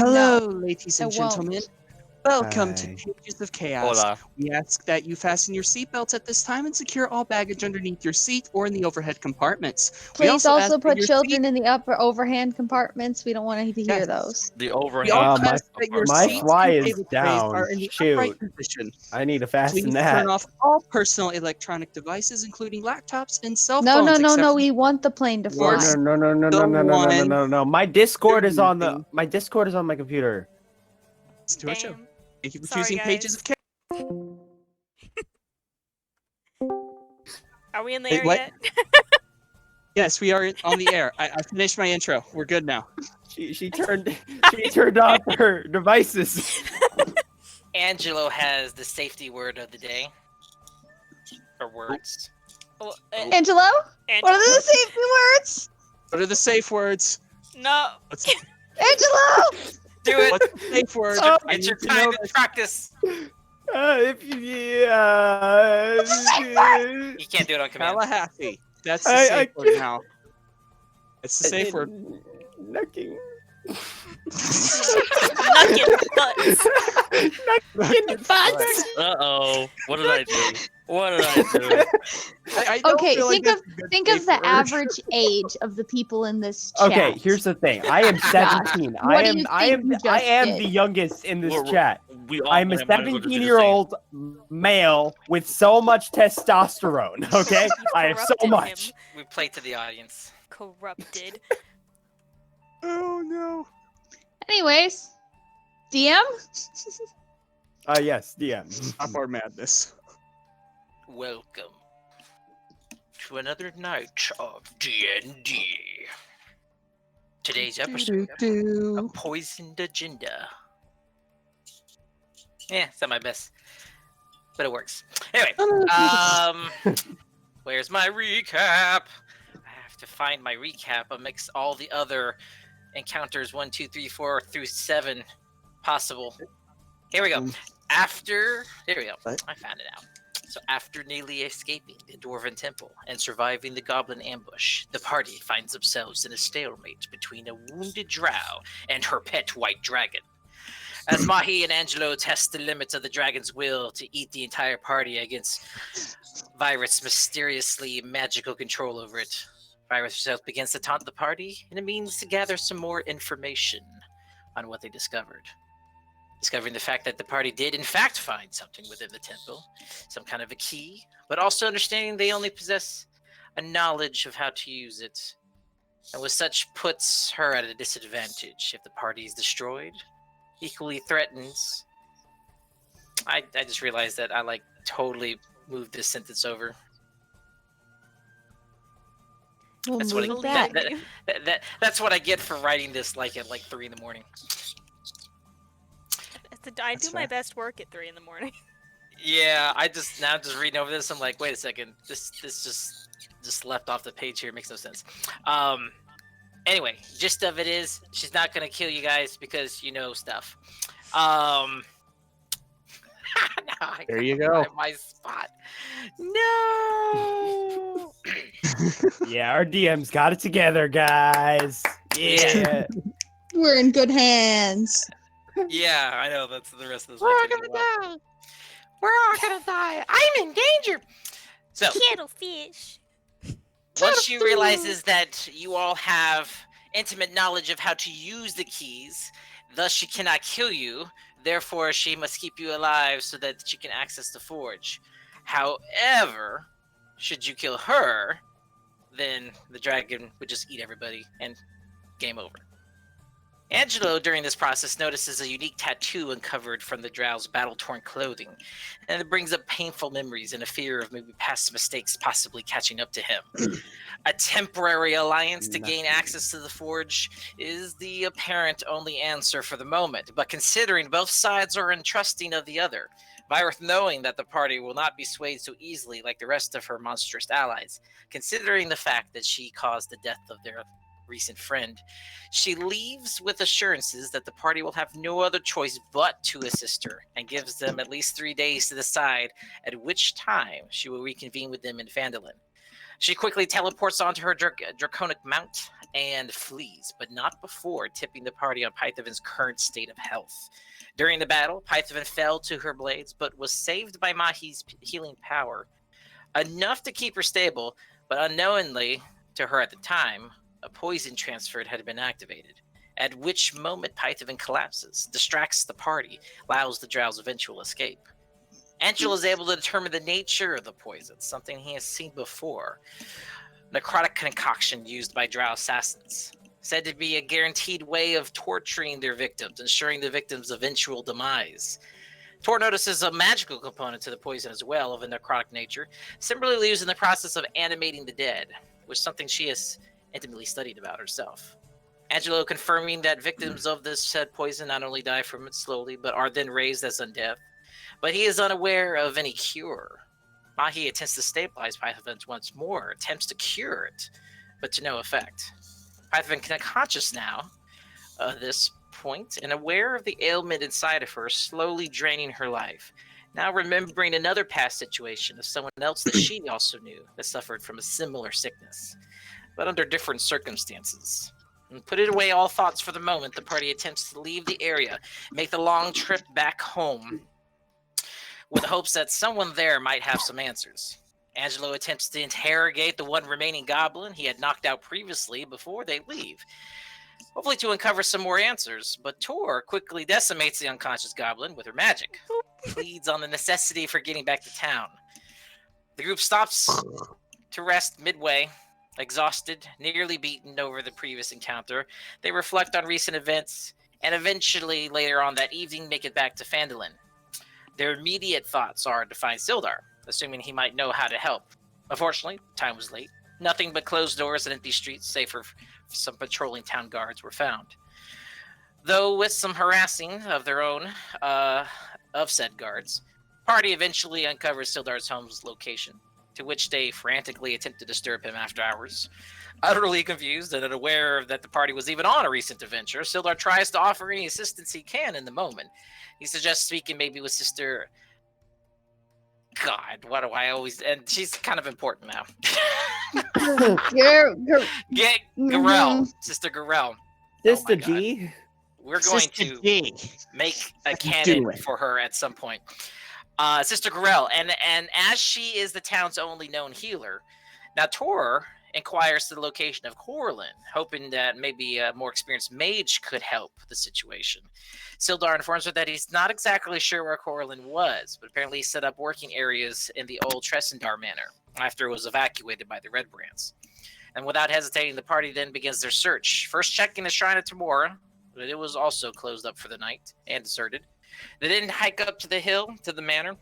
Hello, No, ladies I and gentlemen. won't. Welcome to Hi. Pages of Chaos. Hola. We ask that you fasten your seatbelts at this time and secure all baggage underneath your seat or in the overhead compartments. We Please ask also that put your children in the upper overhand compartments. We don't want to hear Yes. those. The We overhand. also my- ask that your my seats fly and is table trays down. are in the Shoot. upright position. I need to fasten Please that. turn off all personal electronic devices, including laptops and cell No, phones. no, no, except no. for We want the plane to No, fly. no. My Discord They're is on using. my Discord is on my computer. Let's do our show. Damn. Thank you for Sorry, choosing Pages of guys. Chaos. Are we in the Wait, air what? yet? Yes, we are on the air. I finished my intro. We're good now. She turned off her devices. Angelo has the safety word of the day. Or words. Well, Angelo, what are the safety words? What are the safe words? No. What's, Angelo! Do it! what's the safe word? Oh, I It's your need to know time to this. practice! If you, You can't do it on command. Tallahassee. That's the I safe word can't- now. It's the safe word. Knocking. Knuckin' butts. Knocking butts. Uh-oh. What did I do? What did I do? I don't Okay, feel like think that's a good Think of safe the word. average age of the people in this chat. Okay, here's the thing. I am 17. What do you think you I just am did? the youngest in this We're- chat. We all I'm a might as well just do the same. 17-year-old male with so much testosterone. Okay, I have so Corrupted much. him. We play to the audience. Corrupted. Oh no. Anyways, DM? Yes, DM. Stop our madness. Welcome to another night of D&D. Today's episode, a poisoned agenda. Yeah, it's not my best, but it works. Anyway, where's my recap? I have to find my recap amidst all the other encounters 1, 2, 3, 4 through 7 possible. Here we go. There we go. What? I found it out. So after nearly escaping the Dwarven Temple and surviving the Goblin ambush, the party finds themselves in a stalemate between a wounded drow and her pet white dragon. As Mahi and Angelo test the limits of the dragon's will to eat the entire party against Virus' mysteriously magical control over it, Virus herself begins to taunt the party in a means to gather some more information on what they discovered. Discovering the fact that the party did in fact find something within the temple, some kind of a key, but also understanding they only possess a knowledge of how to use it, and with such puts her at a disadvantage if the party is destroyed, equally threatens. I just realized that I totally moved this sentence over. We'll That's what move I- that. That's what I get for writing this at 3 in the morning. I That's do my fair. best work at 3 in the morning. Yeah, now just reading over this, I'm like, wait a second, this just left off the page here. It makes no sense. Anyway, gist of it is she's not gonna kill you guys because you know stuff. Now I There you gotta go. find my spot. No. Yeah, our DM's got it together, guys. Yeah. We're in good hands. Yeah, I know. That's the rest of this. We're all might take a while. We're all gonna die. I'm in danger. So Kettlefish. once she realizes that you all have intimate knowledge of how to use the keys, thus she cannot kill you, therefore she must keep you alive so that she can access the forge. However, should you kill her, then the dragon would just eat everybody and game over. Angelo, during this process, notices a unique tattoo uncovered from the drow's battle-torn clothing, and it brings up painful memories and a fear of maybe past mistakes possibly catching up to him. A temporary alliance to gain access to the forge is the apparent only answer for the moment, but considering both sides are untrusting of the other, Virith knowing that the party will not be swayed so easily like the rest of her monstrous allies, considering the fact that she caused the death of their recent friend, she leaves with assurances that the party will have no other choice but to assist her, and gives them at least 3 days to decide at which time she will reconvene with them in Phandalin. She quickly teleports onto her draconic mount and flees, but not before tipping the party on Pythavin's current state of health. During the battle, Pythavin fell to her blades, but was saved by Mahi's healing power, enough to keep her stable, but unknowingly to her at the time, a poison transfer had been activated, at which moment Pythavin collapses, distracts the party, allows the Drow's eventual escape. Angelo is able to determine the nature of the poison, something he has seen before. Necrotic concoction used by Drow assassins, said to be a guaranteed way of torturing their victims, ensuring the victim's eventual demise. Tor notices a magical component to the poison as well, of a necrotic nature, similarly used in the process of animating the dead, which is something she has intimately studied about herself. Angelo confirming that victims of this said poison not only die from it slowly, but are then raised as undead. But he is unaware of any cure. Mahi attempts to stabilize Pythavin once more, attempts to cure it, but to no effect. Pythavin conscious now of this point and aware of the ailment inside of her slowly draining her life. Now remembering another past situation of someone else that she also knew that suffered from a similar sickness, but under different circumstances. And put it away all thoughts for the moment, the party attempts to leave the area, make the long trip back home, with hopes that someone there might have some answers. Angelo attempts to interrogate the one remaining goblin he had knocked out previously before they leave, hopefully to uncover some more answers, but Tor quickly decimates the unconscious goblin with her magic, pleads on the necessity for getting back to town. The group stops to rest midway, exhausted, nearly beaten over the previous encounter. They reflect on recent events, and eventually, later on that evening, make it back to Phandalin. Their immediate thoughts are to find Sildar, assuming he might know how to help. Unfortunately, time was late. Nothing but closed doors and empty streets, save for some patrolling town guards, were found. Though with some harassing of their own, of said guards, party eventually uncovers Sildar's home's location, to which they frantically attempt to disturb him after hours. Utterly confused and unaware that the party was even on a recent adventure, Sildar tries to offer any assistance he can in the moment. He suggests speaking maybe with Sister... God, what do I always... And she's kind of important now. Get Garel, Sister Garel. Sister Oh my God. G. We're going Sister to G. make a Do canon it. for her at some point. Sister Garel, and as she is the town's only known healer, now Tor inquires to the location of Corlin, hoping that maybe a more experienced mage could help the situation. Sildar informs her that he's not exactly sure where Corlin was, but apparently he set up working areas in the old Tressendar Manor after it was evacuated by the Red Brands. And without hesitating, the party then begins their search, first checking the Shrine of Tamora, but it was also closed up for the night and deserted. They then hike up to the hill, to the manor,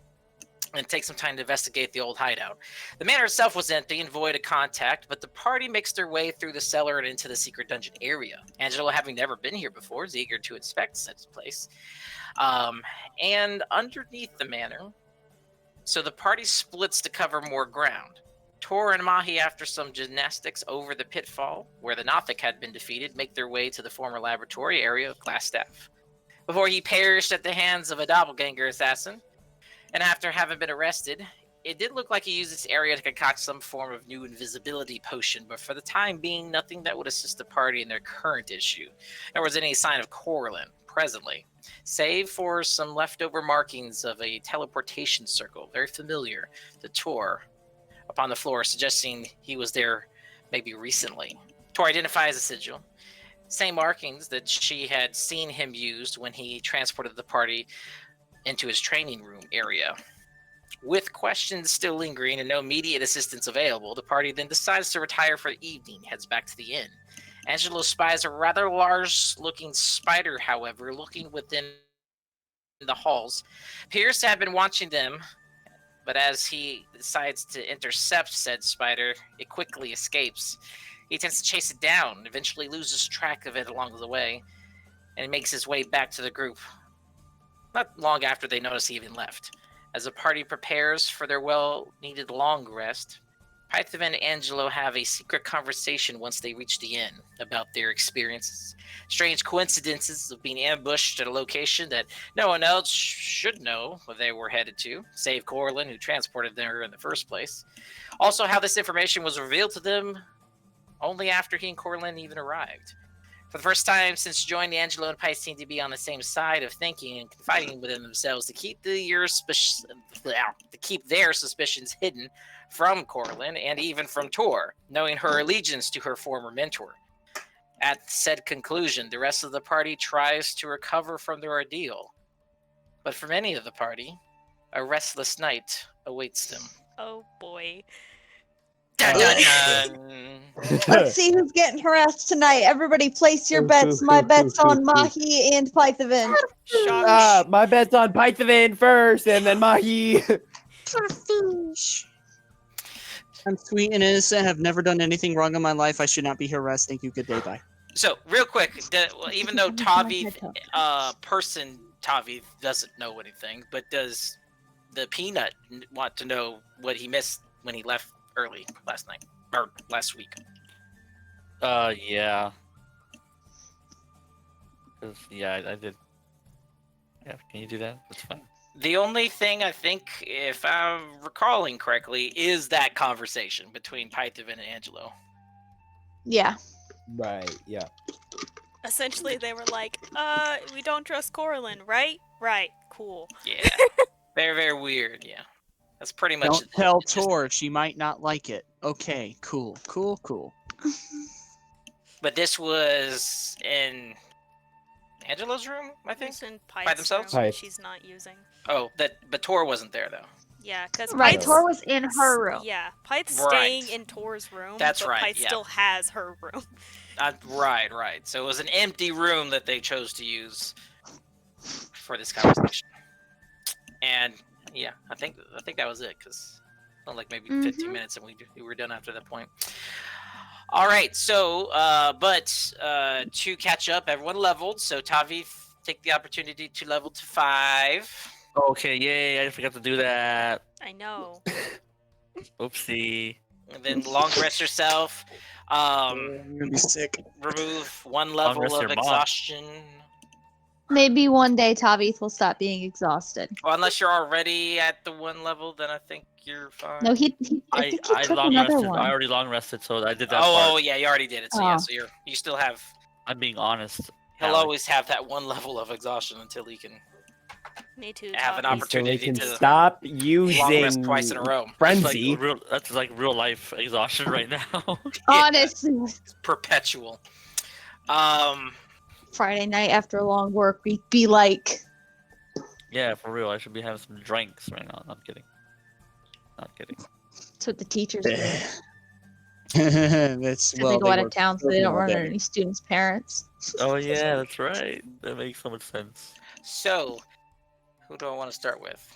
and take some time to investigate the old hideout. The manor itself was empty and void of contact, but the party makes their way through the cellar and into the secret dungeon area. Angelo, having never been here before, is eager to inspect such a place. And underneath the manor, so the party splits to cover more ground. Tor and Mahi, after some gymnastics over the pitfall, where the Nothic had been defeated, make their way to the former laboratory area of Glassstaff, before he perished at the hands of a doppelganger assassin. And after having been arrested, it did look like he used this area to concoct some form of new invisibility potion, but for the time being, nothing that would assist the party in their current issue. Nor was any sign of Corlin presently, save for some leftover markings of a teleportation circle, very familiar to Tor, upon the floor, suggesting he was there maybe recently. Tor identifies the sigil, same markings that she had seen him use when he transported the party into his training room area. With questions still lingering and no immediate assistance available, the party then decides to retire for the evening, heads back to the inn. Angelo spies a rather large-looking spider, however, looking within the halls. Appears to have been watching them, but as he decides to intercept said spider, it quickly escapes. He attempts to chase it down, eventually loses track of it along the way, and makes his way back to the group. Not long after they notice he even left. As the party prepares for their well-needed long rest, Python and Angelo have a secret conversation once they reach the inn about their experiences, strange coincidences of being ambushed at a location that no one else should know where they were headed to, save Corlin, who transported them in the first place. Also, how this information was revealed to them only after he and Corlin even arrived. For the first time since joining, Angelo and Pike seem to be on the same side of thinking and confiding within themselves to keep their suspicions hidden from Corlin and even from Tor, knowing her allegiance to her former mentor. At said conclusion, the rest of the party tries to recover from their ordeal. But for many of the party, a restless night awaits them. Oh boy. Dun, dun, dun. Let's see who's getting harassed tonight. Everybody place your bets. My bet's on Mahi and Pythavin. Shock. My bet's on Pythavin first, and then Mahi. I'm sweet and innocent. Have never done anything wrong in my life. I should not be harassed. Thank you. Good day. Bye. So, real quick, even though Tavi doesn't know anything, but does the Peanut want to know what he missed when he left early last night or last week? Yeah. 'Cause, yeah, I did. Yeah, can you do that? That's fine. The only thing I think, if I'm recalling correctly, is that conversation between Pythavin and Angelo. Yeah. Right. Yeah. Essentially, they were like, we don't trust Corlin, right? Right. Cool. Yeah. Very, very weird, yeah. That's pretty much Don't tell Tor. She might not like it. Okay. Cool. But this was in Angelo's room, I think? It's in Pike's themselves? room, Pike. which she's not using. Oh, but Tor wasn't there, though. Yeah, because Right, Tor was in her room. Yeah, Pite's Right. staying in Tor's room. That's but right, Pite yeah. still has her room. Right. So it was an empty room that they chose to use for this conversation. And yeah, I think that was it, because like maybe 15 minutes and we were done after that point. All right, so to catch up, everyone leveled. So Tavi, take the opportunity to level to 5. Okay, yay! I forgot to do that. I know. Oopsie. And then long rest yourself. You're gonna be sick. Remove 1 rest level your of mom. exhaustion. Maybe one day Tavith will stop being exhausted. Well, unless you're already at the 1 level, then I think you're fine. No, I think he I took long another rested. one. I already long rested, so I did that Oh, part. yeah, you already did it. So yeah, Oh. so you still have. I'm being honest. He'll Alex. always have that 1 level of exhaustion until he can Me too. have an Tavi. opportunity So we can to stop long rest using twice in a row. frenzy. That's like real life exhaustion right now. Honestly, It's perpetual. Friday night after long work, we'd be like, Yeah, for real. I should be having some drinks right now. No, I'm kidding. Not kidding. that's what the teachers do. That's They go out of town, so they don't run into into any students' parents. Oh yeah, that's right. That makes so much sense. So, who do I want to start with?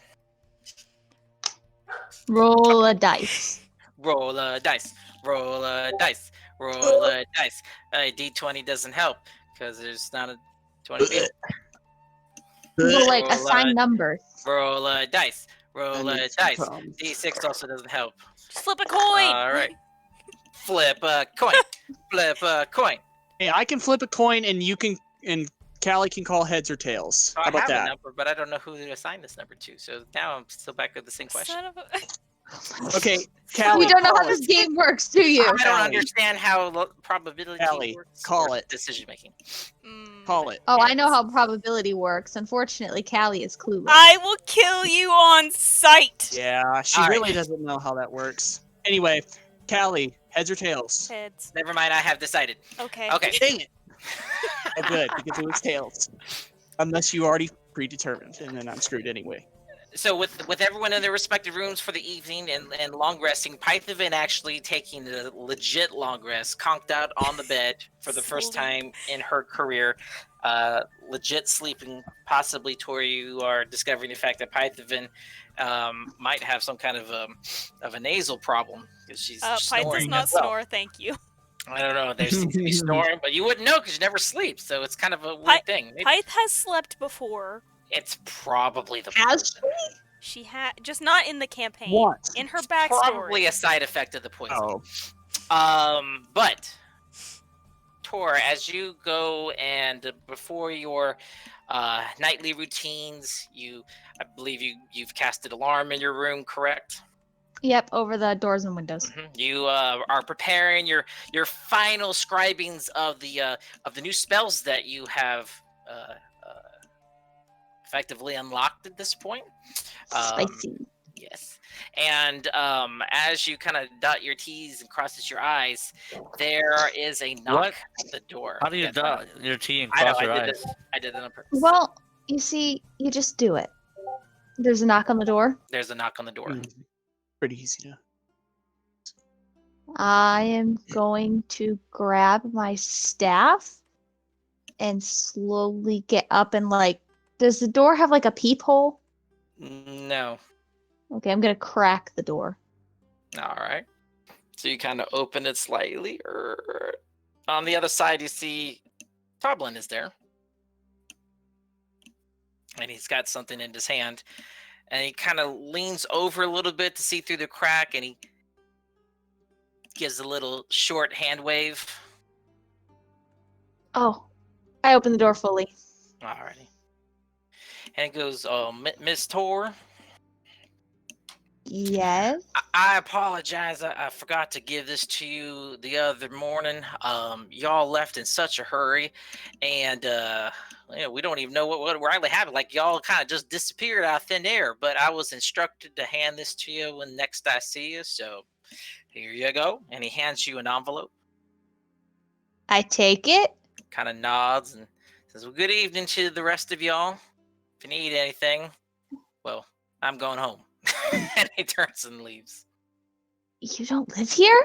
Roll a dice. Roll a dice. Roll a dice. Roll a dice. D20 doesn't help because there's not a 20 people. Well, like Roll assign numbers. Roll a dice. Roll a That's dice. the problem. D6 also doesn't help. Just flip a coin. All right. Flip a coin. Flip a coin. Hey, I can flip a coin, and you can, and Callie can call heads or tails. How I about have a that? number, but I don't know who to assign this number to. So now I'm still back with the same question. Son of a... Okay, Callie. You don't know how call this it. game works, do you? I don't Callie. understand how probability Callie, works. call or it. Decision making. Call it. Oh, I know how probability works. Unfortunately, Callie is clueless. I will kill you on sight. Yeah, she All right. really doesn't know how that works. Anyway, Callie, heads or tails? Heads. Never mind. I have decided. Okay. Okay. Dang it! Oh, good, because it was tails. Unless you already predetermined, and then I'm screwed anyway. So with everyone in their respective rooms for the evening and long resting, Pythavin actually taking a legit long rest, conked out on the bed for the first time in her career, legit sleeping. Possibly, Tori, you are discovering the fact that Pythavin might have some kind of a nasal problem because she's Pite snoring. does not as well. snore, thank you. I don't know. There seems to be snoring, but you wouldn't know because you never sleep. So it's kind of a weird Pite- thing. Maybe Pite has slept before. it's probably the Has poison. She had just not in the campaign. What? In her It's backstory. probably a side effect of the poison. Oh, But Tor, as you go and before your nightly routines, I believe you've casted alarm in your room, correct? Yep, over the doors and windows. You are preparing your final scribings of the new spells that you have effectively unlocked at this point. Spicy. Yes. And as you kind of dot your T's and crosses your I's, there is a knock What? at the door. How do you Yes, dot your T and I know, cross your eyes? I did it on purpose. Well, you see, you just do it. There's a knock on the door. There's a knock on the door. Pretty easy to. I am going to grab my staff and slowly get up and does the door have like a peephole? No. Okay, I'm gonna crack the door. All right. So you kind of open it slightly. On the other side, you see Toblin is there. And he's got something in his hand. And he kind of leans over a little bit to see through the crack, and he gives a little short hand wave. Oh, I open the door fully. Alrighty. And it goes, Miss Tor, Yes. I apologize. I forgot to give this to you the other morning. Y'all left in such a hurry, and we don't even know what really happened. Like, y'all kind of just disappeared out of thin air. But I was instructed to hand this to you when next I see you. So here you go. And he hands you an envelope. I take it. Kind of nods and says, "Well, good evening to the rest of y'all. If you need anything, well, I'm going home." And he turns and leaves. You don't live here?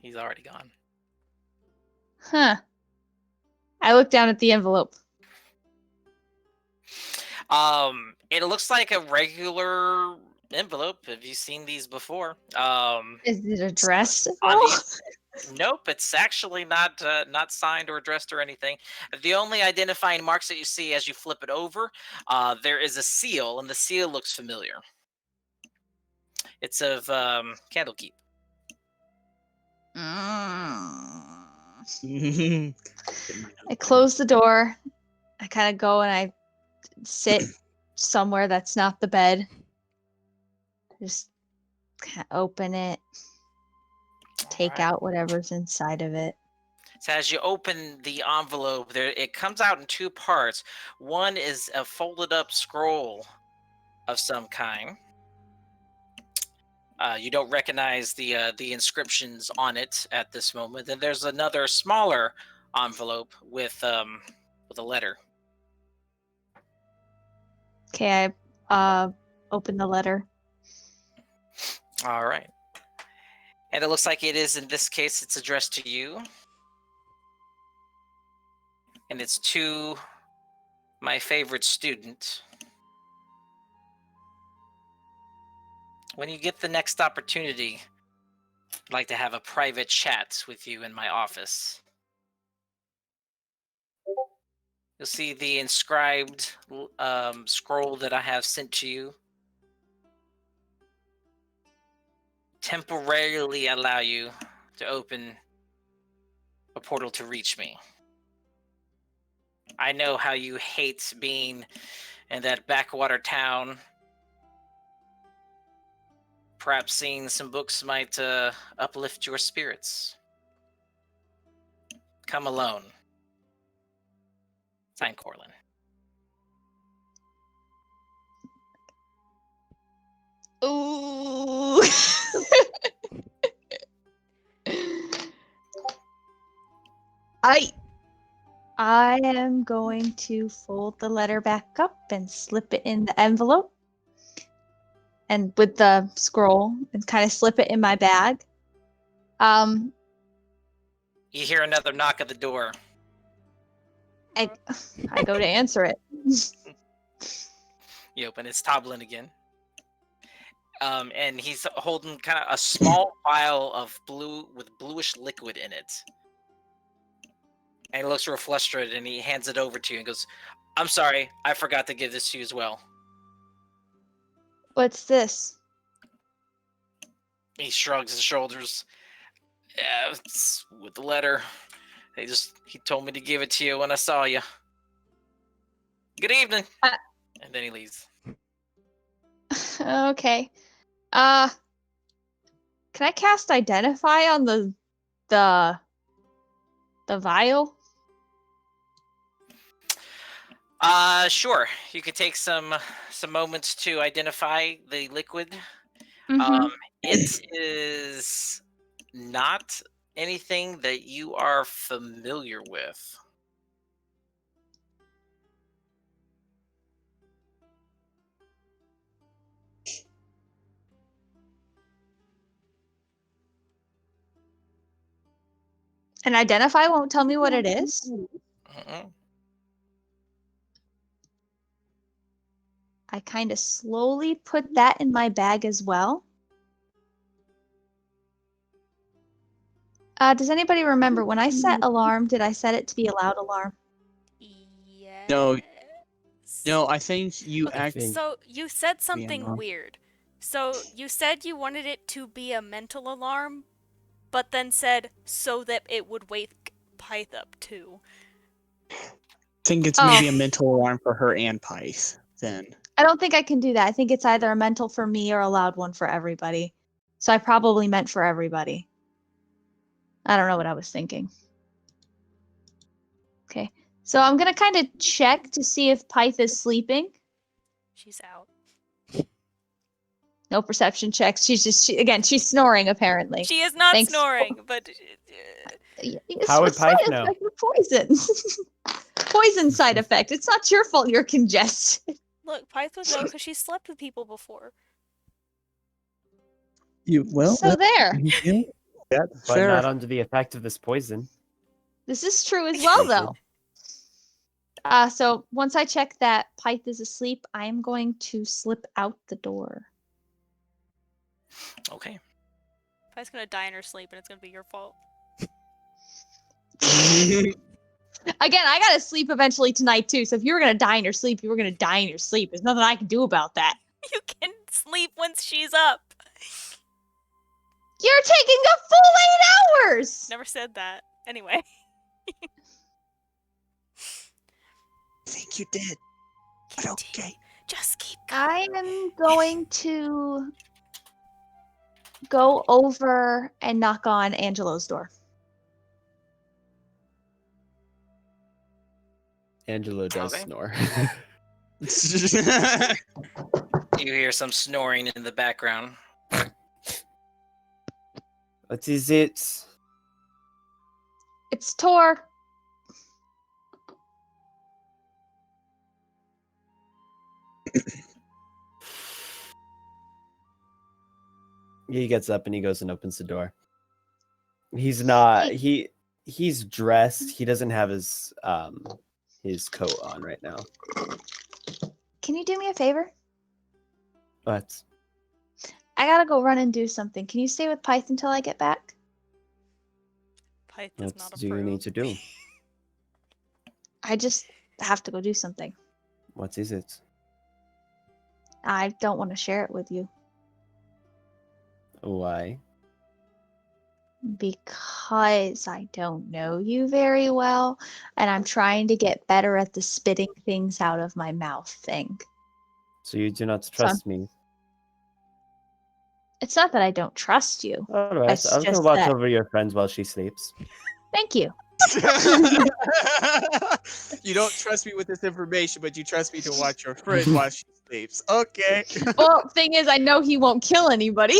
He's already gone. Huh. I look down at the envelope. It looks like a regular envelope. Have you seen these before? Is it addressed? Nope, it's actually not signed or addressed or anything. The only identifying marks that you see as you flip it over, there is a seal, and the seal looks familiar. It's of Candlekeep. I close the door. I kind of go and I sit somewhere that's not the bed. Just kind of open it, take Alright. out whatever's inside of it. So as you open the envelope, it comes out in two parts. One is a folded up scroll of some kind. You don't recognize the inscriptions on it at this moment. Then there's another smaller envelope with a letter. Okay, I open the letter. All right. And it looks like it is, in this case, it's addressed to you. And it's to my favorite student. When you get the next opportunity, I'd like to have a private chat with you in my office. You'll see the inscribed scroll that I have sent to you. Temporarily allow you to open a portal to reach me. I know how you hate being in that backwater town. Perhaps seeing some books might uplift your spirits. Come alone. Signed, Corlin. Ooh. I am going to fold the letter back up and slip it in the envelope. And with the scroll and kind of slip it in my bag. You hear another knock at the door. I go to answer it. You open. It's Toblin again. And he's holding kind of a small vial of blue with bluish liquid in it. And he looks real frustrated, and he hands it over to you and goes, "I'm sorry, I forgot to give this to you as well." What's this? He shrugs his shoulders. "Yeah, it's with the letter. He told me to give it to you when I saw you. Good evening." And then he leaves. Okay. Can I cast Identify on the vial? Sure. You could take some moments to identify the liquid. Mm-hmm. It is not anything that you are familiar with. And Identify won't tell me what it is? Mm-mm. I kind of slowly put that in my bag as well. Does anybody remember when I set alarm, did I set it to be a loud alarm? Yes. No, I think you Okay, act. so you said Yeah, something no. weird. So you said you wanted it to be a mental alarm, but then said so that it would wake Pyth up too. Think it's Oh. maybe a mental alarm for her and Pyth. Then I don't think I can do that. I think it's either a mental for me or a loud one for everybody. So I probably meant for everybody. I don't know what I was thinking. Okay. So I'm going to kind of check to see if Pyth is sleeping. She's out. No perception checks. She's snoring apparently. She is not Thanks. snoring, but How would Side Pyth know? effect of poison. Poison side effect. It's not your fault you're congested. look, Pyth would know because she slept with people before. So there. yeah, But fair. not under the effect of this poison. This is true as well, though. So once I check that Pyth is asleep, I'm going to slip out the door. Okay. Pyth's gonna die in her sleep, and it's gonna be your fault. Again, I gotta sleep eventually tonight too. So if you were gonna die in your sleep, you were gonna die in your sleep. There's nothing I can do about that. You can sleep once she's up. You're taking a full 8 hours. Never said that. Anyway. I think you did. But okay. Just keep I going. am going to go over and knock on Angelo's door. Angelo does Okay. snore. You hear some snoring in the background. What is it? It's Tor. He gets up and he goes and opens the door. He's not he's dressed. He doesn't have his coat on right now. Can you do me a favor? But I gotta go run and do something. Can you stay with Pyth until I get back? Pyth does what not do you approve. need to do? I just have to go do something. What is it? I don't want to share it with you Why? because I don't know you very well, and I'm trying to get better at the spitting things out of my mouth thing. So you do not trust me. It's not that I don't trust you. All right, It's I'll go just watch that- over your friend while she sleeps. Thank you. You don't trust me with this information, but you trust me to watch your friend while she sleeps. Okay. Well, thing is, I know he won't kill anybody.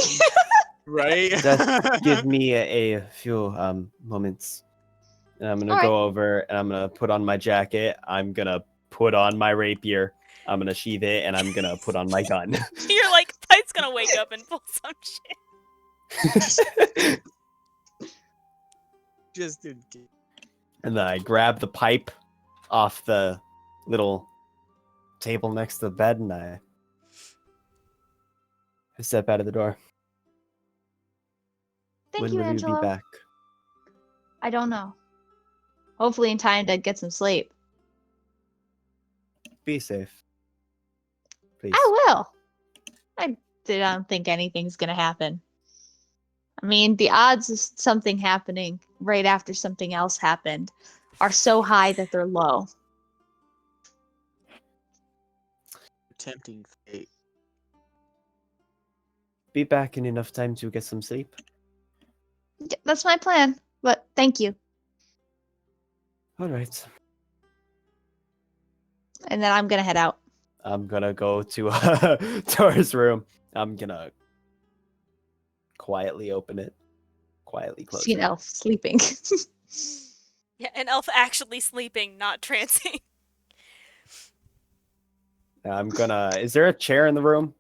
Right? Just give me a few moments. And I'm gonna All right. go over and I'm gonna put on my jacket. I'm gonna put on my rapier. I'm gonna sheath it and I'm gonna put on my gun. You're like, Pyth's gonna wake up and pull some shit. Just in case. And then I grab the pipe off the little table next to the bed and I step out of the door. Thank when you, will Angelo. you be back? I don't know. Hopefully in time to get some sleep. Be safe. Please. I will. I don't think anything's gonna happen. I mean, the odds of something happening right after something else happened are so high that they're low. Tempting fate. be back in enough time to get some sleep. That's my plan. But thank you. All right. And then I'm gonna head out. I'm gonna go to Tora's room. I'm gonna quietly open it, quietly close See an it. elf sleeping. Yeah, an elf actually sleeping, not trancing. I'm gonna. Is there a chair in the room?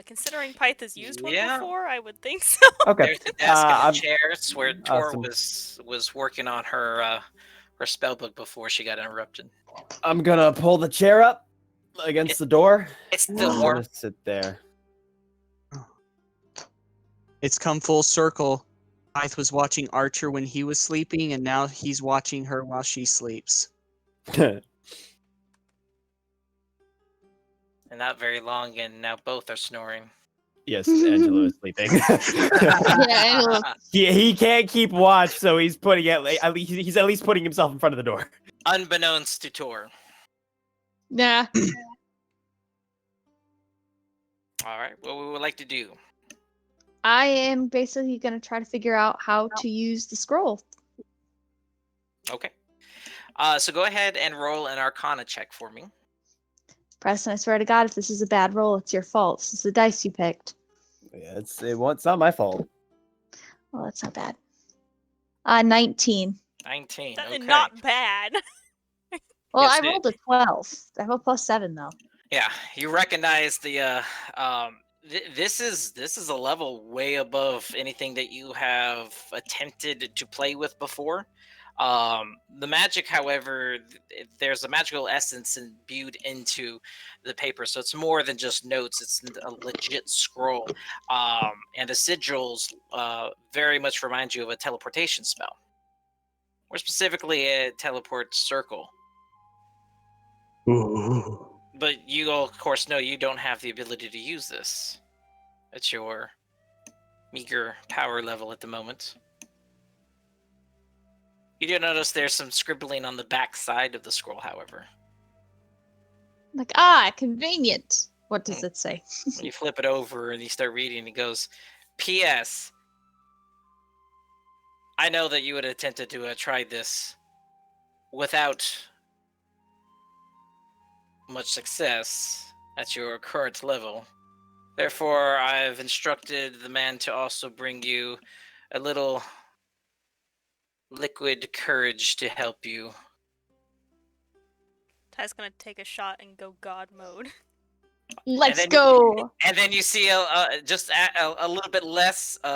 Considering Pyth has used one Yeah. before, I would think so. Okay. There's the desk and the I'm- chairs where Tor Awesome. was working on her spell book before she got interrupted. I'm gonna pull the chair up against the door. It's I'm the warm. gonna sit there. It's come full circle. Hythe was watching Archer when he was sleeping, and now he's watching her while she sleeps. And not very long, and now both are snoring. Yes, Angelo is sleeping. Angelo. he can't keep watch, so he's putting he's at least putting himself in front of the door. Unbeknownst to Tor. Nah. All right, what we would like to do. I am basically gonna try to figure out how to use the scroll. Okay. So go ahead and roll an Arcana check for me. Preston, I swear to God, if this is a bad roll, it's your fault. This is the dice you picked. Yeah, it's not my fault. Well, that's not bad. 19. 19. That- Okay. Not bad. Well, Yes, I rolled a 12. I have a +7 though. Yeah, you recognize the this is a level way above anything that you have attempted to play with before. The magic, however, there's a magical essence imbued into the paper, so it's more than just notes. It's a legit scroll, and the sigils very much remind you of a teleportation spell, or specifically a teleport circle. But you all, of course, know you don't have the ability to use this at your meager power level at the moment. You do notice there's some scribbling on the back side of the scroll, however. Like, convenient. What does it say? When you flip it over and you start reading, it goes, P.S. I know that you had attempted to try this without much success at your current level. Therefore, I've instructed the man to also bring you a little liquid courage to help you. Ty's gonna take a shot and go God mode. Let's then- go. And then you see just a little bit less, or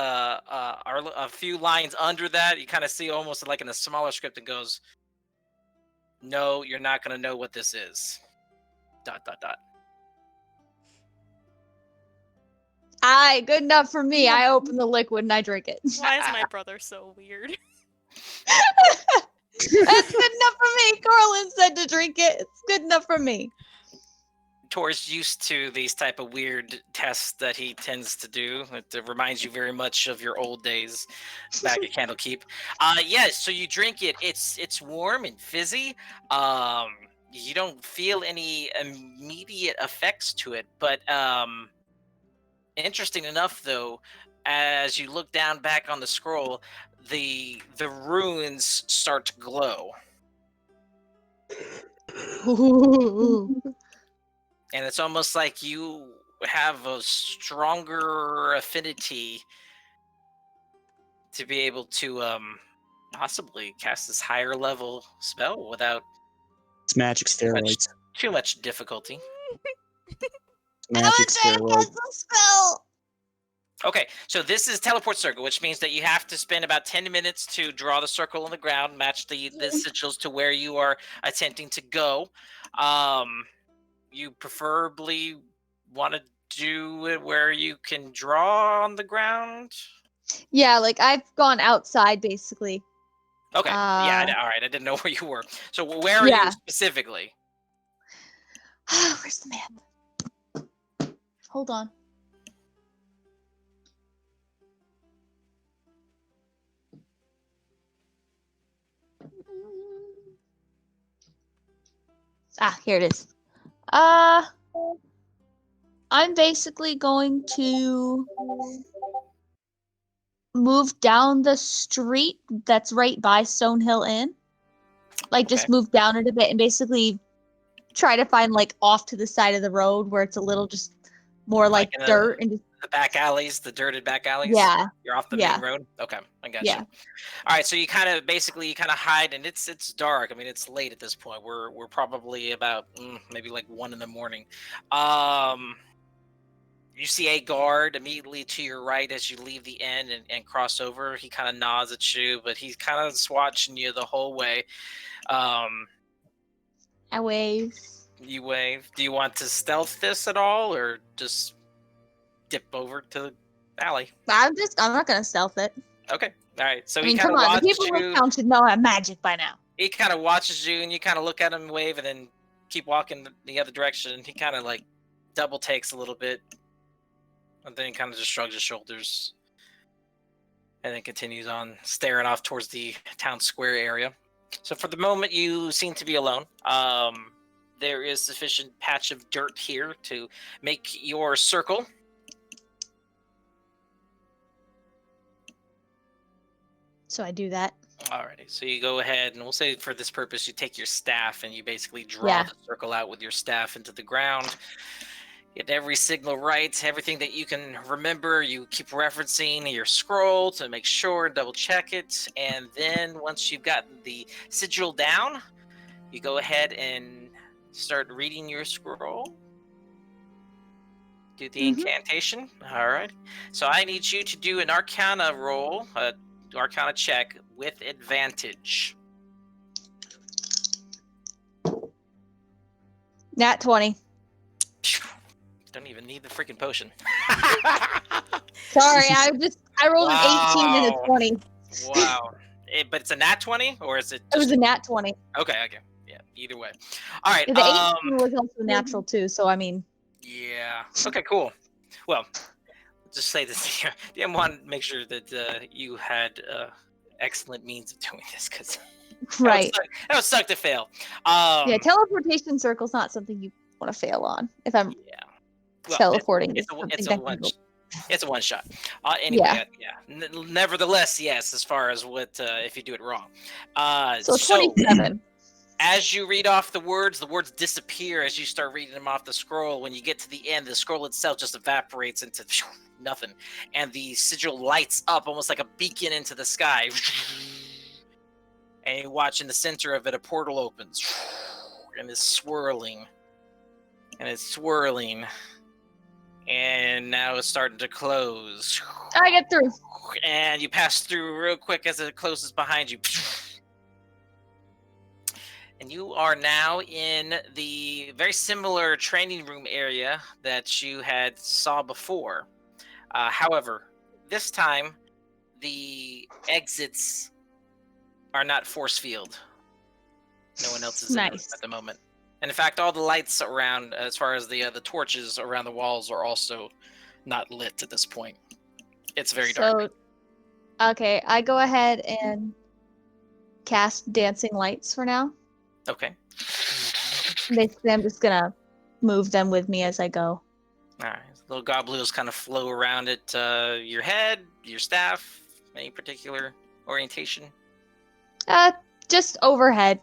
a few lines under that. You kind of see almost like in a smaller script that goes, "No, you're not going to know what this is." ... Good enough for me. I open the liquid and I drink it. Why is my brother so weird? That's good enough for me. Corlin said to drink it. It's good enough for me. Tor's used to these type of weird tests that he tends to do. It reminds you very much of your old days back at Candlekeep. Yes, so you drink it. It's warm and fizzy. You don't feel any immediate effects to it, but interesting enough, though, as you look down back on the scroll, the runes start to glow. And it's almost like you have a stronger affinity to be able to possibly cast this higher level spell without It's magic steroids. too much difficulty. Magic steroids. the spell. Okay, so this is teleport circle, which means that you have to spend about 10 minutes to draw the circle on the ground, match the sigils to where you are attempting to go. You preferably want to do it where you can draw on the ground? Yeah, like I've gone outside basically. Okay, yeah, all right, I didn't know where you were. So where are you Yeah. specifically? Where's the map? Hold on. Here it is. I'm basically going to move down the street that's right by Stonehill Inn. Like, just Okay. move down it a bit and basically try to find, like, off to the side of the road where it's a little just more like in dirt and just, the back alleys, the dirted back alleys. yeah, You're off the yeah, main road. Okay, I got yeah. you. All right, so you kind of hide, and it's dark. I mean, it's late at this point. We're probably about maybe like 1 in the morning. You see a guard immediately to your right as you leave the inn and cross over. He kind of nods at you, but he's kind of watching you the whole way. I wave. You wave. Do you want to stealth this at all, or just dip over to the alley? I'm not gonna stealth it. Okay. All right. So I he mean, kind come of on, the watches people in you. this town should know I'm magic by now. He kind of watches you, and you kind of look at him, wave, and then keep walking the other direction. And he kind of like double takes a little bit, and then kind of just shrugs his shoulders, and then continues on staring off towards the town square area. So for the moment, you seem to be alone. There is sufficient patch of dirt here to make your circle. So I do that. Alrighty, so you go ahead, and we'll say for this purpose, you take your staff and you basically draw Yeah. the circle out with your staff into the ground. Get every signal right, everything that you can remember, you keep referencing your scroll to make sure, double check it, and then once you've gotten the sigil down, you go ahead and start reading your scroll. Do the incantation. Alright. So I need you to do an Arcana roll, Arcana check with advantage. Nat 20. Don't even need the freaking potion. Sorry, I rolled an 18 and a Wow. 20. Wow. But it's a nat 20, or is it It was just... a nat 20. Okay. Yeah, either way. All right. The 18 was also natural too, so I mean. Yeah. Okay, cool. Well, just say this here. DM wanted to make sure that you had excellent means of doing this, because Right. that would suck to fail. Yeah, teleportation circle's not something you want to fail on. If I'm Well, teleporting, it's something a that one. can go- It's a one shot. Anyway, nevertheless, yes. As far as what if you do it wrong. So 27. As you read off the words disappear as you start reading them off the scroll. When you get to the end, the scroll itself just evaporates into nothing, and the sigil lights up almost like a beacon into the sky. And you watch in the center of it, a portal opens, and it's swirling, and now it's starting to close. I get through. And you pass through real quick as it closes behind you. And you are now in the very similar training room area that you had saw before. However, this time the exits are not force field. No one else is in Nice. at the moment. And in fact, all the lights around, as far as the torches around the walls, are also not lit at this point. It's very dark. So, okay, I go ahead and cast dancing lights for now. Okay. Basically, I'm just gonna move them with me as I go. All right. Little gobluos kind of flow around it. Your head, your staff, any particular orientation? Just overhead.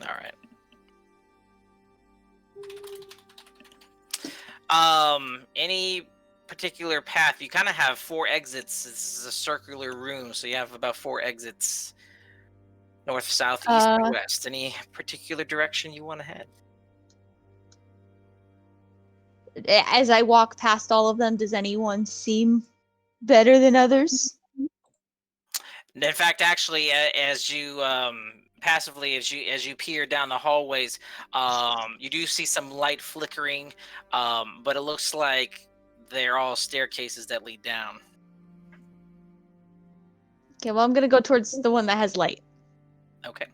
All right. Any particular path? You kind of have 4 exits. This is a circular room, so you have about 4 exits. North, south, east, and west. Any particular direction you want to head? As I walk past all of them, does anyone seem better than others? In fact, actually, as you passively, as you peer down the hallways, you do see some light flickering, but it looks like they're all staircases that lead down. Okay, well, I'm gonna go towards the one that has light. Okay.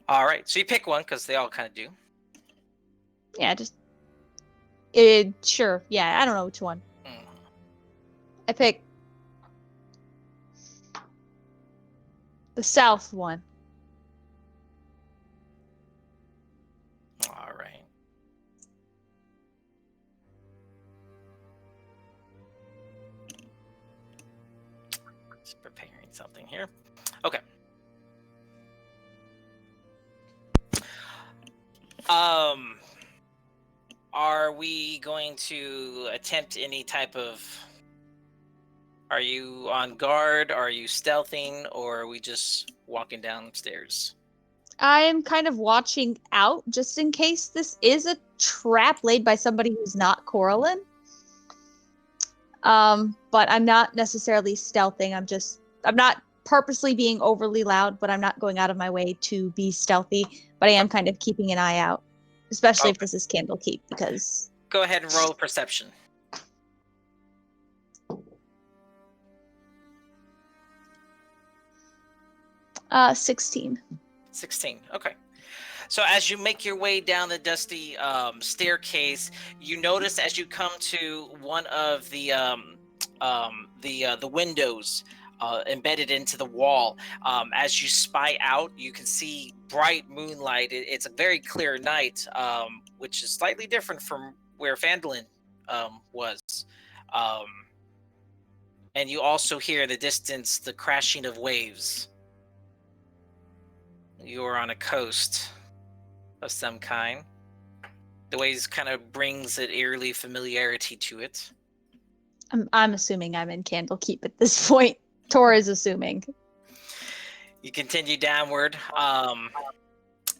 All right. So you pick one because they all kind of do. Yeah, sure. Yeah, I don't know which one. I pick the south one. All right. Just preparing something here. Okay. Are we going to attempt any type of... Are you on guard? Are you stealthing? Or are we just walking downstairs? I'm kind of watching out just in case this is a trap laid by somebody who's not Coraline. But I'm not necessarily stealthing. I'm not purposely being overly loud, but I'm not going out of my way to be stealthy. But I am kind of keeping an eye out, especially if this is Candlekeep, because... Go ahead and roll perception. 16. 16. Okay. So as you make your way down the dusty staircase, you notice as you come to one of the windows embedded into the wall. As you spy out, you can see bright moonlight. It's a very clear night, which is slightly different from where Phandalin was. And you also hear in the distance the crashing of waves. You are on a coast of some kind. The waves kind of brings an eerily familiarity to it. I'm assuming I'm in Candlekeep at this point. Tora is assuming. You continue downward.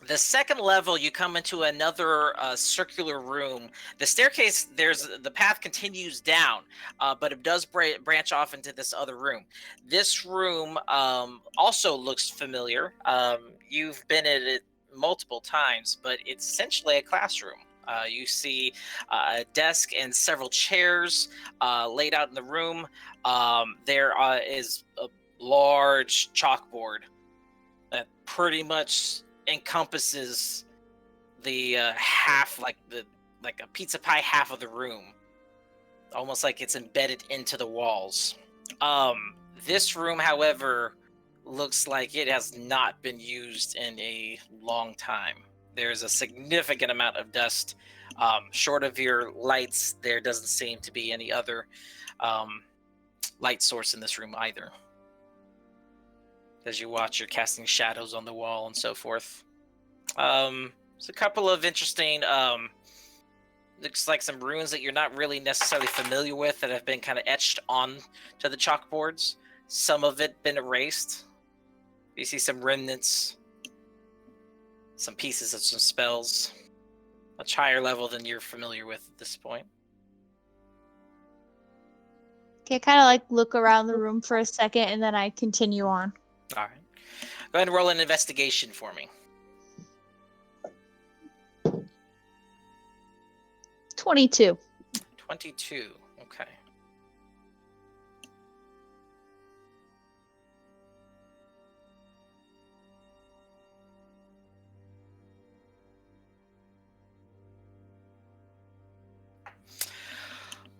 The second level, you come into another circular room. The staircase, the path continues down, but it does branch off into this other room. This room also looks familiar. You've been in it multiple times, but it's essentially a classroom. You see a desk and several chairs laid out in the room. There is a large chalkboard that pretty much encompasses the half, like a pizza pie half of the room, almost like it's embedded into the walls. This room, however, looks like it has not been used in a long time. There's a significant amount of dust. Short of your lights, there doesn't seem to be any other light source in this room either. As you watch, you're casting shadows on the wall and so forth. There's a couple of interesting, looks like some runes that you're not really necessarily familiar with that have been kind of etched on to the chalkboards. Some of it been erased. You see some remnants, some pieces of some spells, much higher level than you're familiar with at this point. Okay, I kind of like look around the room for a second and then I continue on. All right. Go ahead and roll an investigation for me. 22. 22. Okay.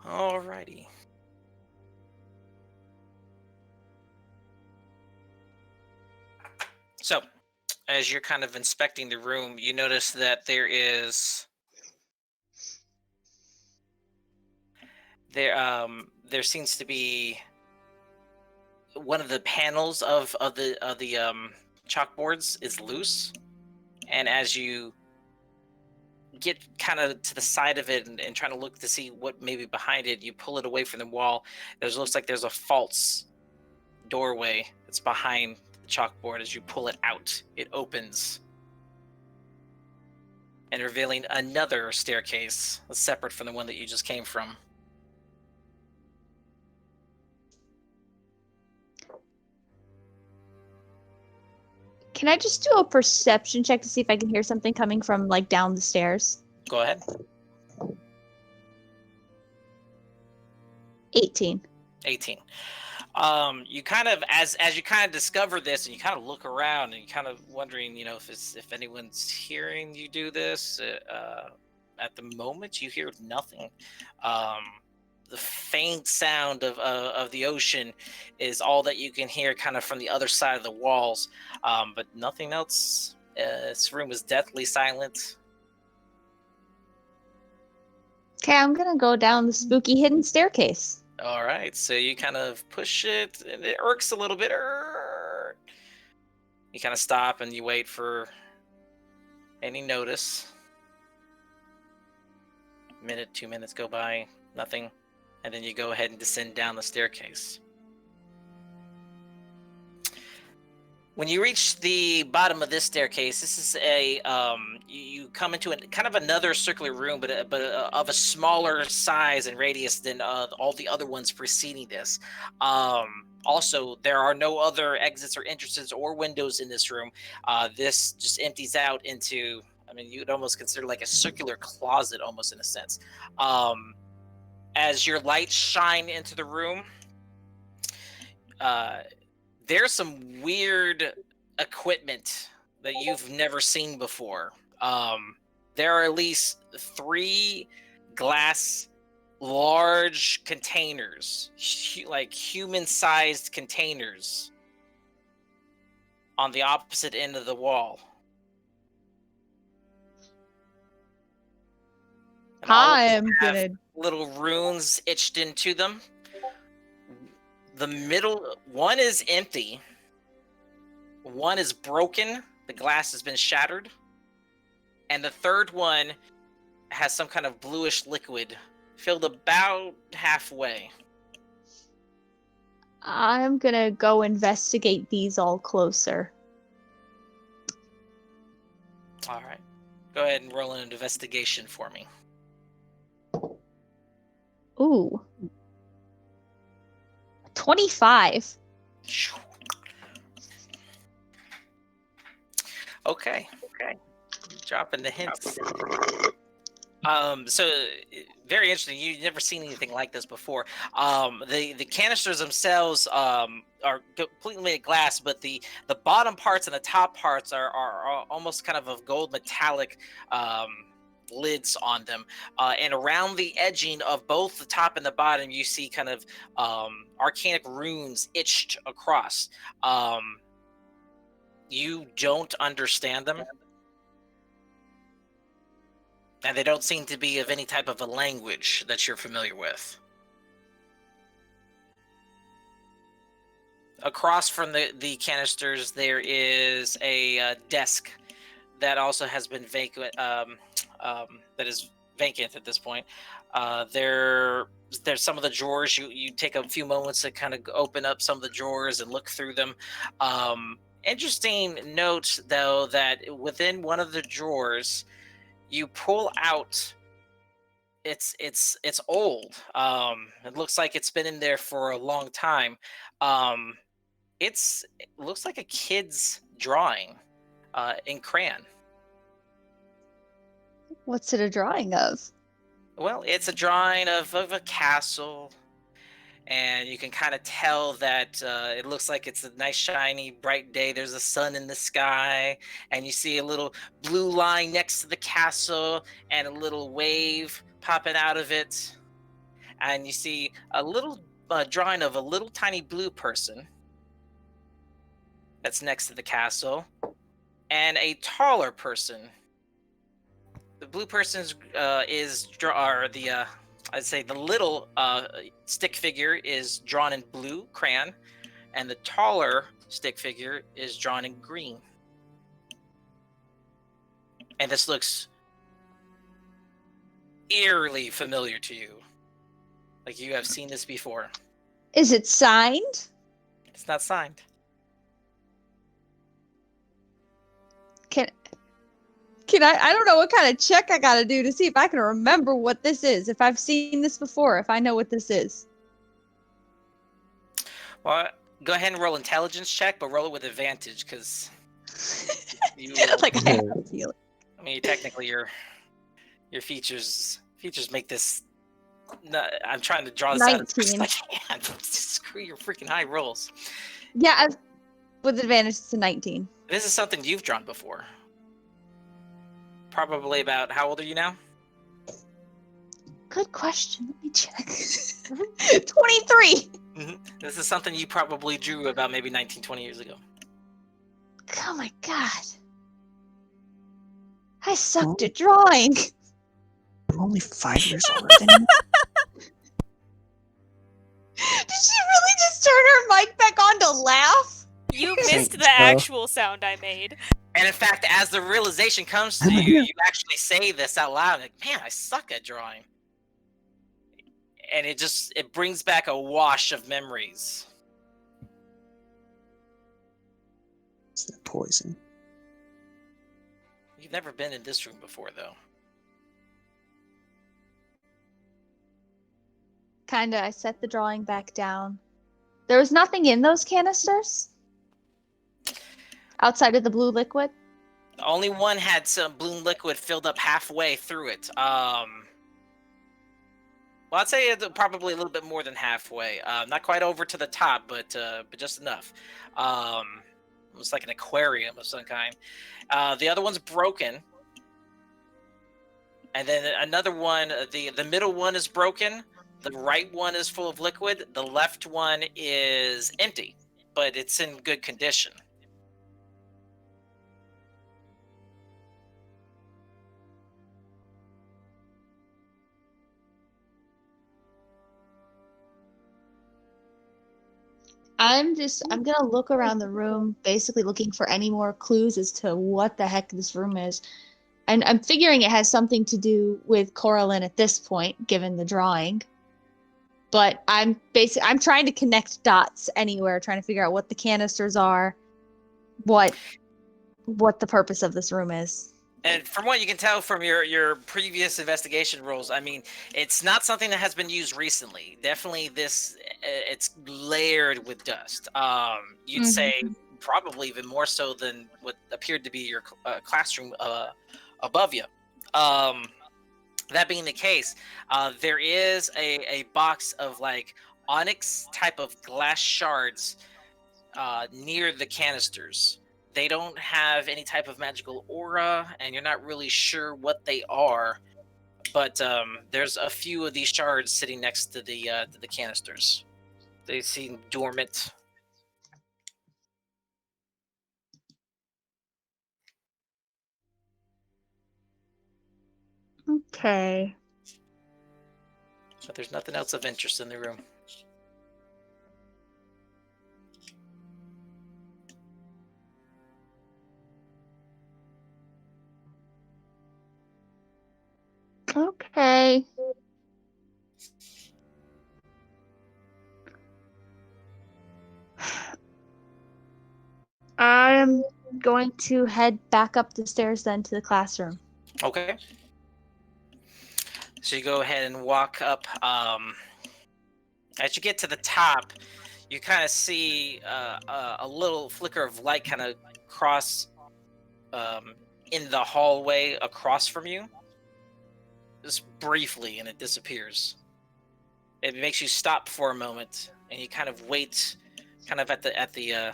Alrighty. So, as you're kind of inspecting the room, you notice that there seems to be one of the panels of the chalkboards is loose, and as you get kind of to the side of it and trying to look to see what may be behind it, you pull it away from the wall. Looks like there's a false doorway that's behind the chalkboard. As you pull it out, it opens and revealing another staircase separate from the one that you just came from. Can I just do a perception check to see if I can hear something coming from like down the stairs? Go ahead. 18. 18. You kind of, as you kind of discover this, and you kind of look around, and you kind of wondering, if anyone's hearing you do this. At the moment, you hear nothing. The faint sound of the ocean is all that you can hear, kind of from the other side of the walls, but nothing else. This room is deathly silent. Okay, I'm gonna go down the spooky hidden staircase. All right, so you kind of push it, and it irks a little bit. You kind of stop and you wait for any notice. Minute, 2 minutes go by, nothing, and then you go ahead and descend down the staircase. When you reach the bottom of this staircase, this is a you come into kind of another circular room, but of a smaller size and radius than all the other ones preceding this. Also, there are no other exits or entrances or windows in this room. This just empties out into, I mean, you'd almost consider like a circular closet, almost in a sense. As your lights shine into the room, there's some weird equipment that you've never seen before. There are at least 3 glass large containers, like human-sized containers, on the opposite end of the wall. And all of them I'm have gonna. little runes etched into them. The middle one is empty. One is broken. The glass has been shattered. And the third one has some kind of bluish liquid filled about halfway. I'm gonna go investigate these all closer. All right. Go ahead and roll an investigation for me. Ooh. 25. Okay. Dropping the hints. So very interesting. You've never seen anything like this before. The canisters themselves are completely made of glass, but the bottom parts and the top parts are almost kind of gold metallic lids on them. And around the edging of both the top and the bottom, you see kind of arcanic runes etched across. You don't understand them. And they don't seem to be of any type of a language that you're familiar with. Across from the canisters, there is a desk that also has been vacant. That is vacant at this point. There's some of the drawers. You take a few moments to kind of open up some of the drawers and look through them. Interesting note, though, that within one of the drawers, you pull out. It's old. It looks like it's been in there for a long time. It looks like a kid's drawing in crayon. What's it a drawing of? Well, it's a drawing of a castle, and you can kind of tell that it looks like it's a nice, shiny, bright day. There's a sun in the sky, and you see a little blue line next to the castle and a little wave popping out of it. And you see a little drawing of a little tiny blue person that's next to the castle, and a taller person. The blue person's I'd say the little stick figure is drawn in blue crayon, and the taller stick figure is drawn in green. And this looks eerily familiar to you. Like you have seen this before. Is it signed? It's not signed. Can I don't know what kind of check I gotta do to see if I can remember what this is, if I've seen this before, if I know what this is. Well, go ahead and roll intelligence check, but roll it with advantage, because you Like I have a feeling. I mean, technically your features make this. I'm trying to draw this out as best 19. I can. Screw your freaking high rolls. Yeah, with advantage it's a 19. This is something you've drawn before. Probably about, how old are you now? Good question. Let me check. 23. This is something you probably drew about maybe 19, 20 years ago. Oh my god. I sucked at drawing. I'm only 5 years older than you. turn her mic back on to laugh? You Saint missed the Joe. actual sound I made. And in fact, as the realization comes to you, you actually say this out loud. Like, man, I suck at drawing. And it brings back a wash of memories. It's that poison. You've never been in this room before, though. Kinda, I set the drawing back down. There was nothing in those canisters? Outside of the blue liquid? Only one had some blue liquid filled up halfway through it. Well, I'd say it's probably a little bit more than halfway. Not quite over to the top, but just enough. It's like an aquarium of some kind. The other one's broken, and then another one. The middle one is broken. The right one is full of liquid. The left one is empty, but it's in good condition. I'm gonna look around the room, basically looking for any more clues as to what the heck this room is. And I'm figuring it has something to do with Coraline at this point, given the drawing. But I'm trying to connect dots anywhere, trying to figure out what the canisters are, what the purpose of this room is. And from what you can tell from your previous investigation rolls, I mean, it's not something that has been used recently. Definitely it's layered with dust. You'd say probably even more so than what appeared to be your classroom above you. That being the case, there is a box of like onyx type of glass shards near the canisters. They don't have any type of magical aura, and you're not really sure what they are. But there's a few of these shards sitting next to the canisters. They seem dormant. Okay. But there's nothing else of interest in the room. Okay. I'm going to head back up the stairs then to the classroom. Okay. So you go ahead and walk up. As you get to the top, you kind of see a little flicker of light kind of cross in the hallway across from you. Just briefly, and it disappears. It makes you stop for a moment, and you kind of wait, kind of at the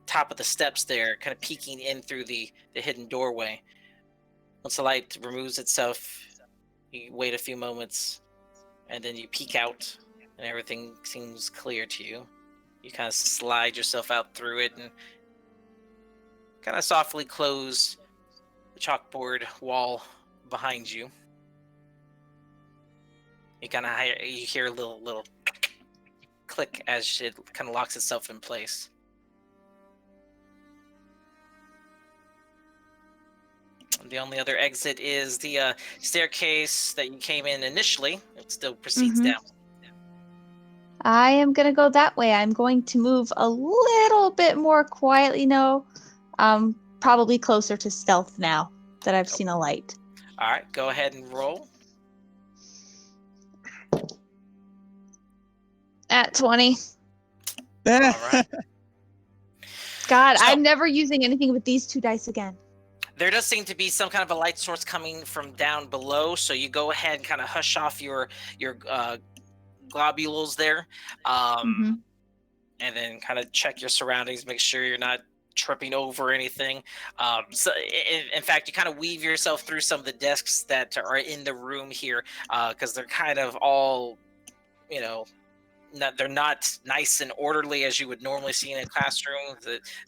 top of the steps there, kind of peeking in through the hidden doorway. Once the light removes itself, you wait a few moments, and then you peek out, and everything seems clear to you. You kind of slide yourself out through it and kind of softly close the chalkboard wall behind you. You kind of hear a little click as it kind of locks itself in place. The only other exit is the staircase that you came in initially. It still proceeds down. I am going to go that way. I'm going to move a little bit more quietly now. Probably closer to stealth now that I've seen a light. All right, go ahead and roll. At 20. All right. God, So- I'm never using anything with these 2 dice again. There does seem to be some kind of a light source coming from down below, so you go ahead and kind of hush off your globules there, and then kind of check your surroundings, make sure you're not tripping over anything. So in fact, you kind of weave yourself through some of the desks that are in the room here, because they're kind of all, they're not nice and orderly as you would normally see in a classroom.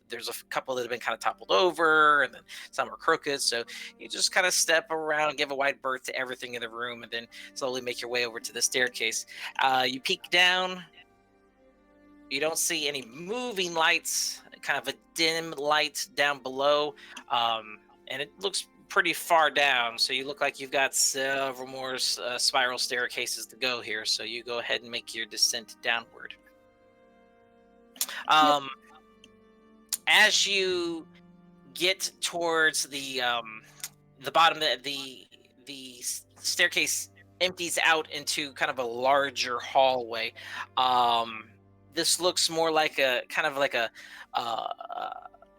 There's a couple that have been kind of toppled over, and then some are crooked. So you just kind of step around, give a wide berth to everything in the room, and then slowly make your way over to the staircase. You peek down. You don't see any moving lights, kind of a dim light down below, and it looks pretty far down. So you look like you've got several more spiral staircases to go here. So you go ahead and make your descent downward. As you get towards the bottom, the staircase empties out into kind of a larger hallway. This looks more like a kind of like a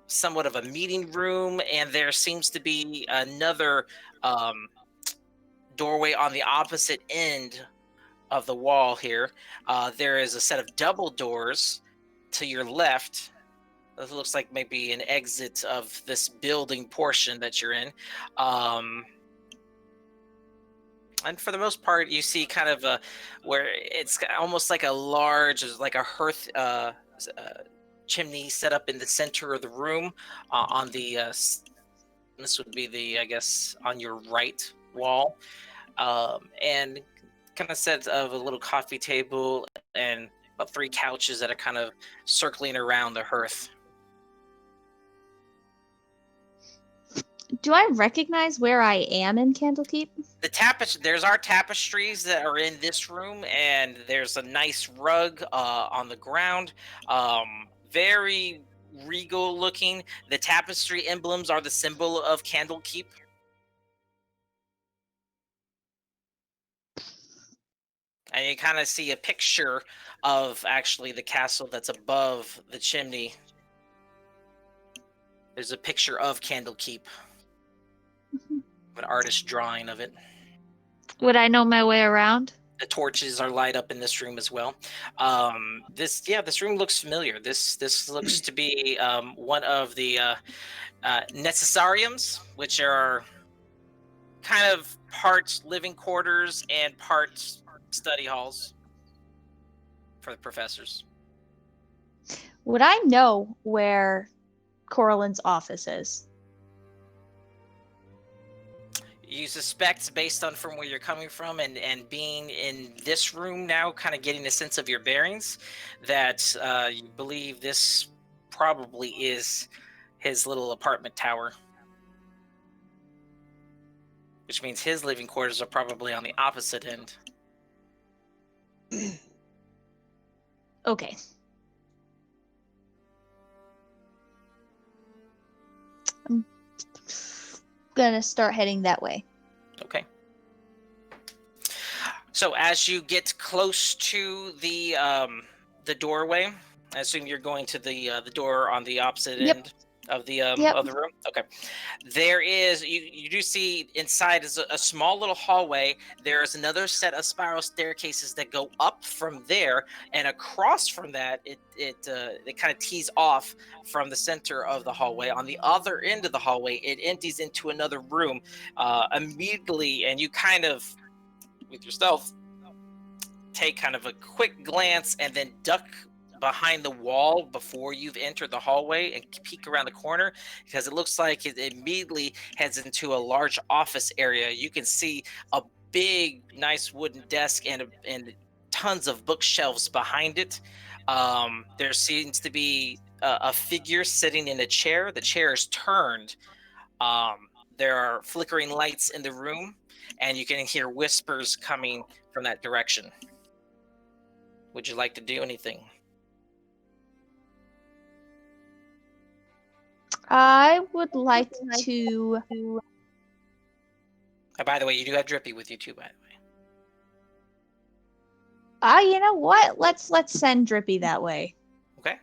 somewhat of a meeting room, and there seems to be another doorway on the opposite end of the wall here. There is a set of double doors to your left. It looks like maybe an exit of this building portion that you're in. And for the most part, you see kind of where it's almost like a large, like a hearth chimney set up in the center of the room on the, this would be the, I guess, on your right wall. And kind of set of a little coffee table and about 3 couches that are kind of circling around the hearth. Do I recognize where I am in Candlekeep? There's our tapestries that are in this room, and there's a nice rug on the ground. Very regal looking. The tapestry emblems are the symbol of Candlekeep. And you kind of see a picture of actually the castle that's above the chimney. There's a picture of Candlekeep. An artist drawing of it. Would I know my way around? The torches are light up in this room as well. This room looks familiar. This looks to be one of the necessariums, which are kind of part living quarters and part study halls for the professors. Would I know where Coralyn's office is? You suspect, based on from where you're coming from and being in this room now, kind of getting a sense of your bearings, that you believe this probably is his little apartment tower. Which means his living quarters are probably on the opposite end. Okay. I'm gonna start heading that way. Okay. So as you get close to the doorway, I assume you're going to the door on the opposite end of the room. Okay. There is you do see inside is a small little hallway. There is another set of spiral staircases that go up from there, and across from that it kind of tees off from the center of the hallway. On the other end of the hallway, it empties into another room immediately, and you kind of with yourself take kind of a quick glance and then duck behind the wall before you've entered the hallway and peek around the corner, because it looks like it immediately heads into a large office area. You can see a big, nice wooden desk and tons of bookshelves behind it. There seems to be a figure sitting in a chair. The chair is turned. There are flickering lights in the room, and you can hear whispers coming from that direction. Would you like to do anything? I would like to. By the way, you do have Drippy with you too, by the way. You know what? Let's send Drippy that way. Okay.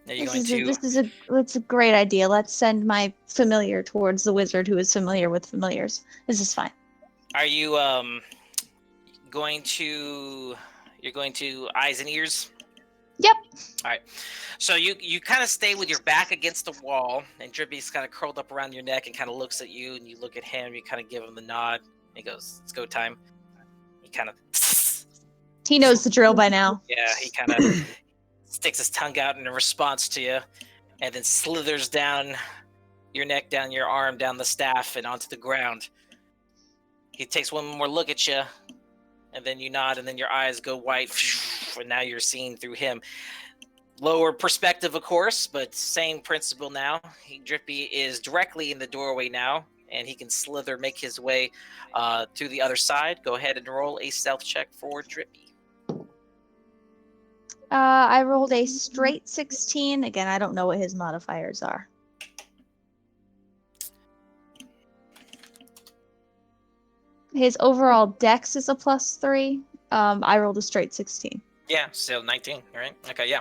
Are you That's a great idea. Let's send my familiar towards the wizard who is familiar with familiars. This is fine. Are you going to eyes and ears? Yep. All right. So you kind of stay with your back against the wall, and Drippy's kind of curled up around your neck and kind of looks at you, and you look at him. You kind of give him the nod. He goes, "It's go time." He kind of. He knows the drill by now. Yeah, he kind of sticks his tongue out in a response to you, and then slithers down your neck, down your arm, down the staff, and onto the ground. He takes one more look at you, and then you nod, and then your eyes go white, and now you're seeing through him. Lower perspective, of course, but same principle now. Drippy is directly in the doorway now, and he can make his way to the other side. Go ahead and roll a stealth check for Drippy. I rolled a straight 16. Again, I don't know what his modifiers are. His overall dex is a +3. I rolled a straight 16. Yeah, so 19, right? Okay, yeah.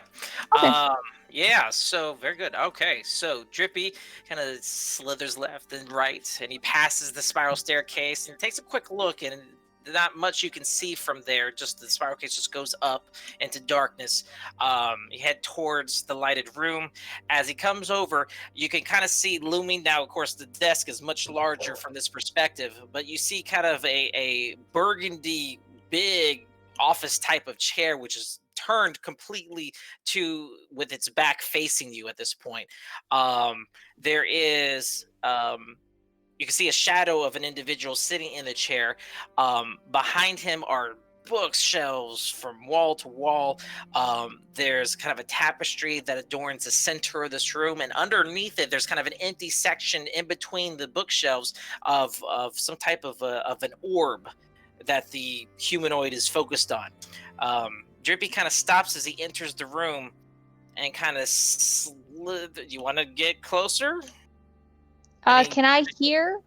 Okay. Yeah, so very good. Okay, so Drippy kind of slithers left and right, and he passes the spiral staircase and takes a quick look, and not much you can see from there. Just the spiral case just goes up into darkness. You head towards the lighted room. As he comes over, you can kind of see looming now. Of course, the desk is much larger from this perspective, but you see kind of a burgundy big office type of chair, which is turned completely with its back facing you at this point. There is you can see a shadow of an individual sitting in the chair. Behind him are bookshelves from wall to wall. There's kind of a tapestry that adorns the center of this room, and underneath it there's kind of an empty section in between the bookshelves of some type of an orb that the humanoid is focused on. Drippy kind of stops as he enters the room and kind of you want to get closer? Can I hear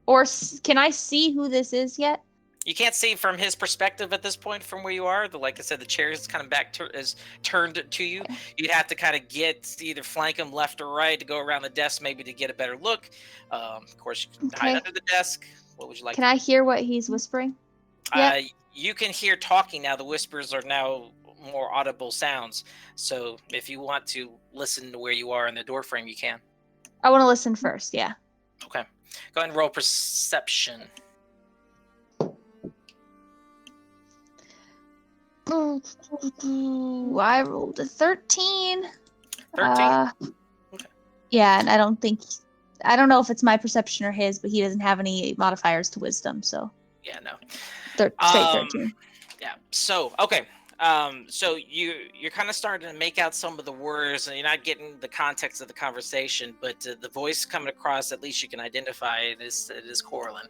or can I see who this is yet? You can't see from his perspective at this point from where you are. Like I said, the chair is kind of is turned to you. You'd have to kind of either flank him left or right to go around the desk maybe to get a better look. Of course, you can hide under the desk. What would you like? Can I hear what he's whispering? You can hear talking now. The whispers are now more audible sounds. So if you want to listen to where you are in the door frame, you can. I want to listen first, yeah. Okay. Go ahead and roll perception. I rolled a 13. 13? Okay. Yeah, and I don't know if it's my perception or his, but he doesn't have any modifiers to wisdom, so. Yeah, no. Straight 13. Yeah. So, okay. So you're kind of starting to make out some of the words, and you're not getting the context of the conversation, but the voice coming across, at least you can identify it is Corlin.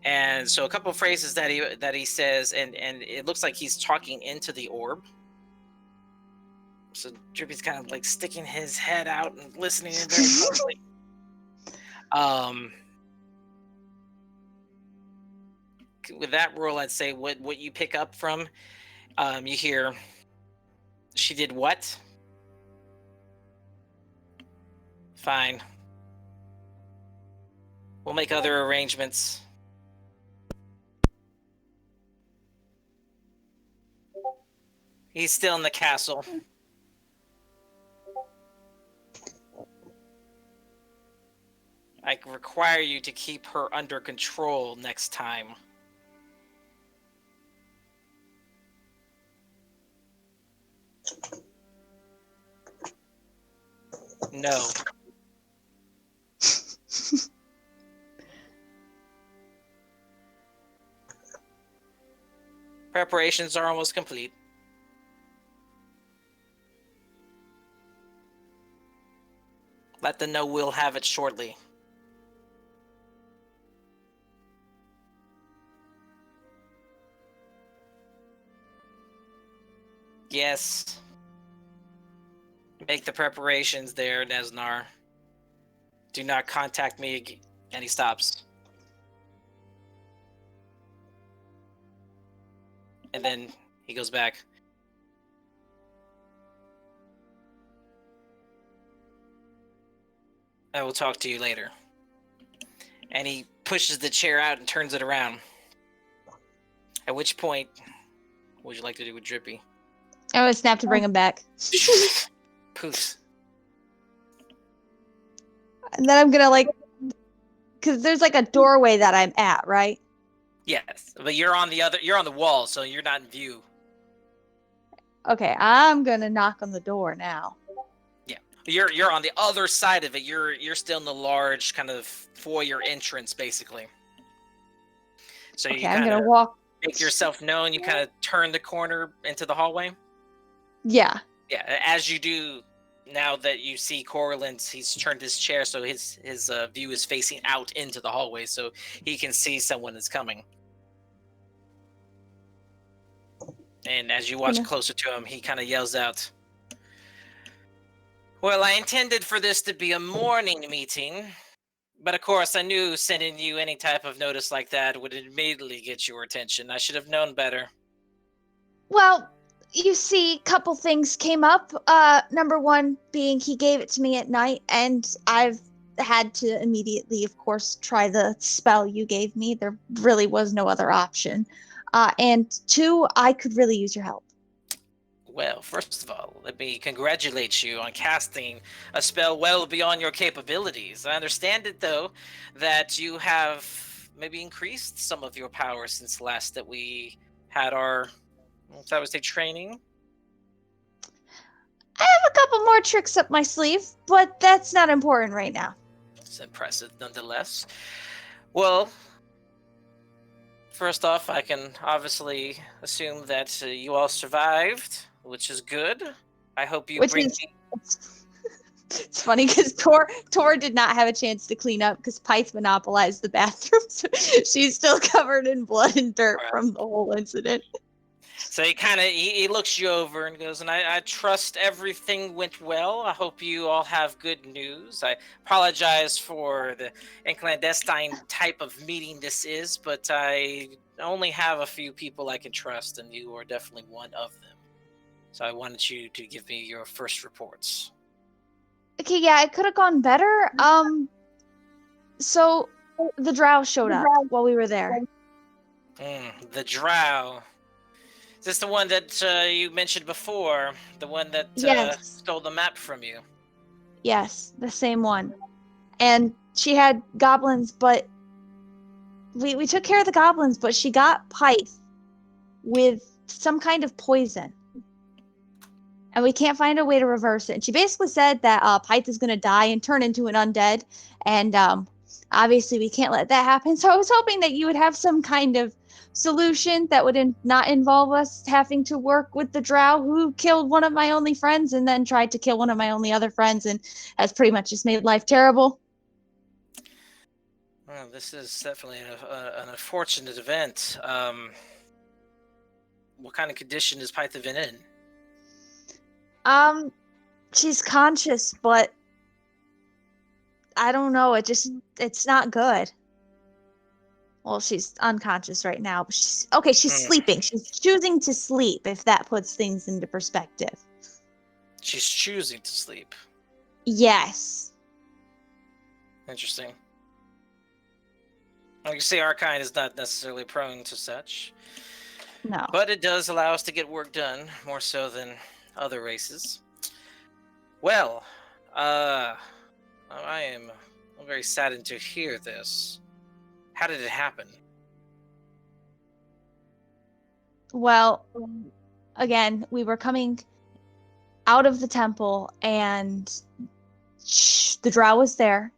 And so a couple of phrases that he says, and it looks like he's talking into the orb. So Drippy's kind of like sticking his head out and listening in very closely. With that roll, I'd say what you pick up from, you hear, she did what? Fine. We'll make other arrangements. He's still in the castle. I require you to keep her under control next time. No. Preparations are almost complete. Let them know we'll have it shortly. Yes. Make the preparations there, Nesnar. Do not contact me again. And he stops. And then he goes back. I will talk to you later. And he pushes the chair out and turns it around. At which point, what would you like to do with Drippy? I would snap to bring him back. Poofs. And then I'm gonna because there's like a doorway that I'm at, right? Yes, but you're on the wall, so you're not in view. Okay, I'm gonna knock on the door now. You're on the other side of it. You're still in the large kind of foyer entrance, basically. So okay, you I'm kind gonna of walk. make yourself known. You kind of turn the corner into the hallway. Yeah, Yeah, as you do now that you see Corlin, he's turned his chair so his view is facing out into the hallway, so he can see someone is coming. And as you watch closer to him, he kind of yells out, "Well, I intended for this to be a morning meeting, but of course I knew sending you any type of notice like that would immediately get your attention. I should have known better." Well, you see, couple things came up. Number one being he gave it to me at night, and I've had to immediately, of course, try the spell you gave me. There really was no other option. And two, I could really use your help. Well, first of all, let me congratulate you on casting a spell well beyond your capabilities. I understand it, though, that you have maybe increased some of your power since last that we had our, I would say, training. I have a couple more tricks up my sleeve, but that's not important right now. It's impressive, nonetheless. Well, first off, I can obviously assume that you all survived, which is good. I hope you bring me... It's funny because Tor did not have a chance to clean up because Pyth monopolized the bathroom, so she's still covered in blood and dirt from the whole incident. So he looks you over and goes, "And I trust everything went well. I hope you all have good news. I apologize for the clandestine type of meeting this is, but I only have a few people I can trust, and you are definitely one of them. So I wanted you to give me your first reports." Okay, yeah, it could have gone better. So the drow showed up while we were there. The drow. Is this the one that you mentioned before? The one that stole the map from you? Yes, the same one. And she had goblins, but we took care of the goblins, but she got Pyth with some kind of poison. And we can't find a way to reverse it. And she basically said that Pyth is going to die and turn into an undead. And obviously we can't let that happen. So I was hoping that you would have some kind of solution that would not involve us having to work with the drow who killed one of my only friends and then tried to kill one of my only other friends and has pretty much just made life terrible. Well, this is definitely an unfortunate event. What kind of condition is Pythavin in? She's conscious, but I don't know. It's not good. Well, she's unconscious right now, but she's sleeping. She's choosing to sleep, if that puts things into perspective. She's choosing to sleep. Yes. Interesting. Like you say, our kind is not necessarily prone to such. No. But it does allow us to get work done, more so than other races. Well, I am very saddened to hear this. How did it happen? Well, again, we were coming out of the temple, and the drow was there.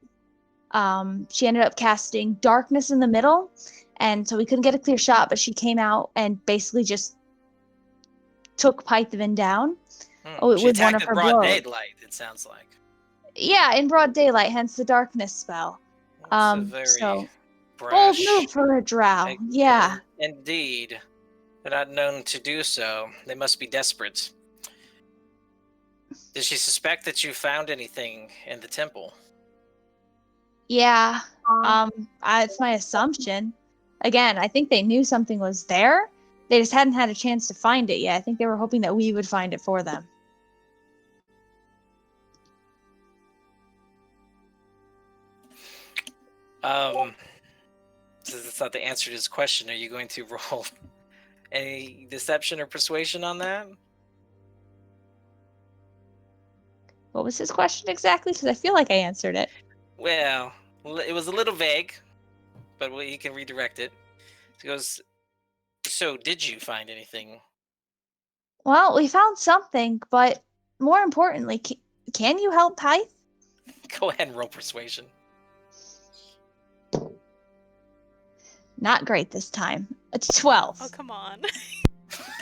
She ended up casting darkness in the middle, and so we couldn't get a clear shot, but she came out and basically just took Pythavin down. She attacked in broad daylight, it sounds like. Yeah, in broad daylight, hence the darkness spell. That's a very so brash, bold move for a drow. Yeah. Indeed. They're not known to do so. They must be desperate. Did she suspect that you found anything in the temple? Yeah. It's my assumption. Again, I think they knew something was there. They just hadn't had a chance to find it yet. I think they were hoping that we would find it for them. Since it's not the answer to this question, are you going to roll any deception or persuasion on that? What was his question exactly? Because I feel like I answered it. Well, it was a little vague, but you can redirect it. It goes, so did you find anything? Well, we found something, but more importantly, can you help Pyth? Go ahead and roll persuasion. Not great this time. It's 12. Oh, come on.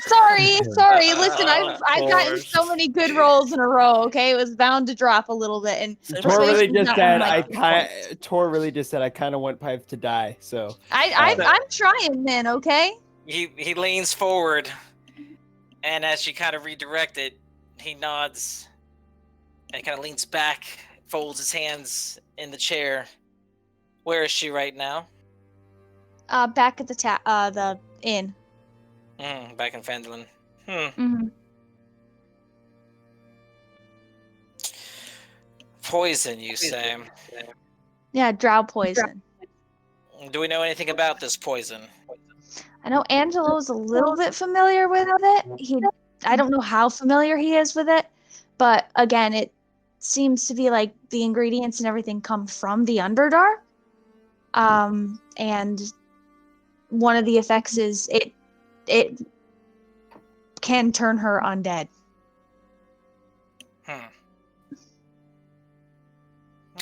Sorry. Listen, I've gotten course. so many good rolls in a row. Okay, it was bound to drop a little bit, and Tor really persuasion's just not one of said my I strong kind. points. Tor really just said I kind of want Pipe to die. So I'm trying, man. Okay. He leans forward, and as you kind of redirect it, he nods and kind of leans back, folds his hands in the chair. Where is she right now? Back at the inn. Back in Phandalin. Mm-hmm. Poison, you say? Yeah, drow poison. Do we know anything about this poison? I know Angelo's a little bit familiar with it. I don't know how familiar he is with it, but again, it seems to be like the ingredients and everything come from the Underdark. And one of the effects is it can turn her undead.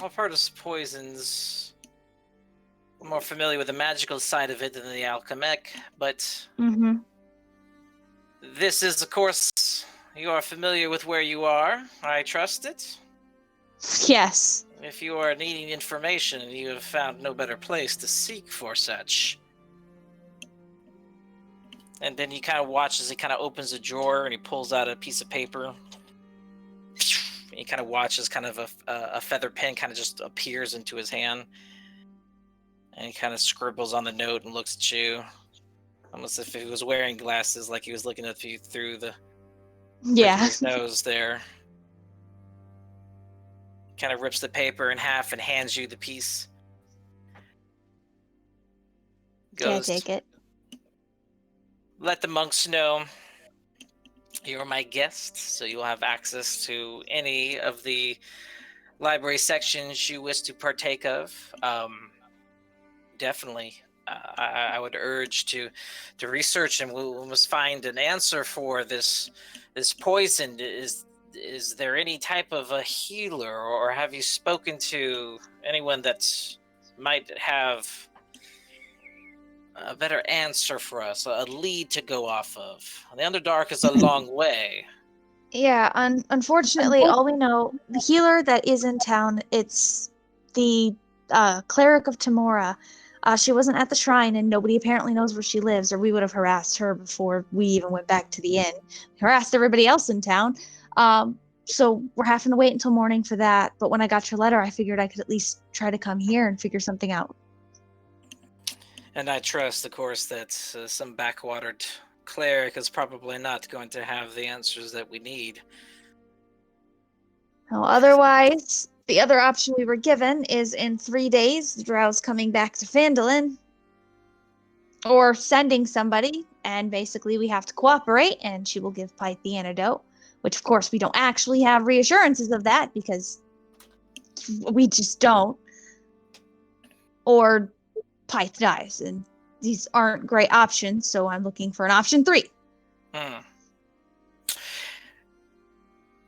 I've heard of poisons. I'm more familiar with the magical side of it than the alchemic, but Mm-hmm. this is, of course, you are familiar with where you are. I trust it. Yes. If you are needing information, you have found no better place to seek for such. And then he kind of watches, he kind of opens a drawer and he pulls out a piece of paper. He kind of watches kind of a feather pen kind of just appears into his hand. And he kind of scribbles on the note and looks at you. Almost if he was wearing glasses, like he was looking at you through the his nose there. Kind of rips the paper in half and hands you the piece. Can I take it? Let the monks know you're my guest, so you'll have access to any of the library sections you wish to partake of. Definitely, I would urge to research, and we must find an answer for this poison. Is there any type of a healer, or have you spoken to anyone that might have a better answer for us, a lead to go off of? The Underdark is a long way. Yeah, unfortunately, all we know, the healer that is in town, it's the cleric of Tamora. She wasn't at the shrine, and nobody apparently knows where she lives, or we would have harassed her before we even went back to the inn. Harassed everybody else in town. So we're having to wait until morning for that. But when I got your letter, I figured I could at least try to come here and figure something out. And I trust, of course, that some backwatered cleric is probably not going to have the answers that we need. Well, otherwise, the other option we were given is in 3 days, the drow's coming back to Phandalin, or sending somebody, and basically we have to cooperate, and she will give Pyth the antidote, which of course we don't actually have reassurances of that, because we just don't. Or Pyth dies, and these aren't great options, so I'm looking for an option 3.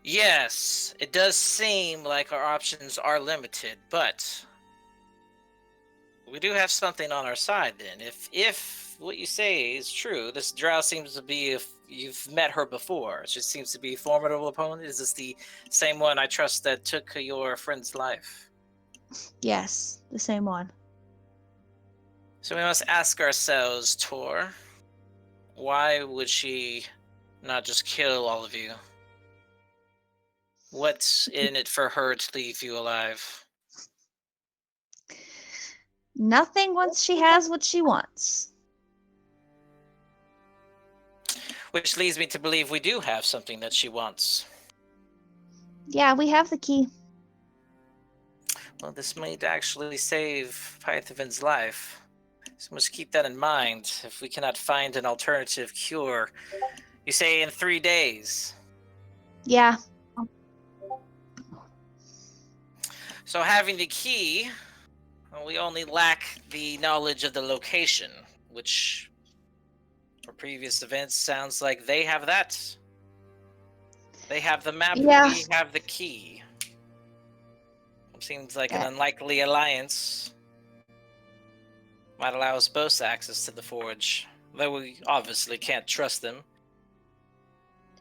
Yes, it does seem like our options are limited, but we do have something on our side then. If what you say is true, this drow seems to be, if you've met her before, she seems to be a formidable opponent. Is this the same one I trust that took your friend's life? Yes, the same one. So we must ask ourselves, Tor, why would she not just kill all of you? What's in it for her to leave you alive? Nothing once she has what she wants. Which leads me to believe we do have something that she wants. Yeah, we have the key. Well, this might actually save Pythavin's life. So we must keep that in mind if we cannot find an alternative cure. You say in 3 days. Yeah. So having the key, well, we only lack the knowledge of the location, which for previous events sounds like they have that. They have the map, Yeah. we have the key. Seems like an unlikely alliance. Might allow us both access to the forge, though we obviously can't trust them.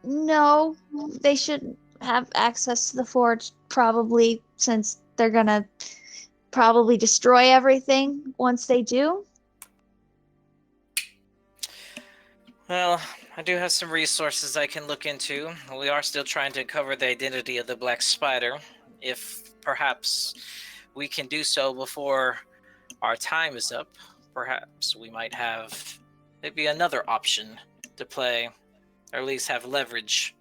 No, they should have access to the forge probably, since they're gonna probably destroy everything once they do. Well, I do have some resources I can look into. We are still trying to uncover the identity of the Black Spider. If perhaps we can do so before our time is up, perhaps we might have maybe another option to play, or at least have leverage.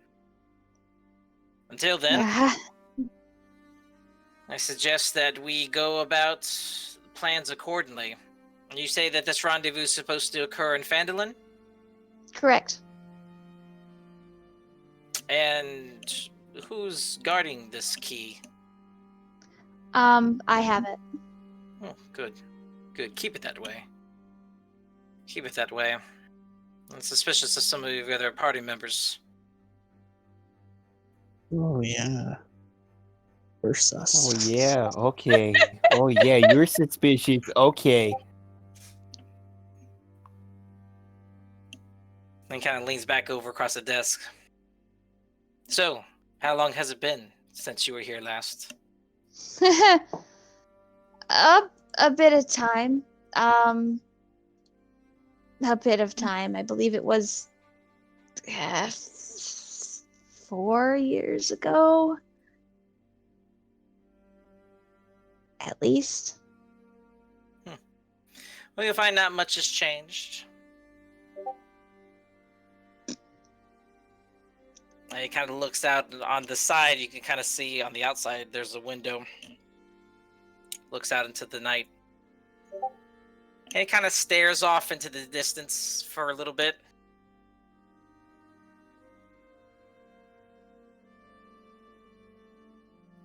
Until then, Yeah. I suggest that we go about plans accordingly. You say that this rendezvous is supposed to occur in Phandalin? Correct. And who's guarding this key? I have it. Oh, good. Good. Keep it that way. Keep it that way. I'm suspicious of some of your other party members. Oh yeah. We're sus. Oh yeah, okay. Oh yeah, you're suspicious. Okay. And kind of leans back over across the desk. So, how long has it been since you were here last? A bit of time. A bit of time. I believe it was 4 years ago. At least. Well, you'll find not much has changed. And he kind of looks out on the side. You can kind of see on the outside there's a window. Looks out into the night. And he kind of stares off into the distance for a little bit.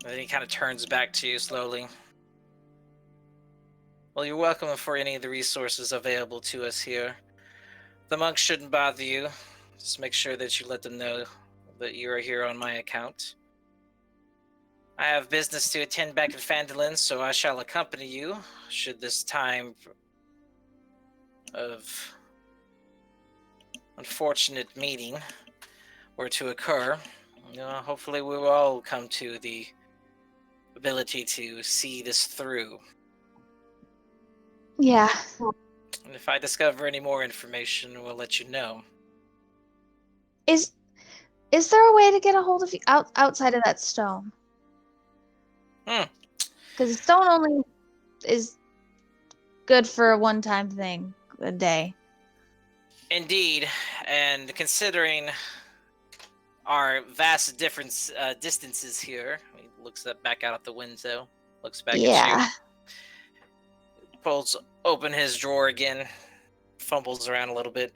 And then he kind of turns back to you slowly. Well, you're welcome for any of the resources available to us here. The monks shouldn't bother you. Just make sure that you let them know that you are here on my account. I have business to attend back in Phandalin, so I shall accompany you should this time of unfortunate meeting were to occur. Hopefully we will all come to the ability to see this through. Yeah. And if I discover any more information, we'll let you know. Is there a way to get a hold of you outside of that stone? Because the stone only is good for a one-time thing a day. Indeed, and considering our vast distances here, he looks back out of the window, looks back at Yeah. you, pulls open his drawer again, fumbles around a little bit,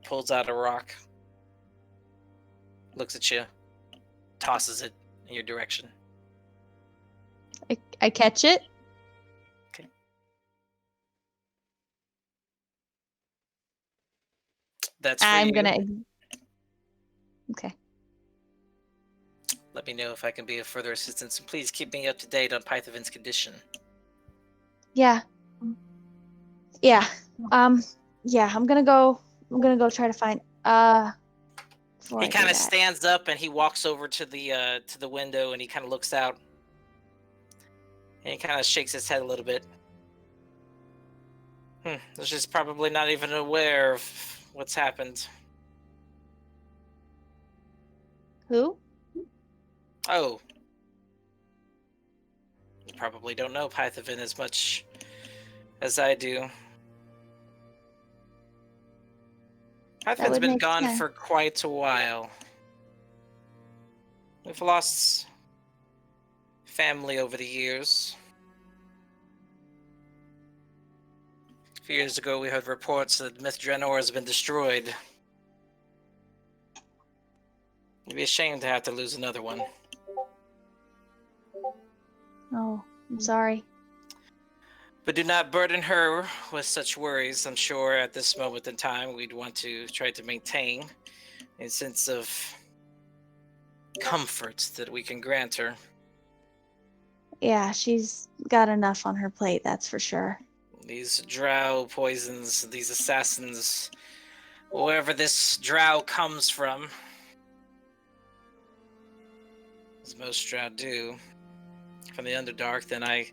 pulls out a rock, looks at you, tosses it in your direction. I catch it. Okay. That's for I'm you. gonna. Okay. Let me know if I can be of further assistance, and please keep me up to date on Pythavin's condition. Yeah. Yeah. Yeah. I'm gonna go try to find. He kind of stands up and he walks over to the window and he kind of looks out. And he kind of shakes his head a little bit. She's probably not even aware of what's happened. Who? Oh. You probably don't know Pythavin as much as I do. Pythavin's been gone for quite a while. We've lost family over the years. A few years ago, we heard reports that Myth Draenor has been destroyed. You'd be ashamed to have to lose another one. Oh, I'm sorry. But do not burden her with such worries. I'm sure at this moment in time, we'd want to try to maintain a sense of comfort that we can grant her. Yeah, she's got enough on her plate, that's for sure. These drow poisons, these assassins, wherever this drow comes from, as most Drow do, from the Underdark, then I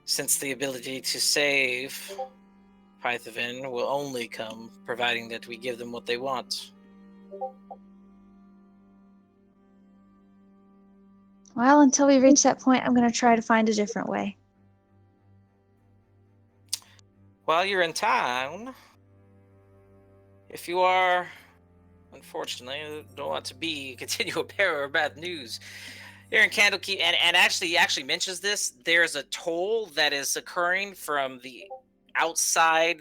sense the ability to save Pythavin will only come providing that we give them what they want. Well, until we reach that point, I'm going to try to find a different way. While you're in town, if you are, unfortunately, don't want to be continue a bearer of bad news, here in Candlekeep, and actually, he actually mentions this. There's a toll that is occurring from the outside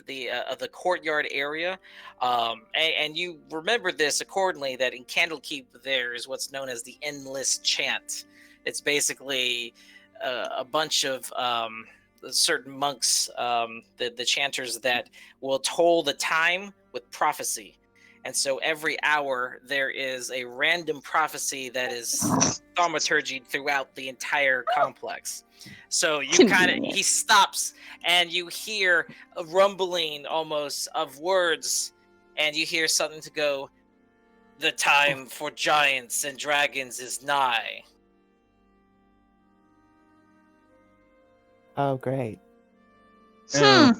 of the courtyard area, and you remember this accordingly. That in Candlekeep there is what's known as the endless chant. It's basically a bunch of certain monks, the chanters that will toll the time with prophecy. And so every hour there is a random prophecy that is thaumaturgy throughout the entire complex. So you he stops and you hear a rumbling almost of words, and you hear something to go, "The time for giants and dragons is nigh." Oh, great. Hmm.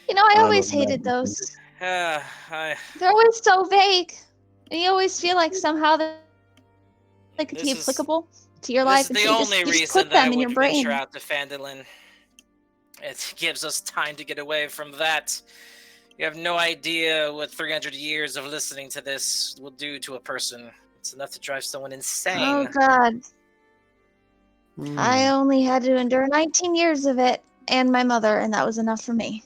You know, I I always don't know. hated those. I, They're always so vague. And you always feel like somehow they could be This is- applicable to your this life. is And the so you only just reason put that I them in your would venture brain. out to Phandalin. It gives us time to get away from that. You have no idea what 300 years of listening to this will do to a person. It's enough to drive someone insane. Oh, God. Hmm. I only had to endure 19 years of it and my mother, and that was enough for me.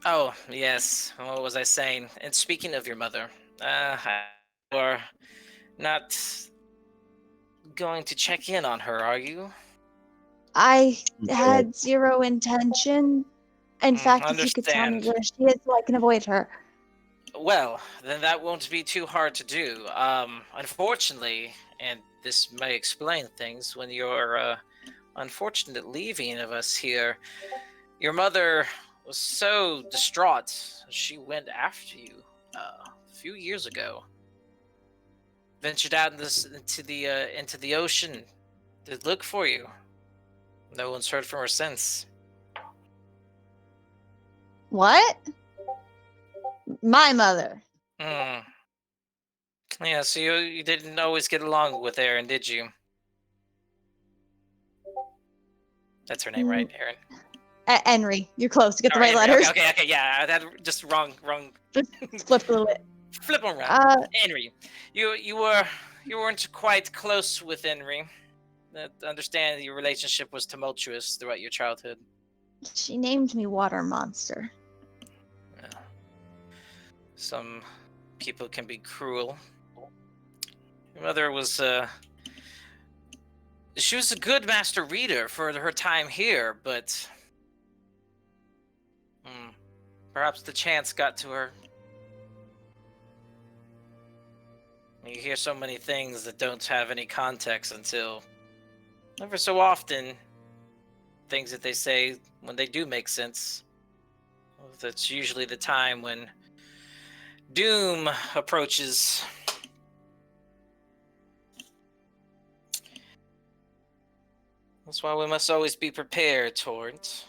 Oh, yes. What was I saying? And speaking of your mother, you're not going to check in on her, are you? I had zero intention. In fact, if you could tell me Understand. where she is so I can avoid her. Well, then that won't be too hard to do. Unfortunately, and this may explain things, when you're unfortunate leaving of us here, your mother was so distraught she went after you a few years ago. Ventured out into the ocean to look for you. No one's heard from her since. What? My mother. Hmm. Yeah, so you didn't always get along with Erin, did you? That's her name, right, Erin? Henry. You're close to get the Or right Henry. letters. Okay, yeah, that just wrong. Just flipped a little bit. Flip them around. Uh, Henry, you weren't quite close with Henry. I understand your relationship was tumultuous throughout your childhood. she named me Water Monster. Yeah. Some people can be cruel. Your mother was she was a good master reader for her time here, but perhaps the chance got to her. You hear so many things that don't have any context until, ever so often, things that they say, when they do make sense, that's usually the time when doom approaches. That's why we must always be prepared, Torrent.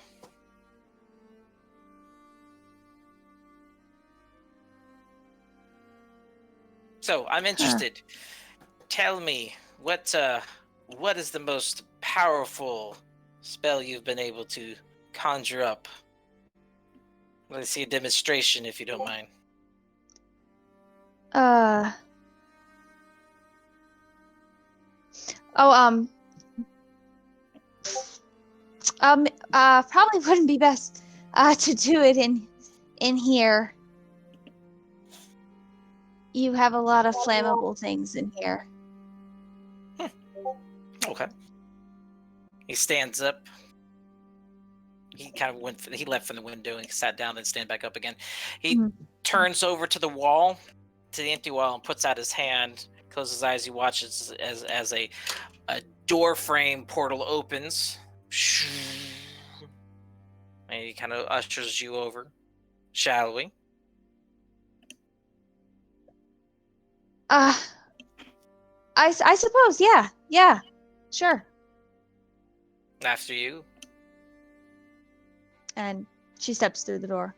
So, I'm interested. Tell me, what is the most powerful spell you've been able to conjure up? Let's see a demonstration, if you don't mind. Probably wouldn't be best to do it in here. You have a lot of flammable things in here. Okay. He stands up. He kind of he left from the window and sat down, then stand back up again. He turns over to the wall, to the empty wall, and puts out his hand, closes his eyes. He watches as a door frame portal opens. And he kind of ushers you over. Shall we? I suppose, yeah, sure. After you. And she steps through the door.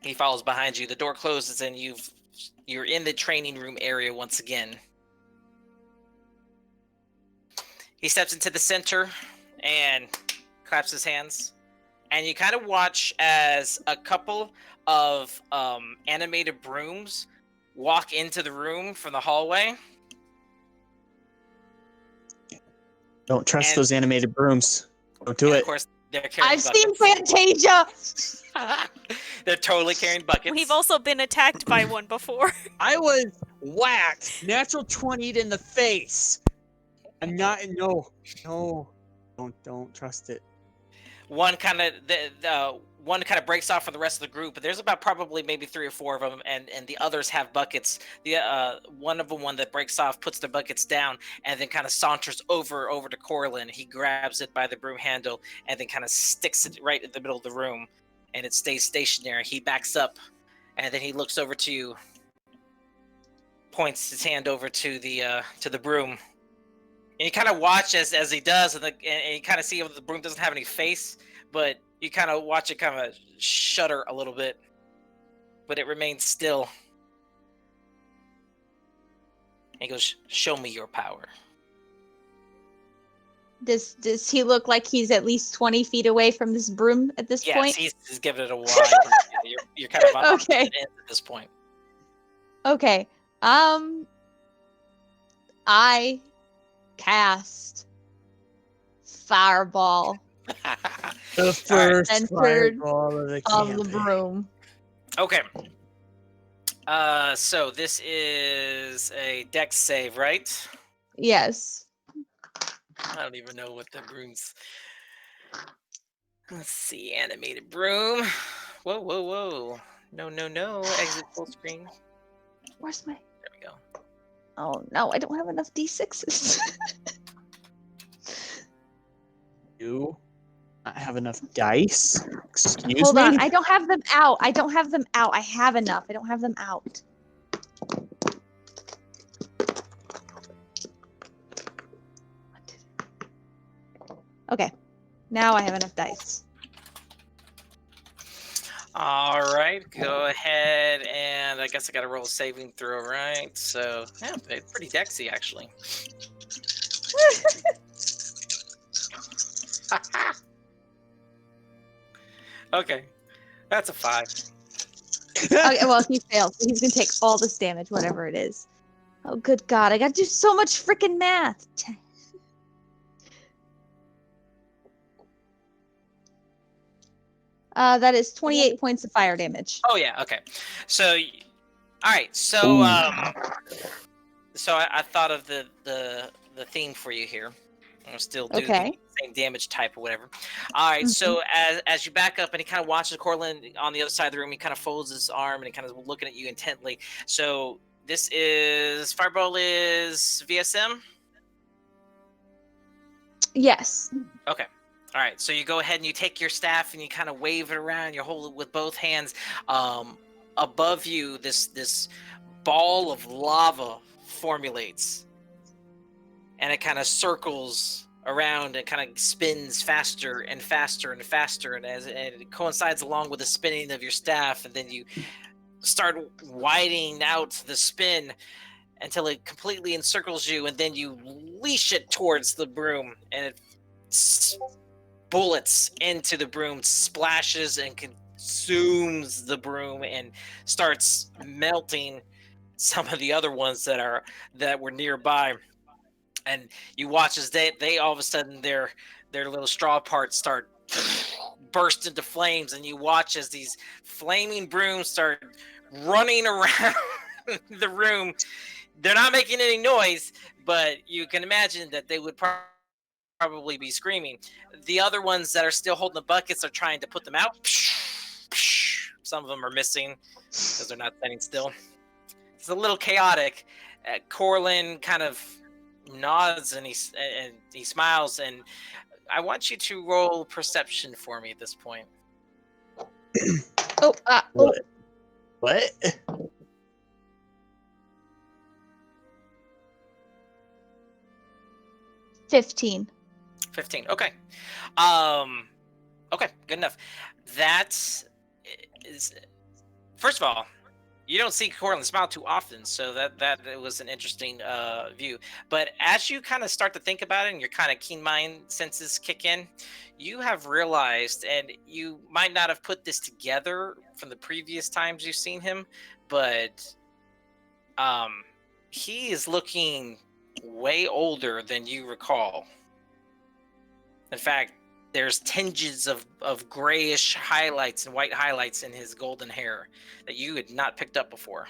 He follows behind you. The door closes and you're in the training room area once again. He steps into the center and claps his hands. And you kind of watch as a couple of animated brooms walk into the room from the hallway. Don't trust And- those animated brooms. Don't do And it. of course, they're carrying I've seen buckets. Fantasia! They're totally carrying buckets. We've also been attacked by one before. I was whacked. Natural 20'd in the face. I'm not. No. Don't trust it. One kind of breaks off from the rest of the group, but there's about probably maybe 3 or 4 of them, and the others have buckets. The one that breaks off puts the buckets down and then kind of saunters over to Corlin. He grabs it by the broom handle and then kind of sticks it right in the middle of the room, and it stays stationary. He backs up, and then he looks over to you, points his hand over to the broom. And you kind of watch as he does, and you kind of see the broom doesn't have any face, but you kind of watch it kind of shudder a little bit. But it remains still. And he goes, "Show me your power." Does he look like he's at least 20 feet away from this broom at this Yes, point? he's giving it a wide. you're kind of on Okay. the end at this point. Okay. I cast Fireball The first Centered fireball of the on the campaign. broom. Okay. So this is a dex save, right? Yes. I don't even know what the broom's. Let's see, animated broom. Whoa. No. Exit full screen. Where's my... There we go. Oh, no, I don't have enough D6s. You not have enough dice? Excuse Hold me? on, I don't have them out. I have enough. I don't have them out. Okay, now I have enough dice. All right, go ahead, and I guess I got to roll a saving throw, right? So, yeah, it's pretty dexy, actually. Okay, that's a 5. Okay, well, he failed, so he's gonna take all this damage, whatever it is. Oh, good God, I gotta do so much freaking math. That is 28 points of fire damage. Oh yeah, okay. So, all right. So, I thought of the theme for you here. I'll still do Okay. the same damage type or whatever. All right. So as you back up and he kind of watches Corlin on the other side of the room, he kind of folds his arm and he kind of looking at you intently. So this is Fireball is VSM. Yes. Okay. All right. So you go ahead and you take your staff and you kind of wave it around. You hold it with both hands. Above you, this ball of lava formulates, and it kind of circles around and kind of spins faster and faster and faster. And as it coincides along with the spinning of your staff, and then you start widening out the spin until it completely encircles you, and then you leash it towards the broom, and it bullets into the broom, splashes and consumes the broom, and starts melting some of the other ones that were nearby. And you watch as they all of a sudden their little straw parts start burst into flames, and you watch as these flaming brooms start running around the room. They're not making any noise, but you can imagine that they would probably be screaming. The other ones that are still holding the buckets are trying to put them out. Some of them are missing because they're not standing still. It's a little chaotic. Corlin kind of nods and he smiles, and I want you to roll perception for me at this point. Oh. What? 15. 15. Okay. Okay, good enough. That is, first of all, you don't see Corlin smile too often, so that was an interesting view. But as you kind of start to think about it and your kind of keen mind senses kick in, you have realized, and you might not have put this together from the previous times you've seen him, but he is looking way older than you recall. In fact, there's tinges of grayish highlights and white highlights in his golden hair that you had not picked up before.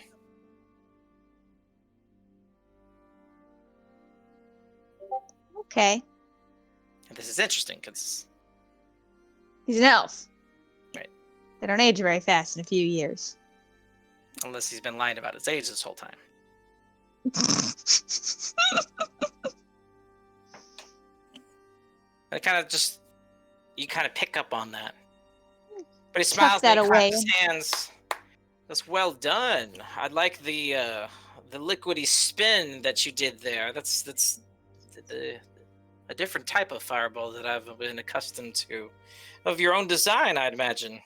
Okay. And this is interesting because He's an elf. Right. They don't age very fast in a few years. unless he's been lying about his age this whole time. And it kind of just, you kind of pick up on that. But he smiles that and he away. claps his hands. That's well done. I like the liquidy spin that you did there. That's a different type of fireball that I've been accustomed to. Of your own design, I'd imagine.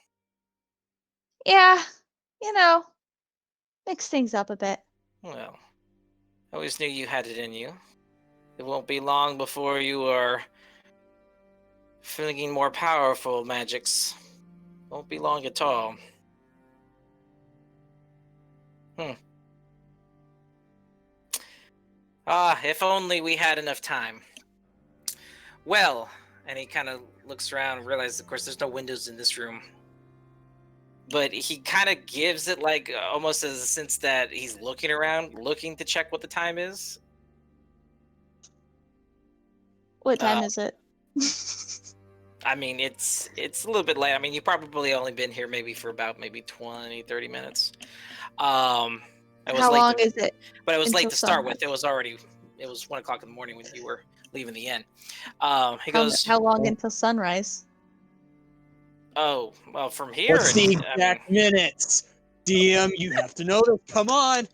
Yeah, mix things up a bit. Well, I always knew you had it in you. It won't be long before you are flinging more powerful magics. Won't be long at all. If only we had enough time. Well, and he kind of looks around and realizes, of course, there's no windows in this room. But he kind of gives it like almost as a sense that he's looking around, looking to check what the time is. What time is it? I mean, it's a little bit late. I mean, you've probably only been here maybe for about 20, 30 minutes. How long is it? But it was late until to start sunrise? with. It was 1 o'clock in the morning when you were leaving the inn. He How, goes, how long until sunrise? oh, well, from here. What's the exact minutes? DM, you have to know this. Come on.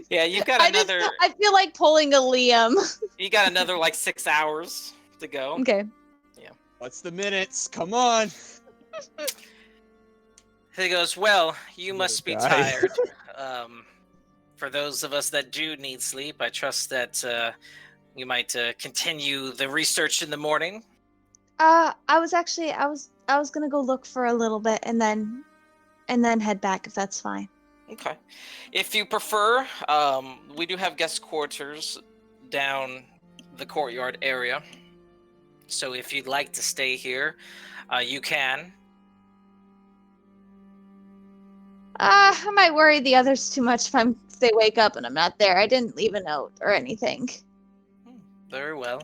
Yeah, you've got another. I feel like pulling a Liam. You got another like 6 hours to go. Okay. What's the minutes? Come on. He goes, well, you must be guy. tired. For those of us that do need sleep, I trust that you might continue the research in the morning. I was gonna go look for a little bit and then head back if that's fine. Okay. If you prefer, we do have guest quarters down the courtyard area. So if you'd like to stay here, you can. I might worry the others too much if they wake up and I'm not there. I didn't leave a note or anything. Very well.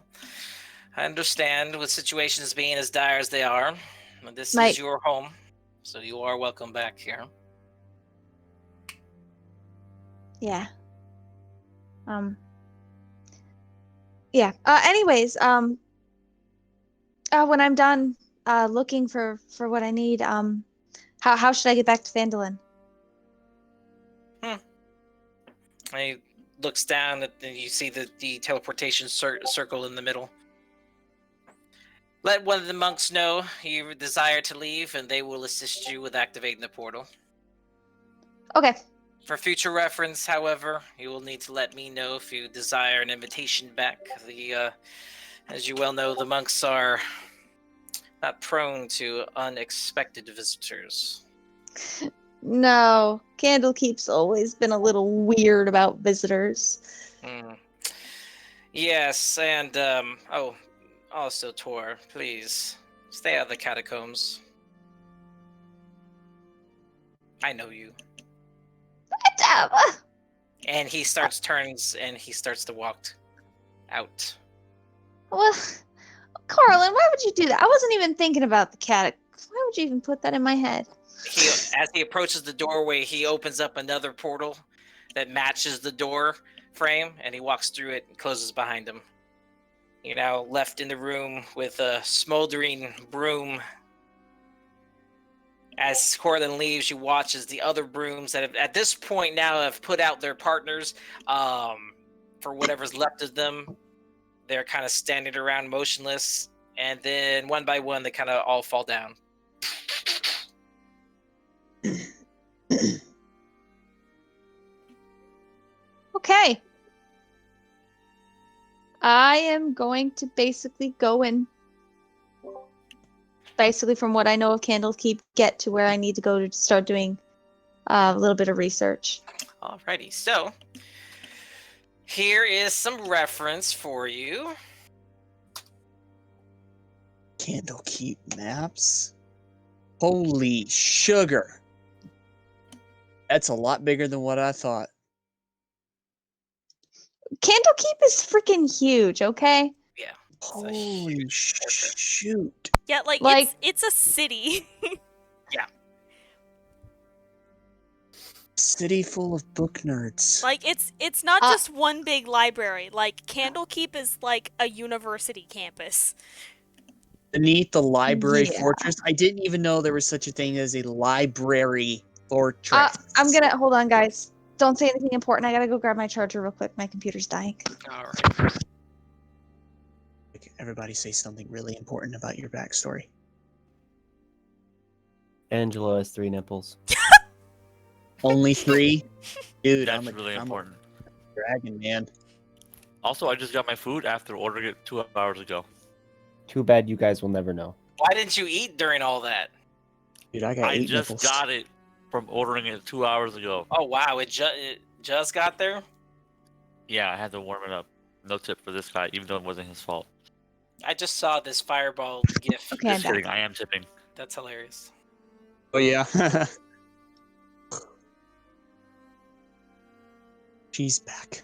I understand with situations being as dire as they are. This Might- is your home, so you are welcome back here. Yeah. Yeah. Anyways, when I'm done looking for what I need, how should I get back to Phandalin? He looks down and you see the teleportation circle in the middle. Let one of the monks know you desire to leave, and they will assist you with activating the portal. Okay. For future reference, however, you will need to let me know if you desire an invitation back. As you well know, the monks are not prone to unexpected visitors. No, Candlekeep's always been a little weird about visitors. Yes, and also Tor, please stay out of the catacombs. I know you. And he turns and he starts to walk out. Well, Carlin, why would you do that? I wasn't even thinking about the cat. Why would you even put that in my head? As he approaches the doorway, he opens up another portal that matches the door frame, and he walks through it and closes behind him. You're now left in the room with a smoldering broom. As Corlin leaves, you watch as the other brooms that have, at this point now have put out their partners for whatever's left of them, they're kind of standing around motionless, and then one by one they kind of all fall down. Okay. I am going to basically go and from what I know of Candlekeep, get to where I need to go to start doing a little bit of research. Alrighty, so here is some reference for you. Candlekeep maps. Holy sugar. That's a lot bigger than what I thought. Candlekeep is freaking huge, okay? Yeah. Holy shoot. Yeah, like, Like- it's a city. City full of book nerds. Like, it's not just one big library. Like, Candlekeep is like a university campus. Beneath the library Yeah. fortress. I didn't even know there was such a thing as a library fortress. I'm gonna hold on, guys. Don't say anything important. I gotta go grab my charger real quick. My computer's dying. Alright. Everybody say something really important about your backstory. Angelo has 3 nipples. Only 3? Dude, That's I'm really important. a dragon, man. Also, I just got my food after ordering it 2 hours ago. Too bad you guys will never know. Why didn't you eat during all that? Dude, I got I 8 just nipples. got it from ordering it 2 hours ago. Oh wow, it just got there? Yeah, I had to warm it up. No tip for this guy, even though it wasn't his fault. I just saw this fireball gif. Okay, I'm Just back. kidding, I am tipping. That's hilarious. Oh, yeah. She's back.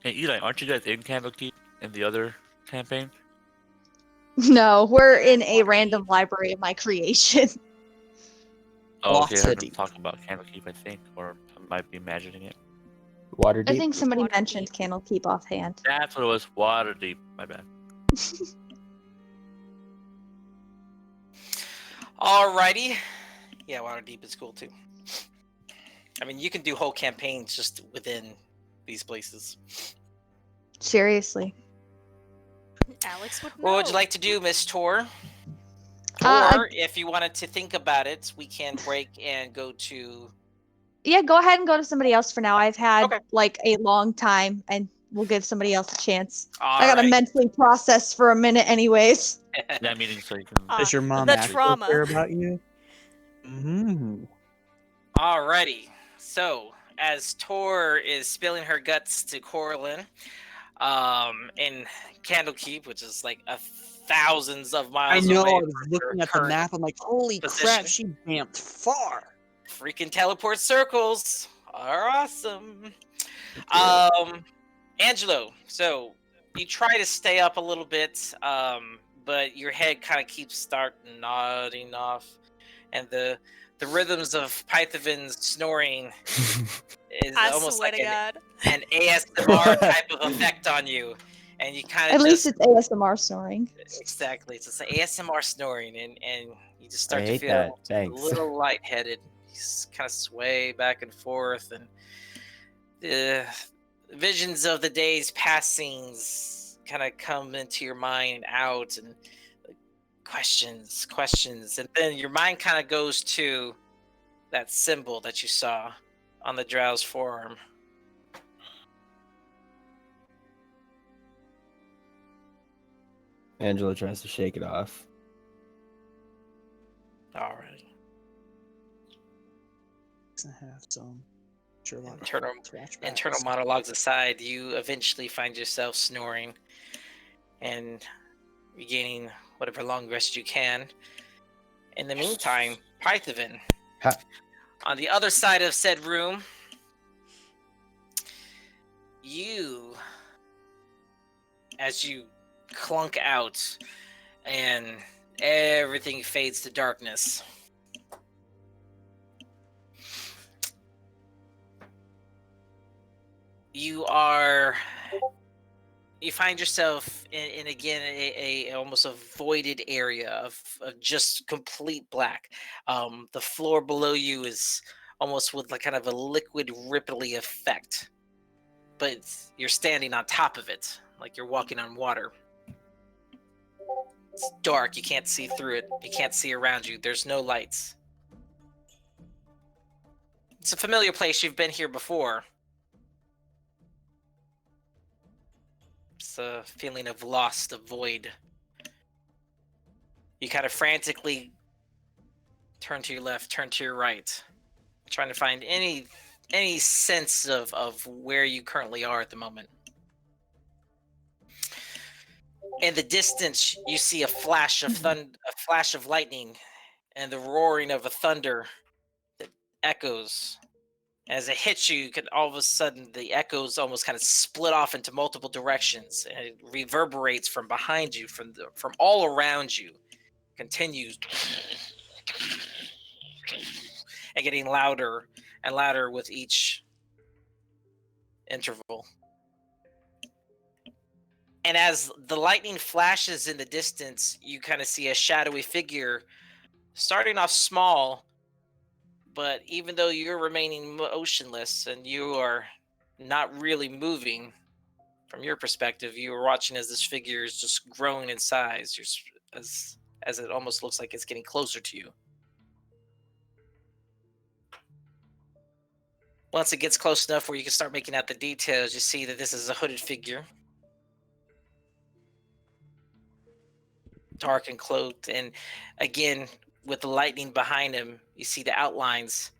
Hey, Eli, aren't you guys in Candlekeep in the other campaign? No, we're in a random library of my creation. Oh, okay, I heard Waterdeep. him talking about Candlekeep, I think, or I might be imagining it. Waterdeep. I think somebody Waterdeep. mentioned Candlekeep offhand. That's what it was, Waterdeep. My bad. Alrighty. Yeah, Waterdeep is cool too. I mean, you can do whole campaigns just within these places. Seriously. Alex would know. What would you like to do, Miss Tor? Uh, Or if you wanted to think about it, we can break and go to. Yeah, go ahead and go to somebody else for now. I've had Okay. like a long time, and we'll give somebody else a chance. I gotta Alright. mentally process for a minute, anyways. That meeting so you can. Does your mom the actually trauma. care about you? Mm-hmm. Alrighty. So, as Tor is spilling her guts to Corlin, in Candlekeep, which is like thousands of I miles know, away I was from looking her at the current map, I'm like, holy crap, she position. vamped far. Freaking teleport circles are awesome. Angelo, so you try to stay up a little bit, but your head kind of keeps starting nodding off, and the rhythms of Pythavin's snoring is I almost swear like to God. an ASMR type of effect on you, and you kind At of least just it's ASMR snoring. exactly it's just ASMR snoring, and you just start I to hate feel that. a Thanks. little lightheaded. You just kind of sway back and forth, and the visions of the days passings kind of come into your mind and out, and questions, and then your mind kind of goes to that symbol that you saw on the drow's forearm. Angela tries to shake it off. All right. I have some Sherlock Internal flashbacks. Internal monologues aside, you eventually find yourself snoring and regaining whatever long rest you can. In the meantime, Pythavin, Ha. on the other side of said room, you, as you clunk out and everything fades to darkness, you are you find yourself in again a almost a voided area of just complete black. The floor below you is almost with like kind of a liquid ripply effect, but you're standing on top of it like you're walking on water. It's dark, you can't see through it, you can't see around you, there's no lights. It's a familiar place, you've been here before. It's a feeling of lost, of void. You kind of frantically turn to your left, turn to your right, trying to find any sense of where you currently are at the moment. In the distance, you see a flash of a flash of lightning, and the roaring of a thunder that echoes. As it hits you, you can all of a sudden the echoes almost kind of split off into multiple directions, and it reverberates from behind you, from all around you, continues and getting louder and louder with each interval. And as the lightning flashes in the distance, you kind of see a shadowy figure starting off small, but even though you're remaining motionless and you are not really moving from your perspective, you are watching as this figure is just growing in size, as it almost looks like it's getting closer to you. Once it gets close enough where you can start making out the details, you see that this is a hooded figure, dark and cloaked, and again, with the lightning behind him, you see the outlines.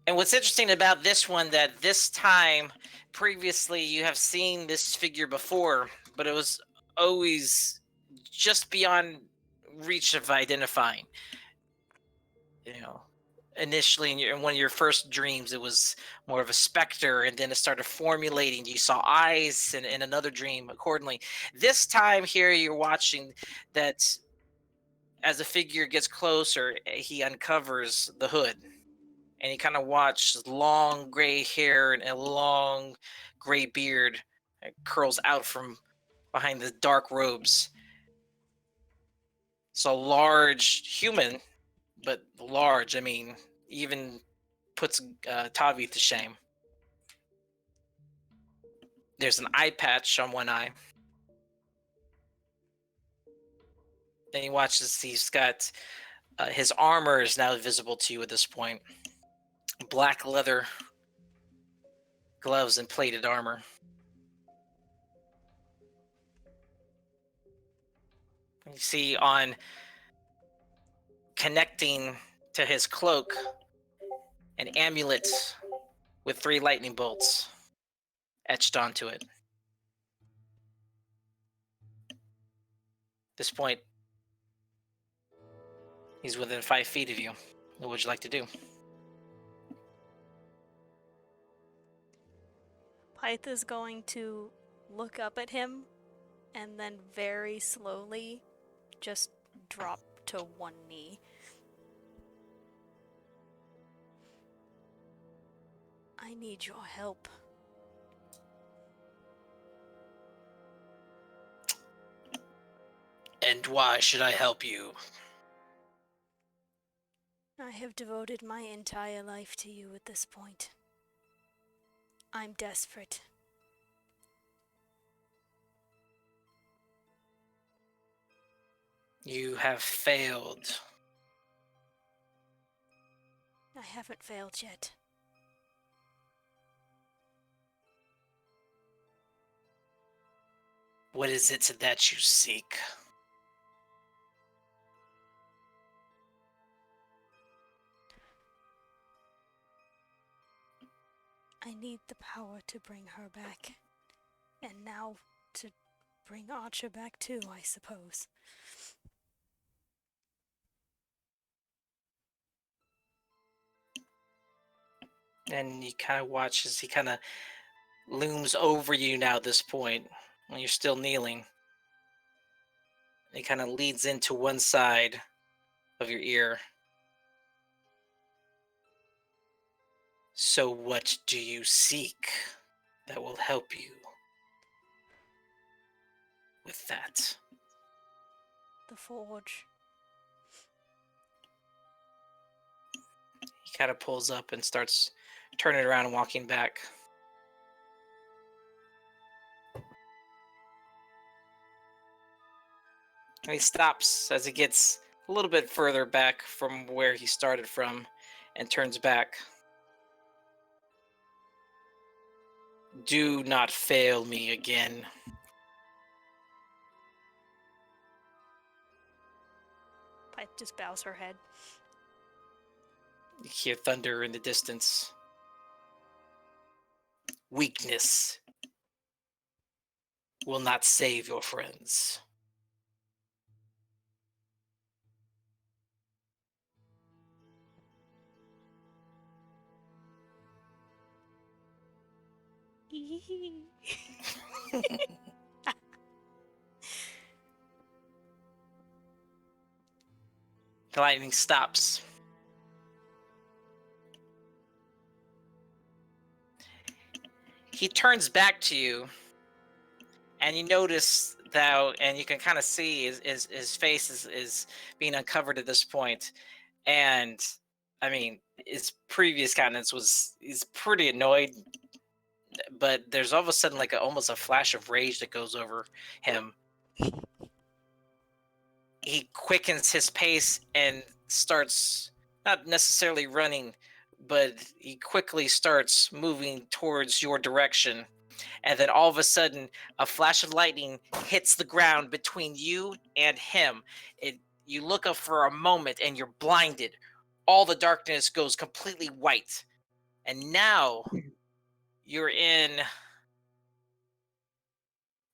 And what's interesting about this one, that this time, previously, you have seen this figure before, but it was always just beyond reach of identifying. You know, initially in one of your first dreams, it was more of a specter, and then it started formulating. You saw eyes in another dream accordingly. This time here, you're watching that as the figure gets closer, he uncovers the hood, and you kind of watch long gray hair and a long gray beard that curls out from behind the dark robes. So large human, but large, I mean, even puts Tavi to shame. There's an eye patch on one eye. Then he watches, he's got his armor is now visible to you at this point. Black leather gloves and plated armor. You see on connecting to his cloak an amulet with 3 lightning bolts etched onto it. At this point, he's within 5 feet of you. What would you like to do? Pyth is going to look up at him and then very slowly just drop to one knee. I need your help. And why should I help you? I have devoted my entire life to you at this point. I'm desperate. You have failed. I haven't failed yet. What is it that you seek? I need the power to bring her back. And now to bring Archer back too, I suppose. And you kind of watch as he kind of looms over you now at this point, when you're still kneeling. He kind of leads into one side of your ear. So what do you seek that will help you? with that. The forge. He kind of pulls up and starts turning around and walking back. And he stops as he gets a little bit further back from where he started from and turns back. Do not fail me again. Pyth just bows her head. You hear thunder in the distance. Weakness will not save your friends. The lightning stops. He turns back to you, and you notice that, and you can kind of see his face is being uncovered at this point. And I mean, his previous countenance he's pretty annoyed, but there's all of a sudden like almost a flash of rage that goes over him. He quickens his pace and starts not necessarily running, but he quickly starts moving towards your direction. And then all of a sudden, a flash of lightning hits the ground between you and him. You look up for a moment and you're blinded. All the darkness goes completely white. And now you're in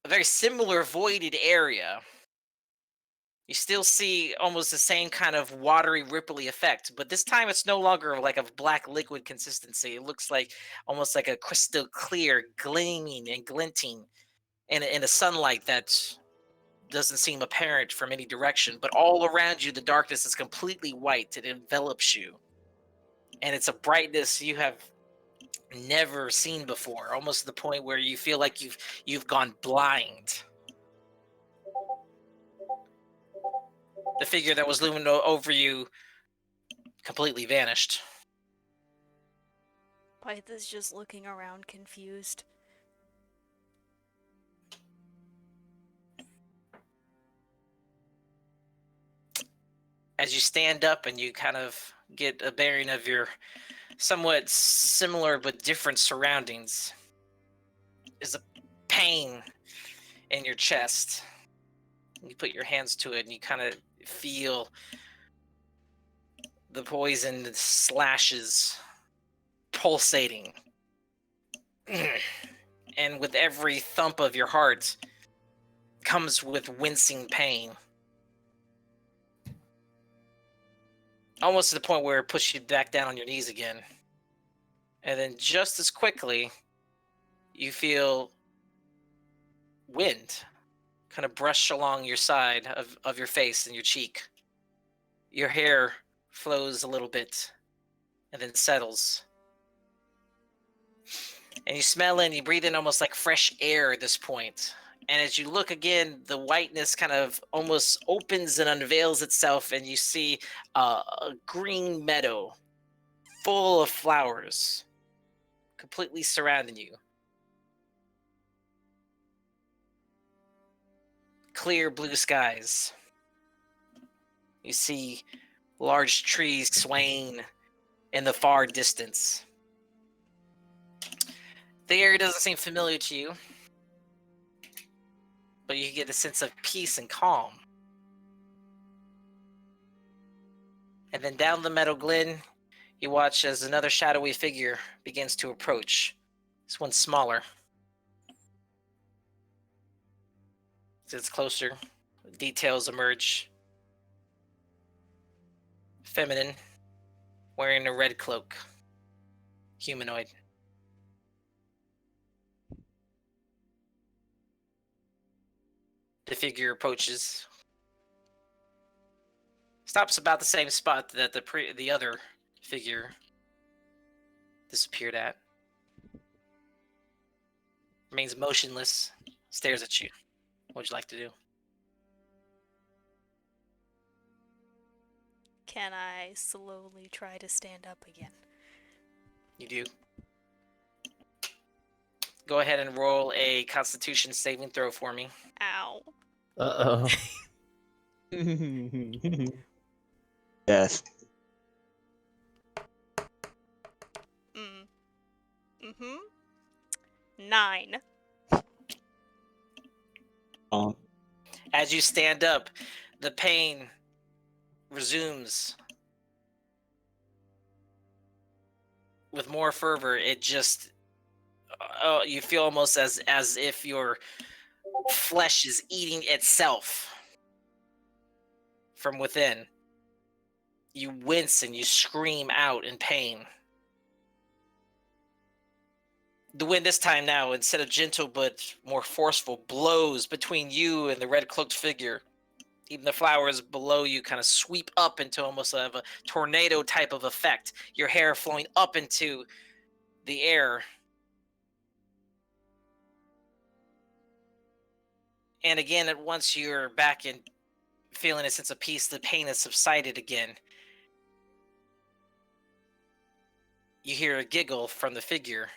a very similar voided area. You still see almost the same kind of watery, ripply effect, but this time it's no longer like a black liquid consistency. It looks like almost like a crystal clear, gleaming and glinting in a sunlight that doesn't seem apparent from any direction. But all around you, the darkness is completely white. It envelops you, and it's a brightness you have never seen before, almost to the point where you feel like you've gone blind. The figure that was looming over you completely vanished. Pyth is just looking around confused. As you stand up and you kind of get a bearing of your somewhat similar but different surroundings, is a pain in your chest. You put your hands to it and you kind of feel the poison slashes pulsating. And with every thump of your heart comes with wincing pain. Almost to the point where it pushes you back down on your knees again. And then just as quickly, you feel wind kind of brush along your side of your face and your cheek. Your hair flows a little bit and then settles. And you smell in, you breathe in almost like fresh air at this point. And as you look again, the whiteness kind of almost opens and unveils itself, and you see a green meadow full of flowers completely surrounding you. Clear blue skies. You see large trees swaying in the far distance. The area doesn't seem familiar to you, but you get a sense of peace and calm. And then down the meadow glen, you watch as another shadowy figure begins to approach. This one's smaller. As it's closer, details emerge. Feminine, wearing a red cloak. Humanoid. The figure approaches. Stops about the same spot that the other figure disappeared at. Remains motionless, stares at you. What would you like to do? Can I slowly try to stand up again? You do. Go ahead and roll a Constitution saving throw for me. Ow. Uh-oh. Death. Mm-hmm. 9. As you stand up, the pain resumes with more fervor. It just, you feel almost as if your flesh is eating itself from within. You wince and you scream out in pain. The wind this time now, instead of gentle but more forceful, blows between you and the red-cloaked figure. Even the flowers below you kind of sweep up into almost of a tornado type of effect. Your hair flowing up into the air. And again, at once you're back in feeling a sense of peace, the pain has subsided again. You hear a giggle from the figure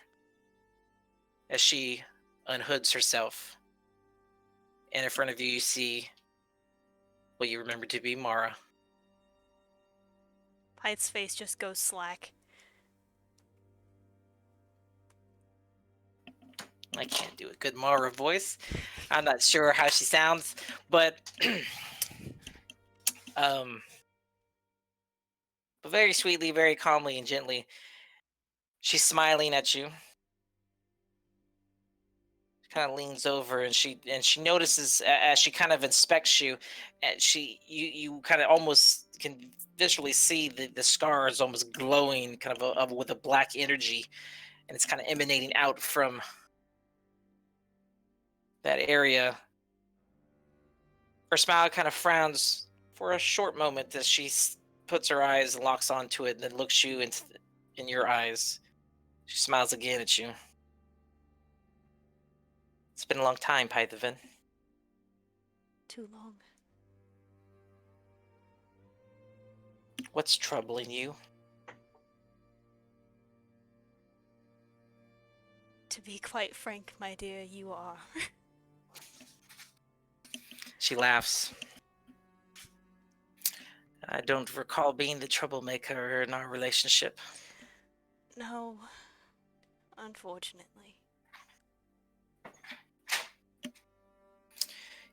as she unhoods herself. And in front of you, you see what you remember to be Mara. Pythe's face just goes slack. I can't do a good Mara voice. I'm not sure how she sounds, but but very sweetly, very calmly and gently, she's smiling at you. Kind of leans over and she notices as she kind of inspects you, and you kind of almost can visually see the scars almost glowing kind of with a black energy, and it's kind of emanating out from that area. Her smile kind of frowns for a short moment as she puts her eyes and locks onto it and then looks you in your eyes. She smiles again at you. It's been a long time, Python. Too long. What's troubling you? To be quite frank, my dear, you are. She laughs. I don't recall being the troublemaker in our relationship. No, unfortunately.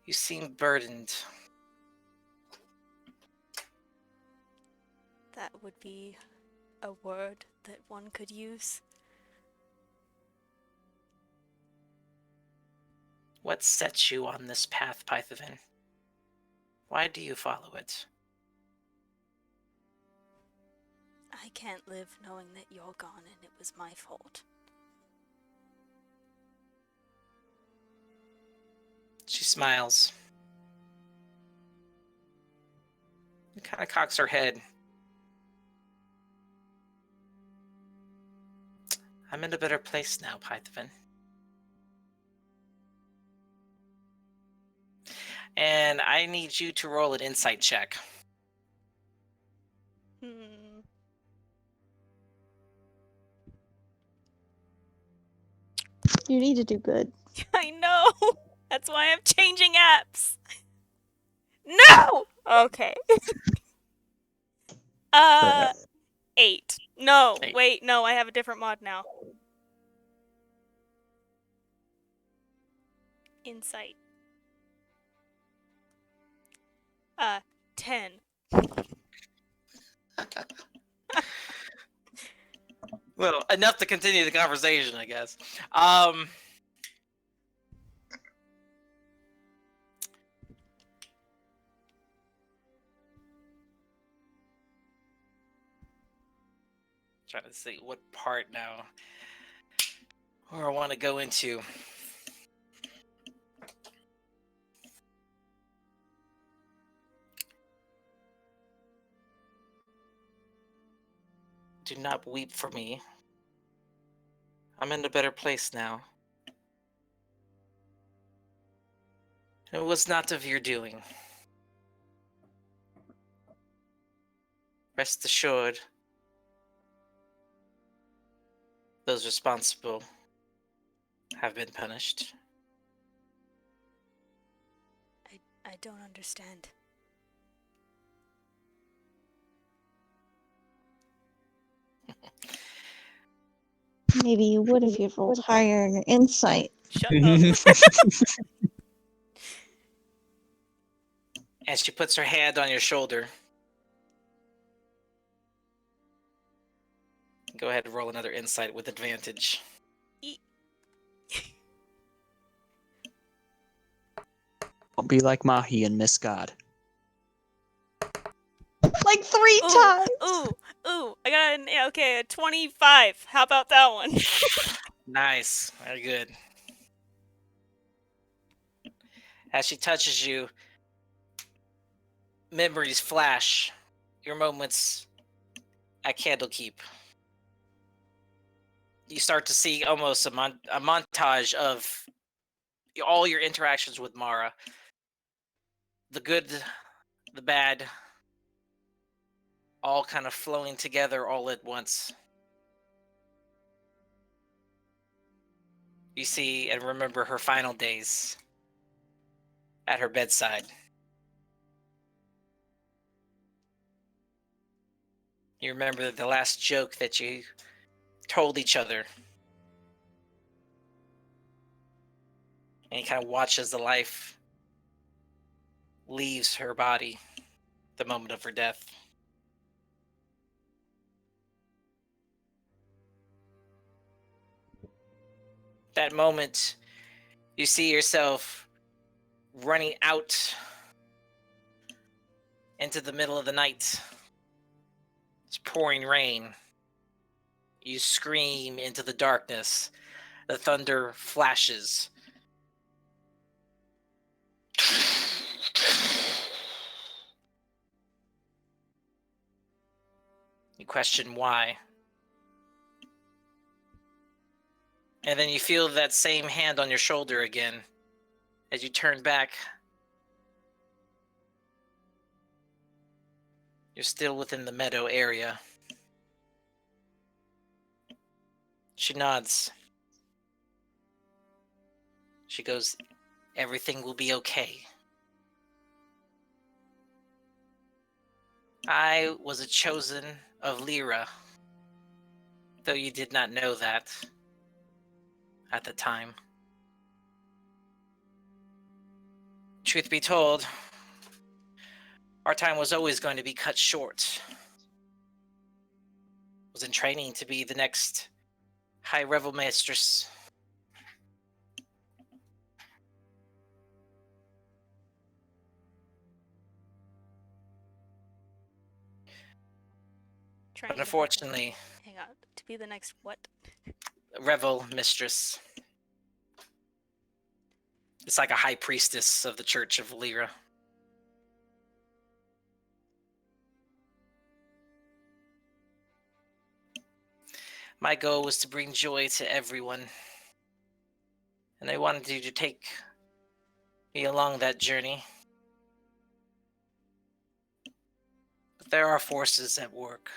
You seem burdened. That would be a word that one could use. What sets you on this path, Python? Why do you follow it? I can't live knowing that you're gone and it was my fault. She smiles. And kind of cocks her head. I'm in a better place now, Python. And I need you to roll an insight check. You need to do good. I know! That's why I'm changing apps! No! Okay. 8. No, 8. wait, no, I have a different mod now. Insight. 10. Well, enough to continue the conversation, I guess. Trying to see what part now where I want to go into. Do not weep for me. I'm in a better place now. It was not of your doing. Rest assured, those responsible have been punished. I don't understand. Maybe you would if you rolled higher in your insight. Shut up. And she puts her hand on your shoulder. Go ahead and roll another insight with advantage. Don't be like Mahi and miss God. Like 3 Ooh, times. ooh. I got a 25. How about that one? Nice. Very good. As she touches you, memories flash. Your moments at Candlekeep. You start to see almost a montage of all your interactions with Mara. The good, the bad, all kind of flowing together all at once. You see and remember her final days at her bedside. You remember the last joke that you told each other. And you kind of watch as the life leaves her body the moment of her death. That moment, you see yourself running out into the middle of the night. It's pouring rain. You scream into the darkness. The thunder flashes. You question why. And then you feel that same hand on your shoulder again. As you turn back, you're still within the meadow area. She nods. She goes, "Everything will be okay." I was a chosen of Lyra, though you did not know that at the time. Truth be told, our time was always going to be cut short. Was in training to be the next High Revel Mistress. But unfortunately, Hang on. To be the next what? Revel Mistress. It's like a high priestess of the Church of Lyra. My goal was to bring joy to everyone. And I wanted you to take me along that journey. But there are forces at work.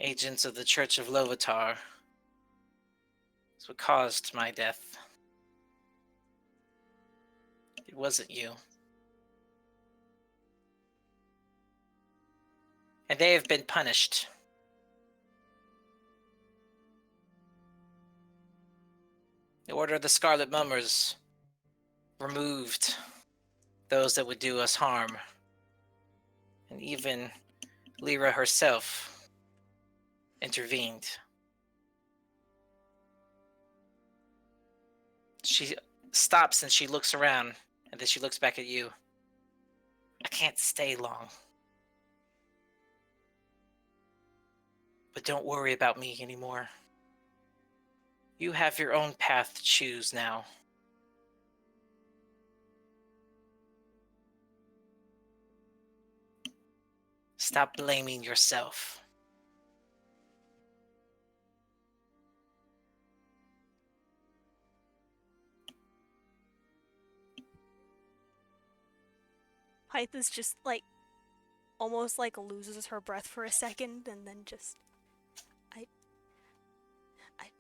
Agents of the Church of Lovatar. That's what caused my death. It wasn't you. And they have been punished. The Order of the Scarlet Mummers removed those that would do us harm. And even Lyra herself intervened. She stops and she looks around, and then she looks back at you. I can't stay long. But don't worry about me anymore. You have your own path to choose now. Stop blaming yourself. Pyth is just like almost like loses her breath for a second and then just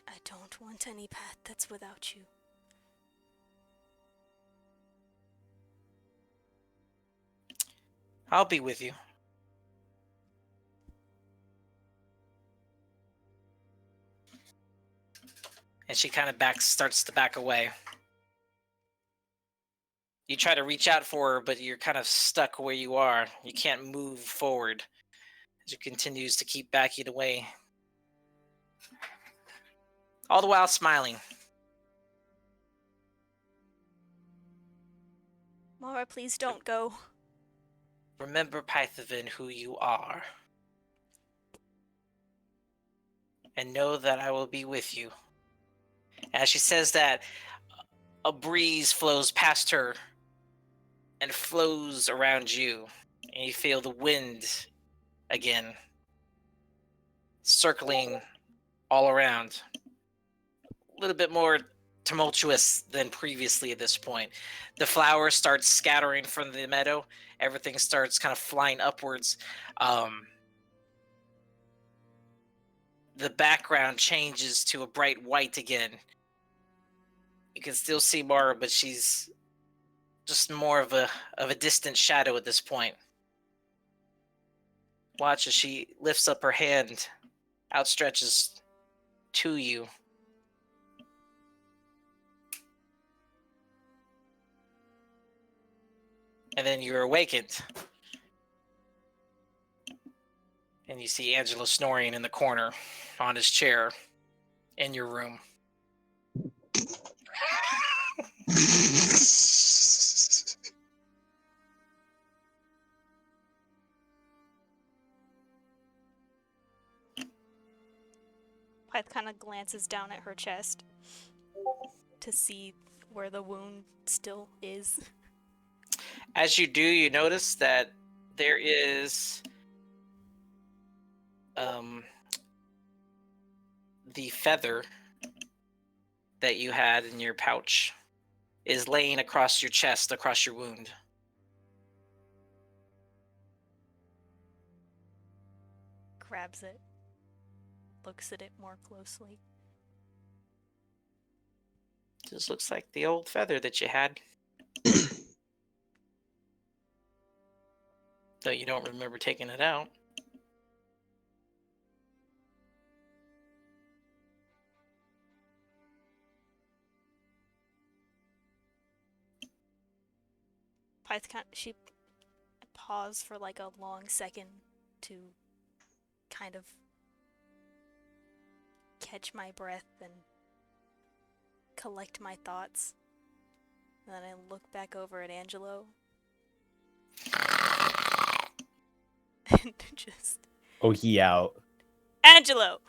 I don't want any path that's without you. I'll be with you. And she kind of starts to back away. You try to reach out for her, but you're kind of stuck where you are. You can't move forward as she continues to keep backing away. All the while smiling. Mara, please don't go. Remember, Pythavin, who you are. And know that I will be with you. As she says that, a breeze flows past her and flows around you. And you feel the wind again, circling all around. A little bit more tumultuous than previously at this point. The flowers start scattering from the meadow. Everything starts kind of flying upwards. The background changes to a bright white again. You can still see Mara, but she's just more of a distant shadow at this point. Watch as she lifts up her hand, outstretches to you. And then you're awakened. And you see Angelo snoring in the corner on his chair in your room. Pyth kind of glances down at her chest to see where the wound still is. As you do, you notice that there is the feather that you had in your pouch is laying across your chest, across your wound. Grabs it, looks at it more closely. Just looks like the old feather that you had. Though you don't remember taking it out. Pyth she paused for like a long second to kind of catch my breath and collect my thoughts. And then I look back over at Angelo. And just... Oh, he out. Angelo!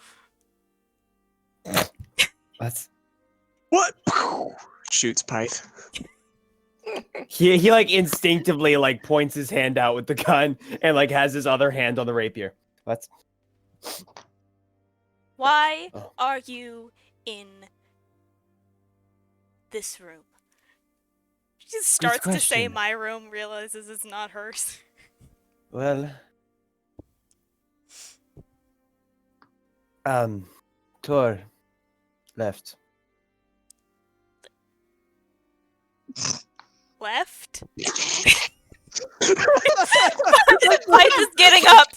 What? What? Shoots Pyth. He like instinctively like points his hand out with the gun and like has his other hand on the rapier. What? Why Oh. are you in this room? She just starts to say question. my room, realizes it's not hers. Well, Tor left. Left? Pyth is getting up!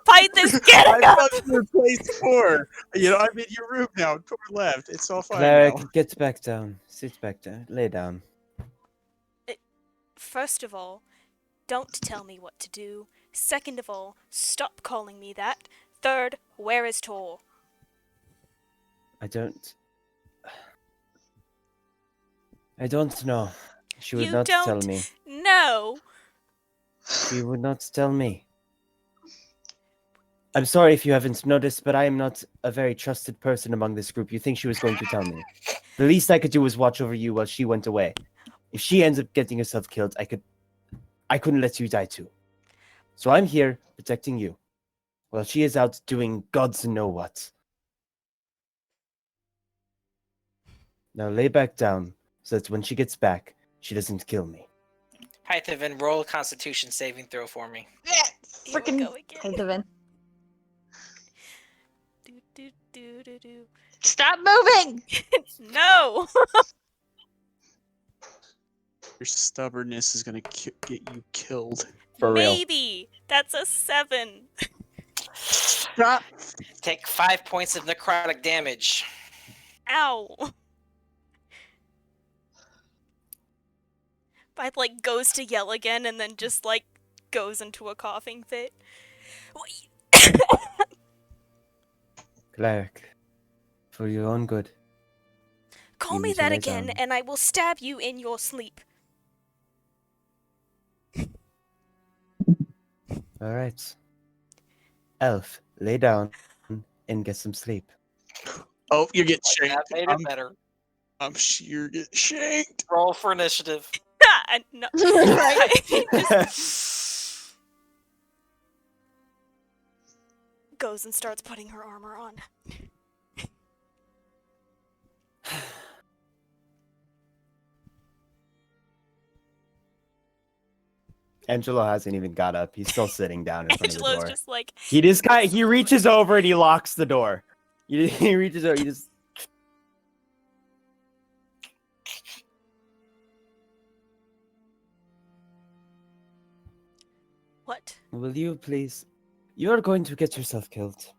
Pyth is getting I up! thought you replaced Tor. You know, I'm in your room now. Tor left. It's all fine Cleric, now. get back down. Sit back down. Lay down. First of all, don't tell me what to do. Second of all, stop calling me that. Third, where is Tor? I don't know. She would You not tell don't me. No! She would not tell me. I'm sorry if you haven't noticed, but I am not a very trusted person among this group. You think she was going to tell me. The least I could do was watch over you while she went away. If she ends up getting herself killed, I couldn't let you die too. So I'm here protecting you, while she is out doing gods know what. Now lay back down, so that when she gets back, she doesn't kill me. Pythavan, roll a Constitution saving throw for me. Here we Freaking go again. Phandalin. Do, do, do, do, do. Stop moving! No! Your stubbornness is gonna get you killed. For real. Maybe! That's a 7. Stop. Take 5 points of necrotic damage. Ow! Bite like goes to yell again and then just like goes into a coughing fit. Cleric, for your own good. Call You me need to that lay again down. and I will stab you in your sleep. All right. Elf, lay down and get some sleep. Oh, you're getting That shanked. made it better. I'm sure you're getting shanked. Roll for initiative. No. Right. Just goes and starts putting her armor on. Angelo hasn't even got up. He's still sitting down in front of the Angelo's door. just like, He reaches over and he locks the door. He reaches over. He just. what? Will you please? You're going to get yourself killed.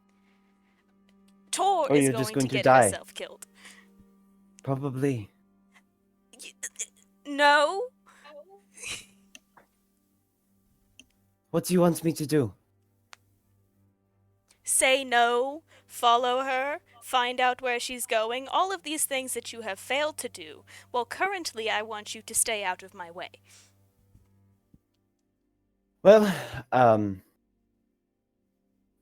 Tor Or is you're going, just going to to get die. herself killed. Probably. No? What do you want me to do? Say no, follow her, find out where she's going, all of these things that you have failed to do. Well, currently I want you to stay out of my way. Well,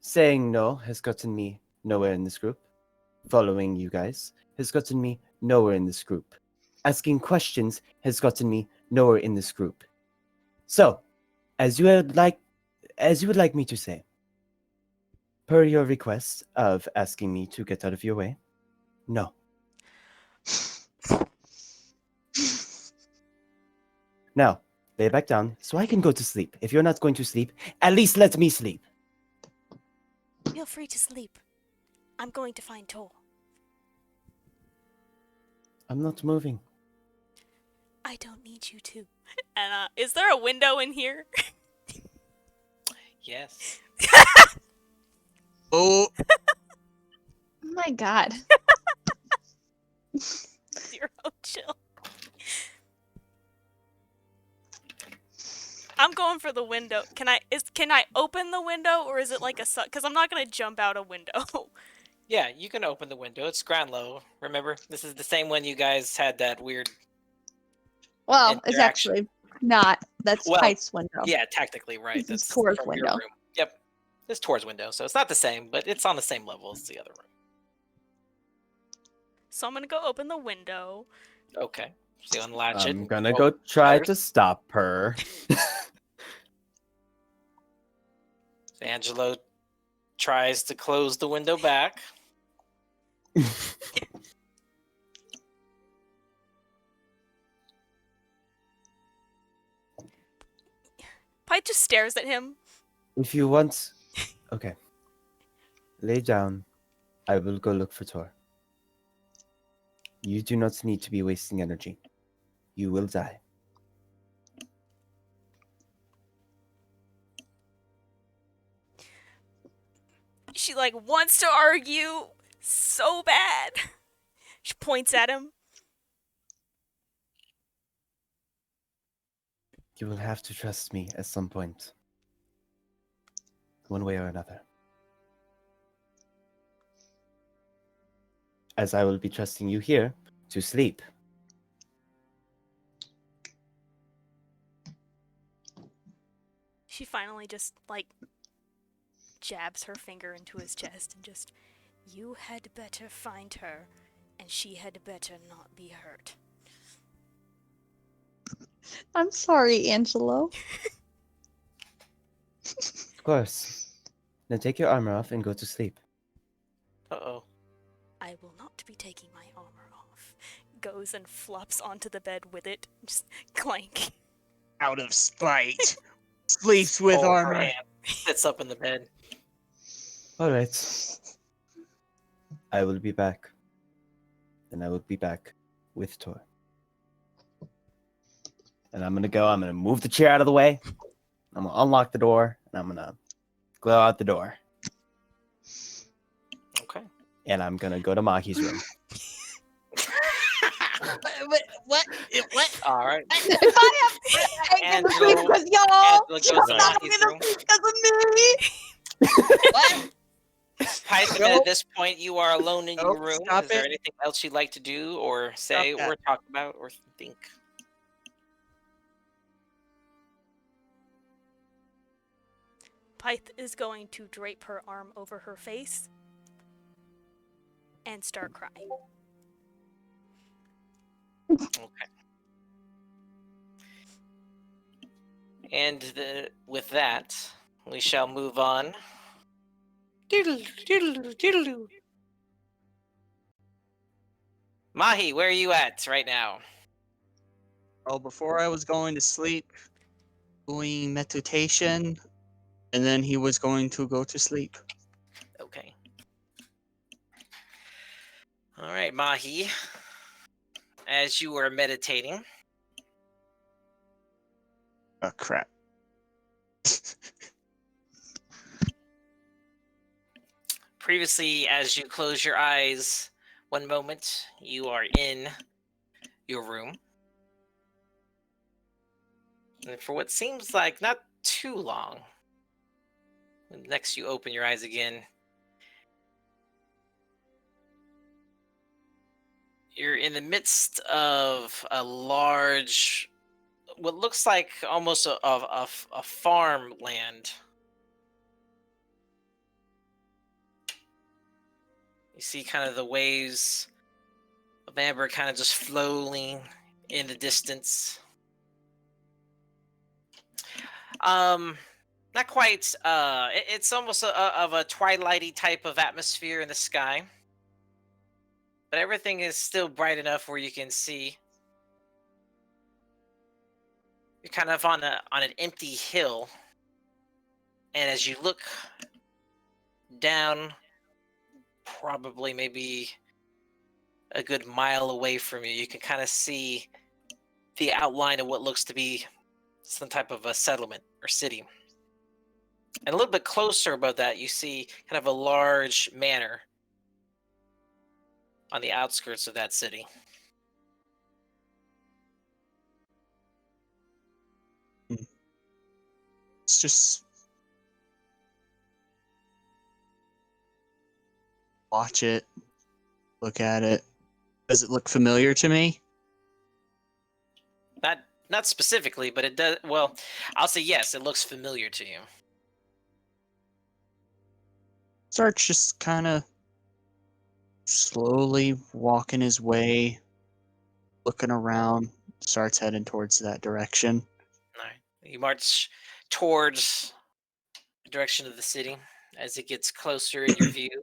saying no has gotten me nowhere in this group. Following you guys has gotten me nowhere in this group. Asking questions has gotten me nowhere in this group. So, as you would like me to say, per your request of asking me to get out of your way, no. Now, lay back down so I can go to sleep. If you're not going to sleep, at least let me sleep. Feel free to sleep. I'm going to find Tor. I'm not moving. I don't need you to. And is there a window in here? Yes. Oh, Oh my god. 0 chill. I'm going for the window. Can I open the window or is it like a because I'm not gonna jump out a window. Yeah, you can open the window. It's ground level. Remember, this is the same one you guys had that weird. Well, it's Interaction. actually not. That's Well, Pite's window. Yeah, technically, right. This is That's Tor's from your window. room. Yep, it's Tor's window, so it's not the same, but it's on the same level as the other room. So I'm gonna go open the window. Okay, so you unlatch it. I'm gonna Roll go try first. to stop her. So Angelo tries to close the window back. Pite just stares at him. If you want... Okay. Lay down. I will go look for Tor. You do not need to be wasting energy. You will die. She like wants to argue so bad. She points at him. You will have to trust me at some point. One way or another. As I will be trusting you here to sleep. She finally just like jabs her finger into his chest and just, you had better find her, and she had better not be hurt. I'm sorry, Angelo. Of course. Now take your armor off and go to sleep. Uh-oh. I will not be taking my armor off. Goes and flops onto the bed with it. Just clank. out of spite, sleeps with Oh, her armor. aunt sits up in the bed. All right. I will be back. And I will be back with Tor. And I'm gonna move the chair out of the way. I'm gonna unlock the door, and I'm gonna go out the door. Okay. And I'm gonna go to Mahi's room. What? What? All right. If I have to sleep Angelo, because y'all, Angelo she's goes to not Mahi's gonna room. sleep because of me. What? Python, Nope. at this point, you are alone in your Nope, room. stop Is there it. anything else you'd like to do, or say, Stop that. or talk about, or think? Pyth is going to drape her arm over her face and start crying. Okay. And with that, we shall move on. Doodle, doodle, doodle. Mahi, where are you at right now? Well, before I was going to sleep, doing meditation, and then he was going to go to sleep. Okay. All right, Mahi. As you were meditating, Oh, crap. previously, as you close your eyes, one moment, you are in your room. And for what seems like not too long, next you open your eyes again, you're in the midst of a large, what looks like almost a farmland. You see kind of the waves of amber kind of just flowing in the distance. Not quite. It's almost of a twilighty type of atmosphere in the sky, but everything is still bright enough where you can see. You're kind of on an empty hill, and as you look down, probably maybe a good mile away from you, you can kind of see the outline of what looks to be some type of a settlement or city. And a little bit closer above that, you see kind of a large manor on the outskirts of that city. It's just watch it, look at it. Does it look familiar to me? Not specifically, but it does. Well, I'll say yes. It looks familiar to you. Starts just kind of slowly walking his way, looking around, starts heading towards that direction. All right. You march towards the direction of the city as it gets closer in your view.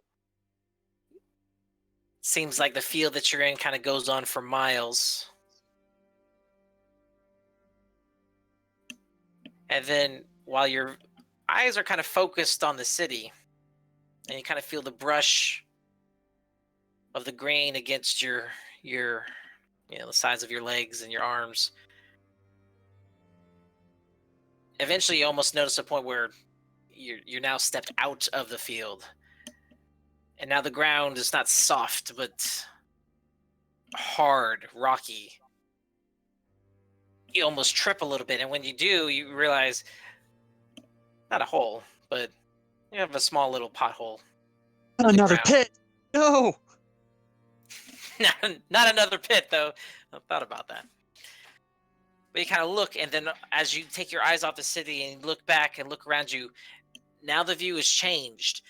Seems like the field that you're in kind of goes on for miles. And then while your eyes are kind of focused on the city, and you kind of feel the brush of the grain against your the sides of your legs and your arms. Eventually you almost notice a point where you're now stepped out of the field. And now the ground is not soft, but hard, rocky. You almost trip a little bit, and when you do, you realize not a hole, but you have a small little pothole. in the Another ground. pit! No! Not another pit, though. I thought about that. But you kind of look, and then as you take your eyes off the city and look back and look around you, now the view has changed.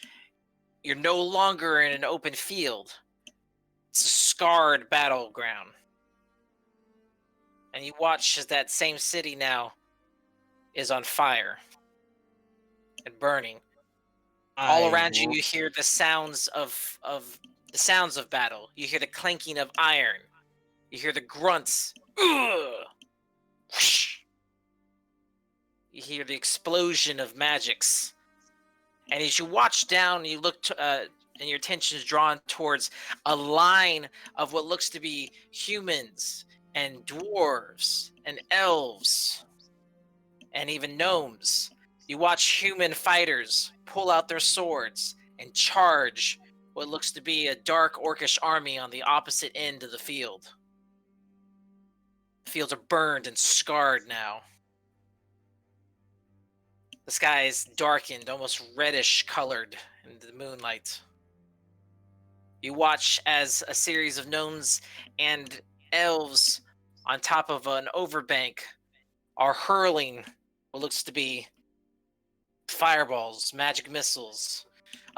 You're no longer in an open field. It's a scarred battleground. And you watch as that same city now is on fire and burning. All around you, you hear the sounds of battle. You hear the clanking of iron. You hear the grunts. Ugh! you hear the explosion of magics. And as you watch down, you look and your attention is drawn towards a line of what looks to be humans and dwarves and elves and even gnomes. You watch human fighters pull out their swords and charge what looks to be a dark orcish army on the opposite end of the field. The fields are burned and scarred now. The sky is darkened, almost reddish colored in the moonlight. You watch as a series of gnomes and elves on top of an overbank are hurling what looks to be fireballs, magic missiles,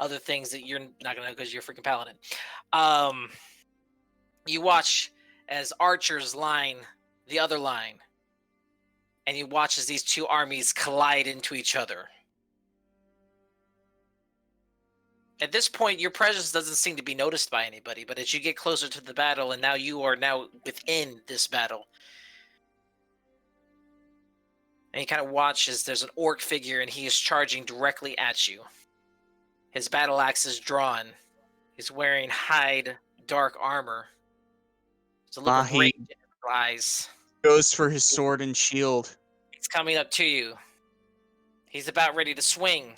other things that you're not going to know because you're freaking paladin. You watch as archers line the other line, and you watch as these two armies collide into each other. At this point, your presence doesn't seem to be noticed by anybody, but as you get closer to the battle, and now you are now within this battle, and you kind of watch as there's an orc figure, and he is charging directly at you. His battle axe is drawn. He's wearing hide, dark armor. There's a look of Mahi rage in his eyes. goes for his sword and shield. He's coming up to you. He's about ready to swing.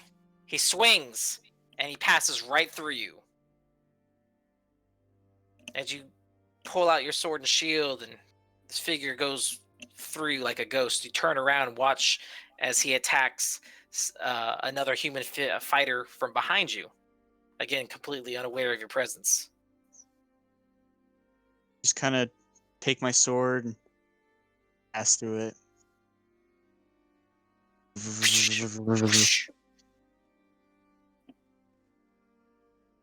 He swings, and he passes right through you. As you pull out your sword and shield, and this figure goes through you like a ghost, you turn around and watch as he attacks another human fighter from behind you. Again, completely unaware of your presence. Just kind of take my sword and pass through it.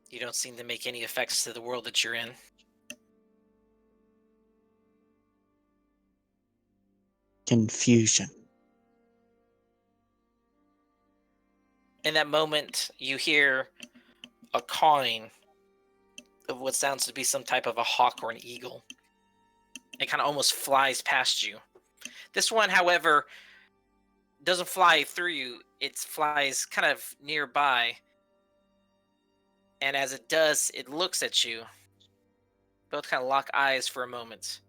You don't seem to make any effects to the world that you're in. Confusion. In that moment, you hear a cawing of what sounds to be some type of a hawk or an eagle. It kind of almost flies past you. This one, however, doesn't fly through you. It flies kind of nearby. And as it does, it looks at you. Both kind of lock eyes for a moment.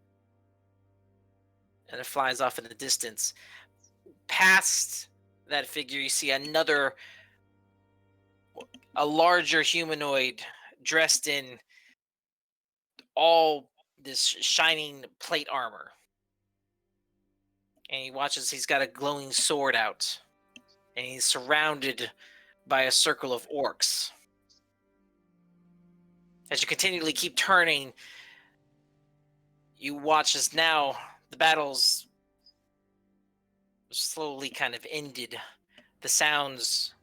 And it flies off in the distance. Past that figure, you see a larger humanoid dressed in all this shining plate armor. And he watches, he's got a glowing sword out. And he's surrounded by a circle of orcs. As you continually keep turning, you watch as now the battle's slowly kind of ended. The sounds,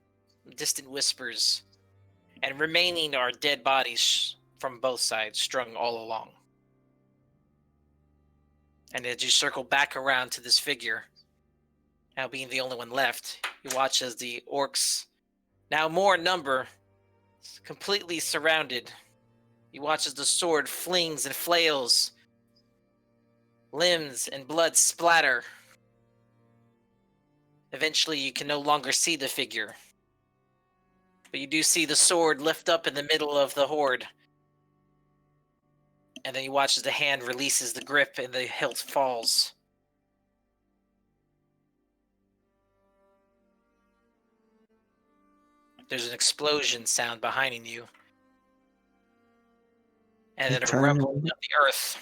distant whispers, and remaining are dead bodies from both sides strung all along. And as you circle back around to this figure, now being the only one left, you watch as the orcs, now more in number, completely surrounded. You watch as the sword flings and flails. Limbs and blood splatter. Eventually, you can no longer see the figure. But you do see the sword lift up in the middle of the horde. And then you watch as the hand releases the grip and the hilt falls. There's an explosion sound behind you. And then a rumbling of the earth.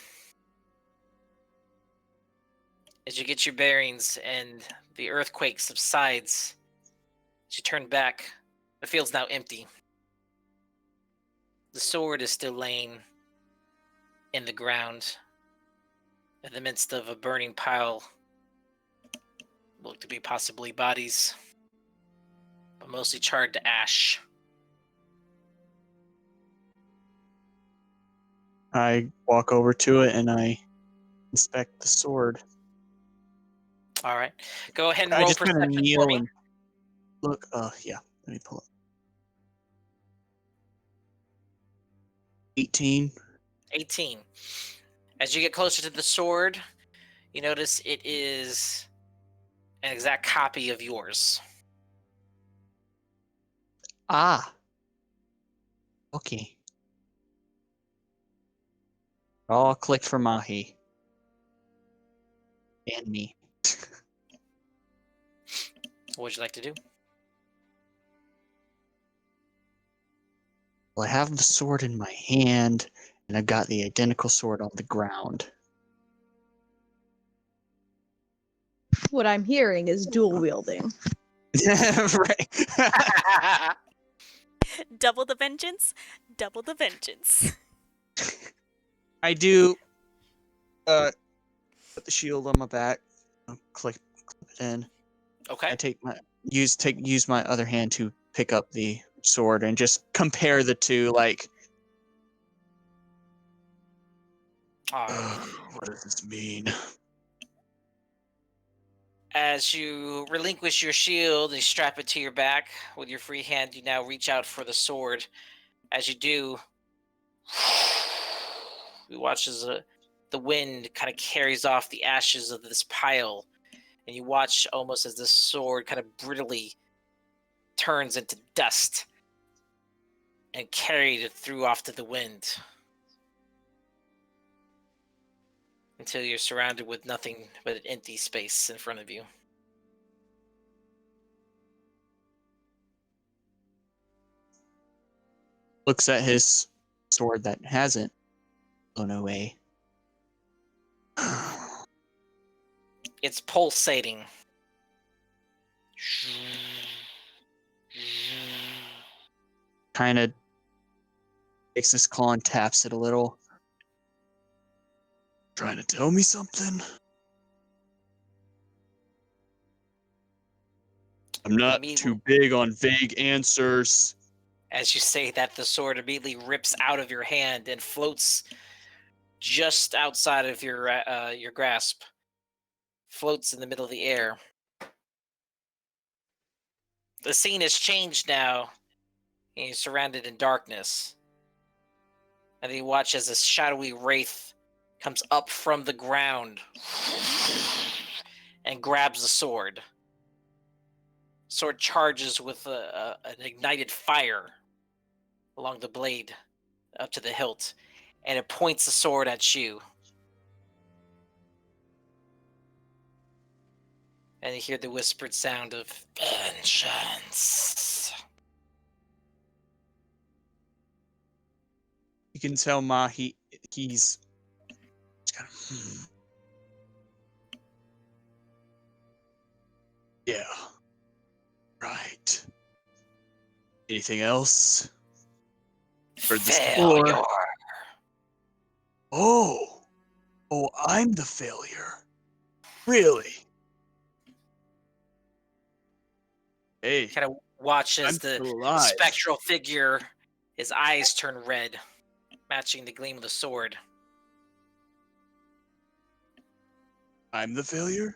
As you get your bearings and the earthquake subsides, as you turn back, the field's now empty. The sword is still laying in the ground in the midst of a burning pile. Look to be possibly bodies, but mostly charred to ash. I walk over to it and I inspect the sword. All right. Go ahead and I roll just kind of perception kneel for me. and look. Yeah. Let me pull it. 18. 18. As you get closer to the sword, you notice it is an exact copy of yours. Ah. Okay. I'll click for Mahi. And me. What would you like to do? Well, I have the sword in my hand, and I've got the identical sword on the ground. What I'm hearing is dual wielding. Right. Double the vengeance. Double the vengeance. I do put the shield on my back. Click it in. Okay. I use my other hand to pick up the sword and just compare the two. Like, All right. what does this mean? As you relinquish your shield and strap it to your back with your free hand, you now reach out for the sword. As you do, you watch as the wind kind of carries off the ashes of this pile, and you watch almost as this sword kind of brittly turns into dust and carried through off to the wind until you're surrounded with nothing but an empty space in front of you. Looks at his sword that hasn't blown away. It's pulsating. Kind of takes his claw and taps it a little. Trying to tell me something? I'm not too big on vague answers. As you say that, the sword immediately rips out of your hand and floats just outside of your grasp. Floats in the middle of the air. The scene has changed now. And you're surrounded in darkness. And you watch as a shadowy wraith comes up from the ground and grabs the sword. Sword charges with an ignited fire along the blade up to the hilt, and it points the sword at you. And you hear the whispered sound of vengeance. You can tell he's kind of. Yeah. Right. Anything else? Heard this before. Oh, I'm the failure. Really? Hey, Kind of watch as I'm the still alive. spectral figure, his eyes turn red, matching the gleam of the sword. I'm the failure?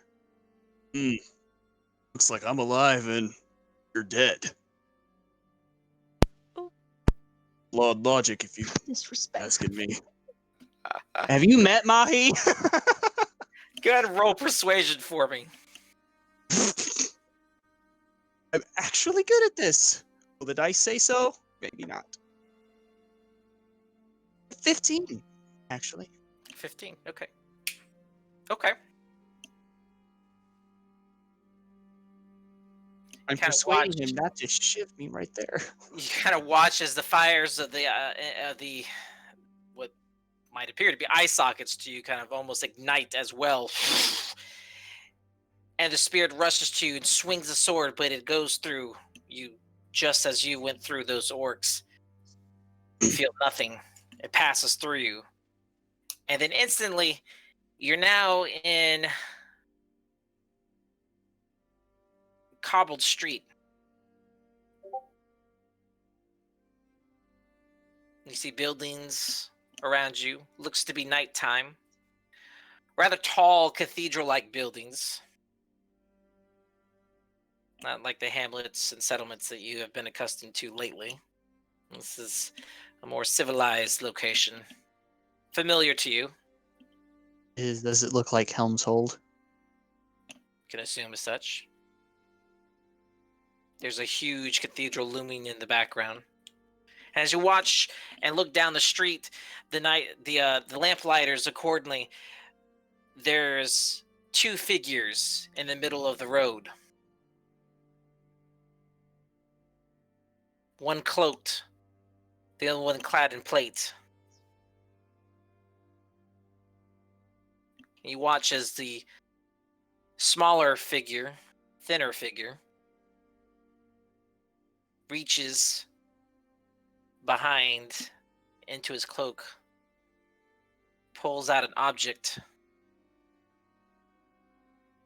Looks like I'm alive and you're dead. Ooh. Flawed logic, if you Disrespect. asking me. Have you met Mahi? Go ahead and roll persuasion for me. I'm actually good at this. Will the dice say so? Maybe not. 15, actually. 15, okay. Okay. I'm Kinda persuading watch- him not to shift me right there. You kind of watch as the fires of the what might appear to be eye sockets to you kind of almost ignite as well. And the spirit rushes to you and swings the sword, but it goes through you just as you went through those orcs. You feel nothing. It passes through you. And then instantly, you're now in cobbled street. You see buildings around you. Looks to be nighttime. Rather tall cathedral-like buildings. Not like the hamlets and settlements that you have been accustomed to lately. This is a more civilized location. Familiar to you. Does it look like Helm's Hold? can assume as such. There's a huge cathedral looming in the background. As you watch and look down the street, the lamplighters accordingly, there's two figures in the middle of the road. One cloaked, the other one clad in plate. You watch as the smaller figure, thinner figure, reaches behind into his cloak, pulls out an object,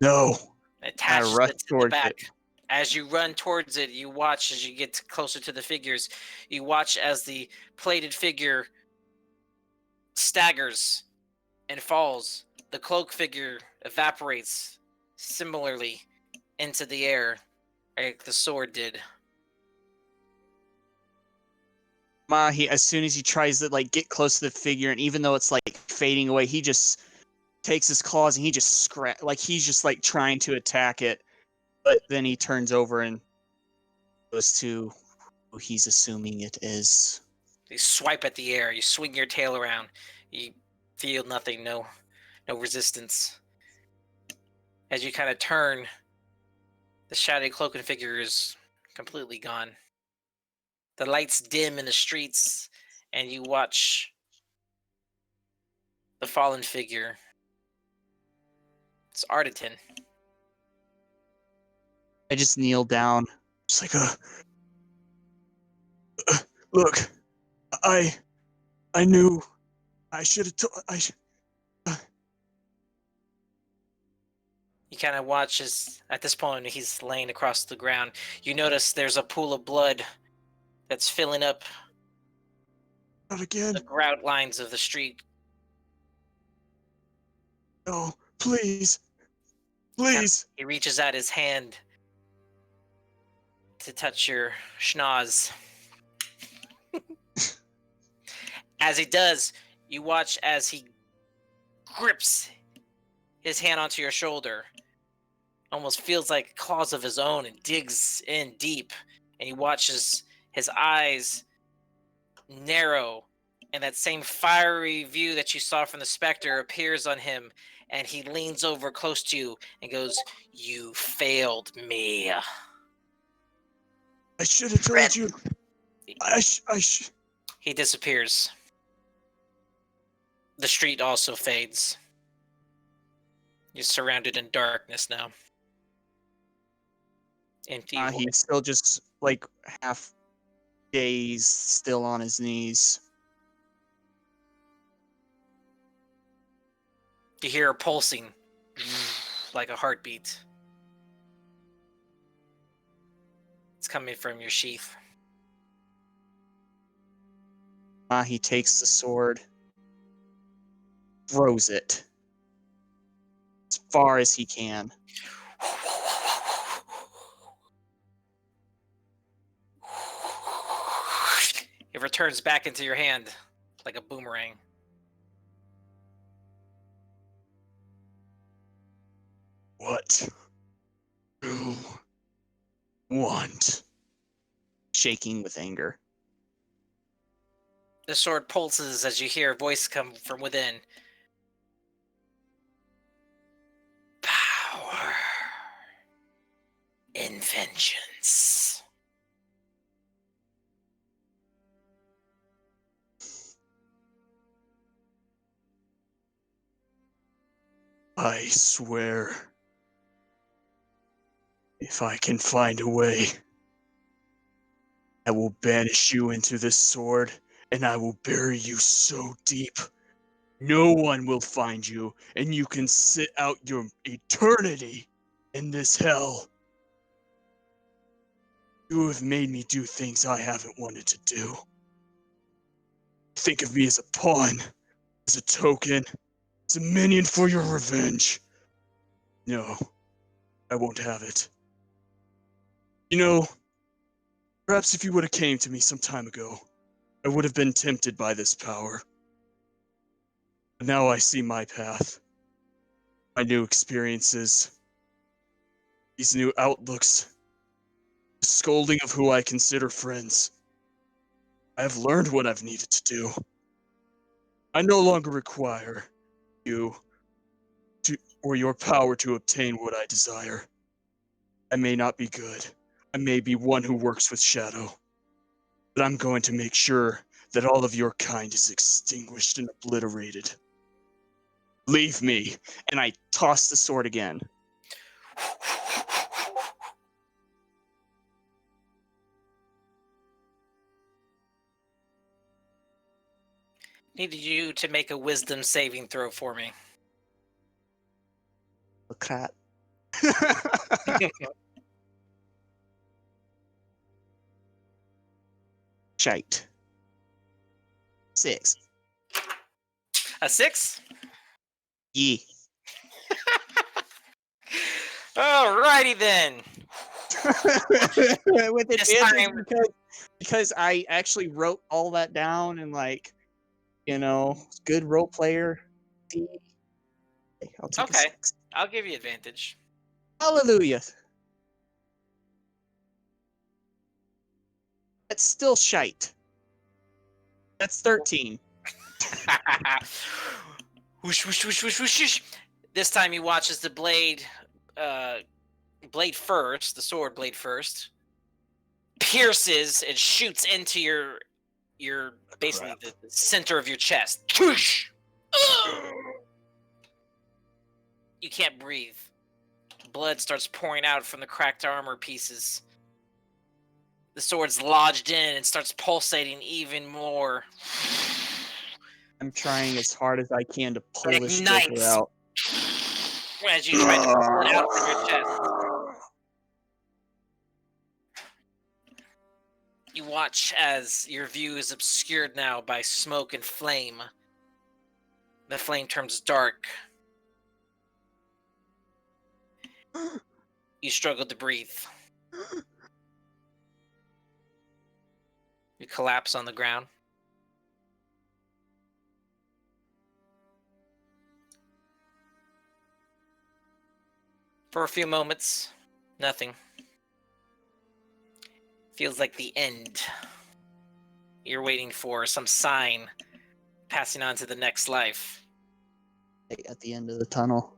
No. attaches rush it to the towards back. it. As you run towards it, you watch as you get closer to the figures. You watch as the plated figure staggers and falls. The cloak figure evaporates similarly into the air, like the sword did. He, as soon as he tries to like get close to the figure, and even though it's like fading away, he just takes his claws and he just like he's just like trying to attack it, but then he turns over and goes to who he's assuming it is. You swipe at the air. You swing your tail around. You feel nothing. No resistance. As you kind of turn, the shadowy cloaking figure is completely gone. The lights dim in the streets, and you watch the fallen figure. It's Artitan. I just kneel down, just like look, I knew I should have told. You kind of watch as, at this point, he's laying across the ground. You notice there's a pool of blood that's filling up Not again. the grout lines of the street. No, please, please. He reaches out his hand to touch your schnoz. As he does, you watch as he grips his hand onto your shoulder. Almost feels like claws of his own and digs in deep. And you watch as his eyes narrow, and that same fiery view that you saw from the specter appears on him, and he leans over close to you and goes, "You failed me." I should have told you. He disappears. The street also fades. You're surrounded in darkness now. Empty void. He's still just like half dazed, still on his knees. You hear a pulsing, like a heartbeat. It's coming from your sheath. He takes the sword, throws it as far as he can. It returns back into your hand like a boomerang. What do you want? Shaking with anger. The sword pulses as you hear a voice come from within. Power in vengeance. I swear, if I can find a way, I will banish you into this sword, and I will bury you so deep, no one will find you, and you can sit out your eternity in this hell. You have made me do things I haven't wanted to do. Think of me as a pawn, as a token, as a minion for your revenge. No, I won't have it. You know, perhaps if you would have came to me some time ago, I would have been tempted by this power. But now I see my path, my new experiences. these new outlooks, the scolding of who I consider friends. I have learned what I've needed to do. I no longer require you or your power to obtain what I desire. I may not be good. I may be one who works with shadow. But I'm going to make sure that all of your kind is extinguished and obliterated. Leave me. And I toss the sword again. Needed you to make a wisdom saving throw for me. Oh, crap. Shite. 6. A 6? Yeah. Alrighty then. With This advantage time- because I actually wrote all that down and good role player. I'll take Okay. a 6. I'll give you advantage. Hallelujah. That's still shite. That's 13. Whoosh, whoosh, whoosh, whoosh, whoosh, whoosh. This time you watch as the blade first, the sword blade first, pierces and shoots into your basically the center of your chest. Whoosh! You can't breathe. Blood starts pouring out from the cracked armor pieces. The sword's lodged in and starts pulsating even more. I'm trying as hard as I can to pull It this ignites. joker out. As you try to pull it out from your chest. You watch as your view is obscured now by smoke and flame. The flame turns dark. You struggle to breathe. You collapse on the ground. For a few moments, nothing. Feels like the end. You're waiting for some sign, passing on to the next life. At the end of the tunnel.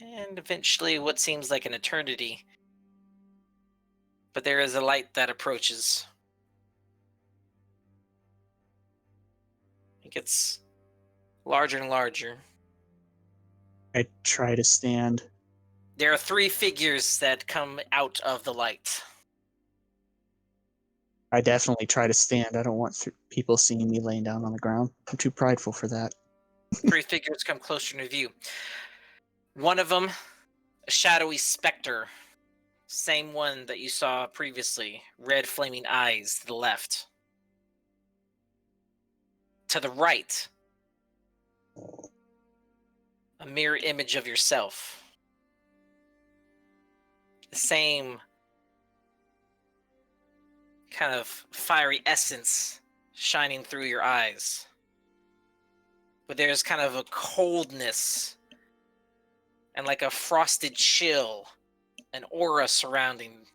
And eventually what seems like an eternity. But there is a light that approaches. It gets larger and larger. I try to stand. There are 3 figures that come out of the light. I definitely try to stand. I don't want people seeing me laying down on the ground. I'm too prideful for that. 3 figures come closer to view. One of them, a shadowy specter. Same one that you saw previously. Red flaming eyes to the left. To the right, a mirror image of yourself. The same kind of fiery essence shining through your eyes. But there's kind of a coldness and like a frosted chill, an aura surrounding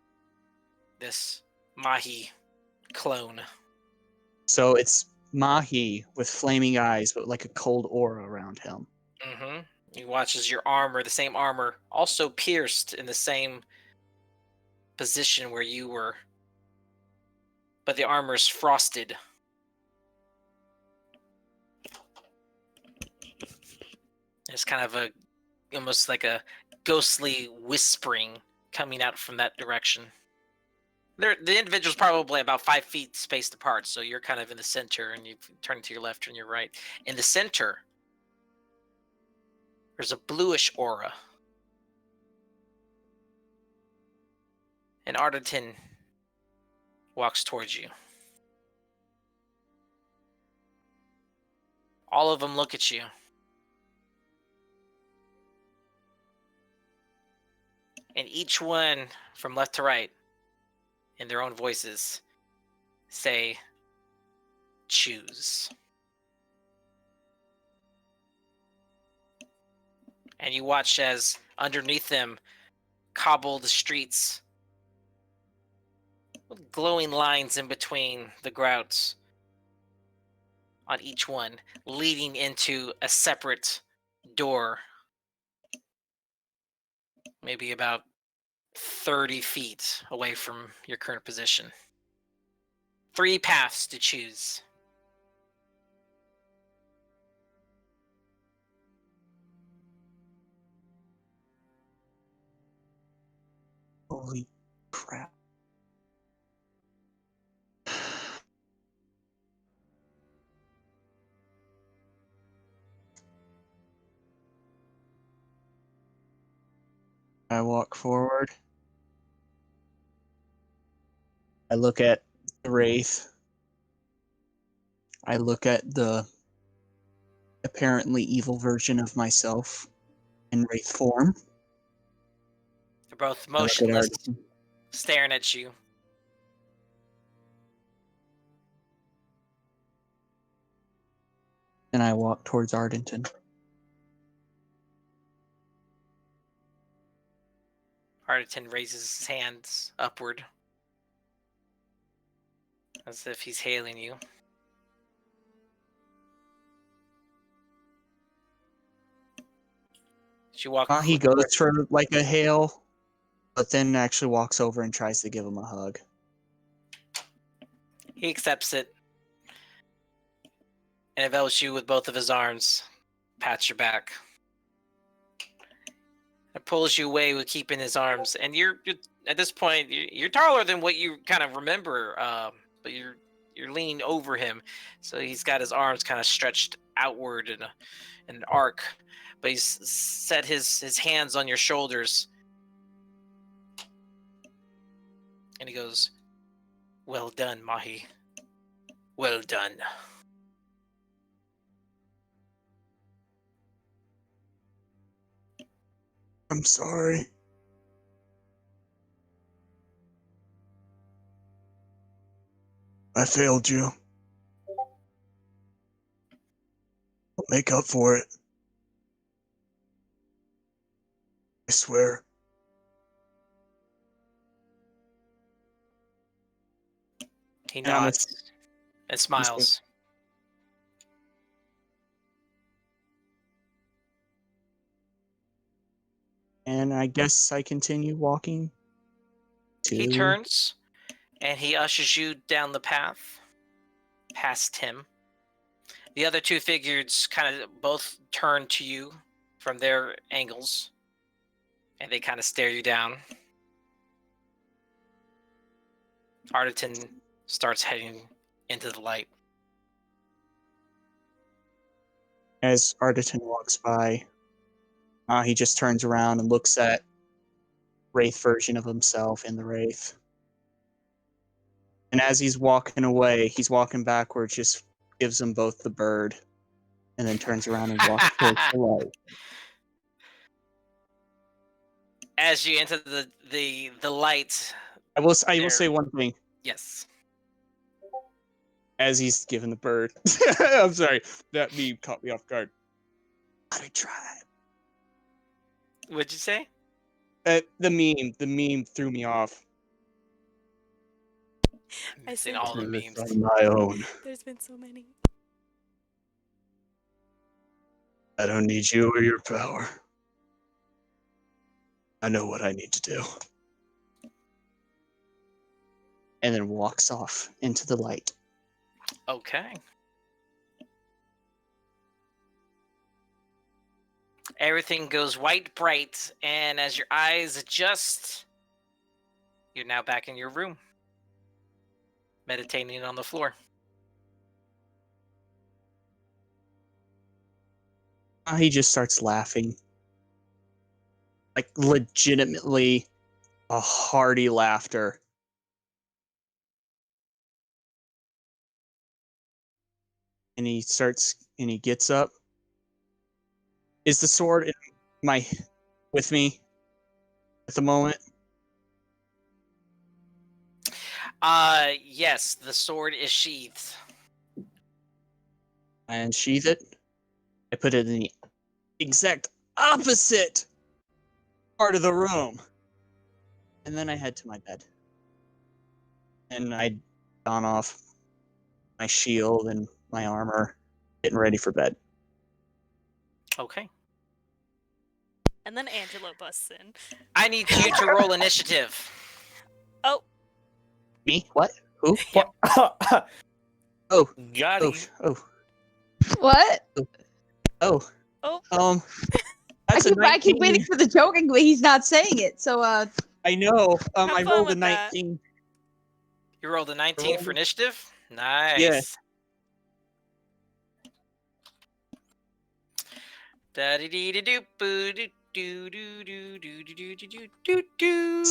this Mahi clone. So it's Mahi with flaming eyes, but like a cold aura around him. Mm-hmm. You watch as your armor, the same armor, also pierced in the same position where you were. But the armor is frosted. There's kind of almost like a ghostly whispering coming out from that direction. The individual's probably about 5 feet spaced apart, so you're kind of in the center, and you turn to your left and your right. In the center, there's a bluish aura. And Ardenton walks towards you. All of them look at you. And each one, from left to right, in their own voices, say, choose. and you watch as underneath them, cobbled streets with glowing lines in between the grouts on each one, leading into a separate door, maybe about 30 feet away from your current position. 3 paths to choose. Holy crap. I walk forward. I look at the Wraith. I look at the apparently evil version of myself in Wraith form. They're both I look at motionless, Arden, staring at you. and I walk towards Ardenton. Ardenton raises his hands upward as if he's hailing you. As you walk He goes towards- for like a hail, but then actually walks over and tries to give him a hug. He accepts it and envelops you with both of his arms, pats your back, and pulls you away with keeping his arms. And you're at this point you're taller than what you kind of remember, but you're leaning over him, so he's got his arms kind of stretched outward in an arc, but he's set his hands on your shoulders, and he goes, "Well done, Mahi. Well done." I'm sorry. I failed you. I'll make up for it. I swear. He And I'm nods and smiles. And I guess I continue walking. He turns and he ushers you down the path past him. The other 2 figures kind of both turn to you from their angles, and they kind of stare you down. Ardenton starts heading into the light. As Ardenton walks by, he just turns around and looks at Wraith version of himself in the Wraith. And as he's walking away, he's walking backwards, just gives them both the bird, and then turns around and walks towards the light. As you enter the light, I will There. say one thing. yes. As he's giving the bird. I'm sorry. That meme caught me off guard. I tried. What'd you say? The meme threw me off. I've seen said- all the Do this memes. on my own. There's been so many. I don't need you or your power. I know what I need to do. And then walks off into the light. Okay. Everything goes white bright, and as your eyes adjust, you're now back in your room, meditating on the floor. He just starts laughing. Like legitimately a hearty laughter. And he gets up. Is the sword with me at the moment? Yes, the sword is sheathed. And sheath it. I put it in the exact opposite part of the room. And then I head to my bed. And I don off my shield and my armor, getting ready for bed. Okay. And then Angelo busts in. I need you to roll initiative. Oh, Me? What? Who? Yep. Oh, Got oh, him. oh, What? oh. oh. That's a I keep 19. waiting for the joking, but he's not saying it. So, I know. Have I fun rolled a with that. 19. You rolled a 19 for initiative? Nice. Yeah. This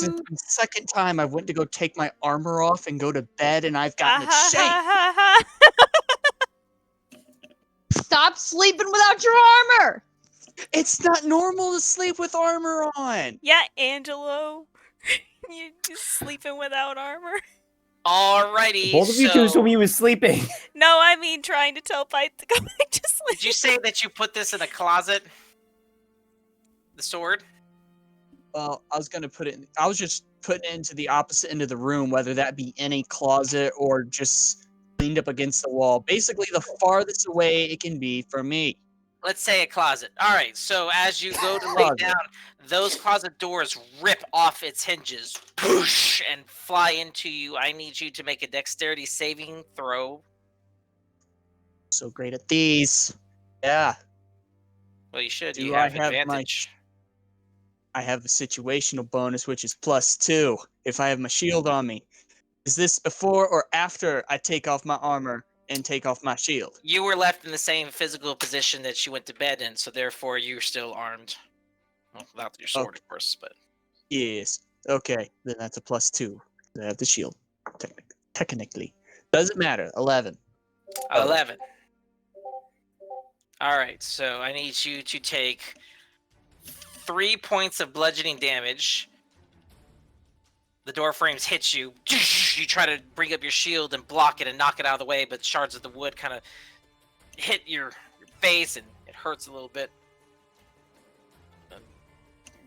is the second time I went to go take my armor off and go to bed, and I've gotten it shanked. stop sleeping without your armor. It's not normal to sleep with armor on. Yeah, Angelo. You just sleeping without armor? Alrighty. Both of you two so told me he was sleeping. No, I mean trying to tell Pite to go back to sleep. Did you say that you put this in a closet? The sword? Well, I was gonna put it. I was just putting it into the opposite end of the room, whether that be in a closet or just leaned up against the wall. Basically, the farthest away it can be from me. Let's say a closet. Alright, so as you go to lay Closet. down, those closet doors rip off its hinges, poosh, and fly into you. I need you to make a dexterity saving throw. So great at these. Yeah. Well, you should. Do You I have have advantage. I have a situational bonus, which is +2 if I have my shield on me. Is this before or after I take off my armor and take off my shield? You were left in the same physical position that you went to bed in, so therefore you're still armed. Well, without your sword, of course, but Yes. Okay, then that's a +2. I have the shield. Technically. Doesn't matter. 11. 11. Alright, so I need you to take 3 points of bludgeoning damage. The door frames hit you. You try to bring up your shield and block it and knock it out of the way, but shards of the wood kind of hit your face and it hurts a little bit.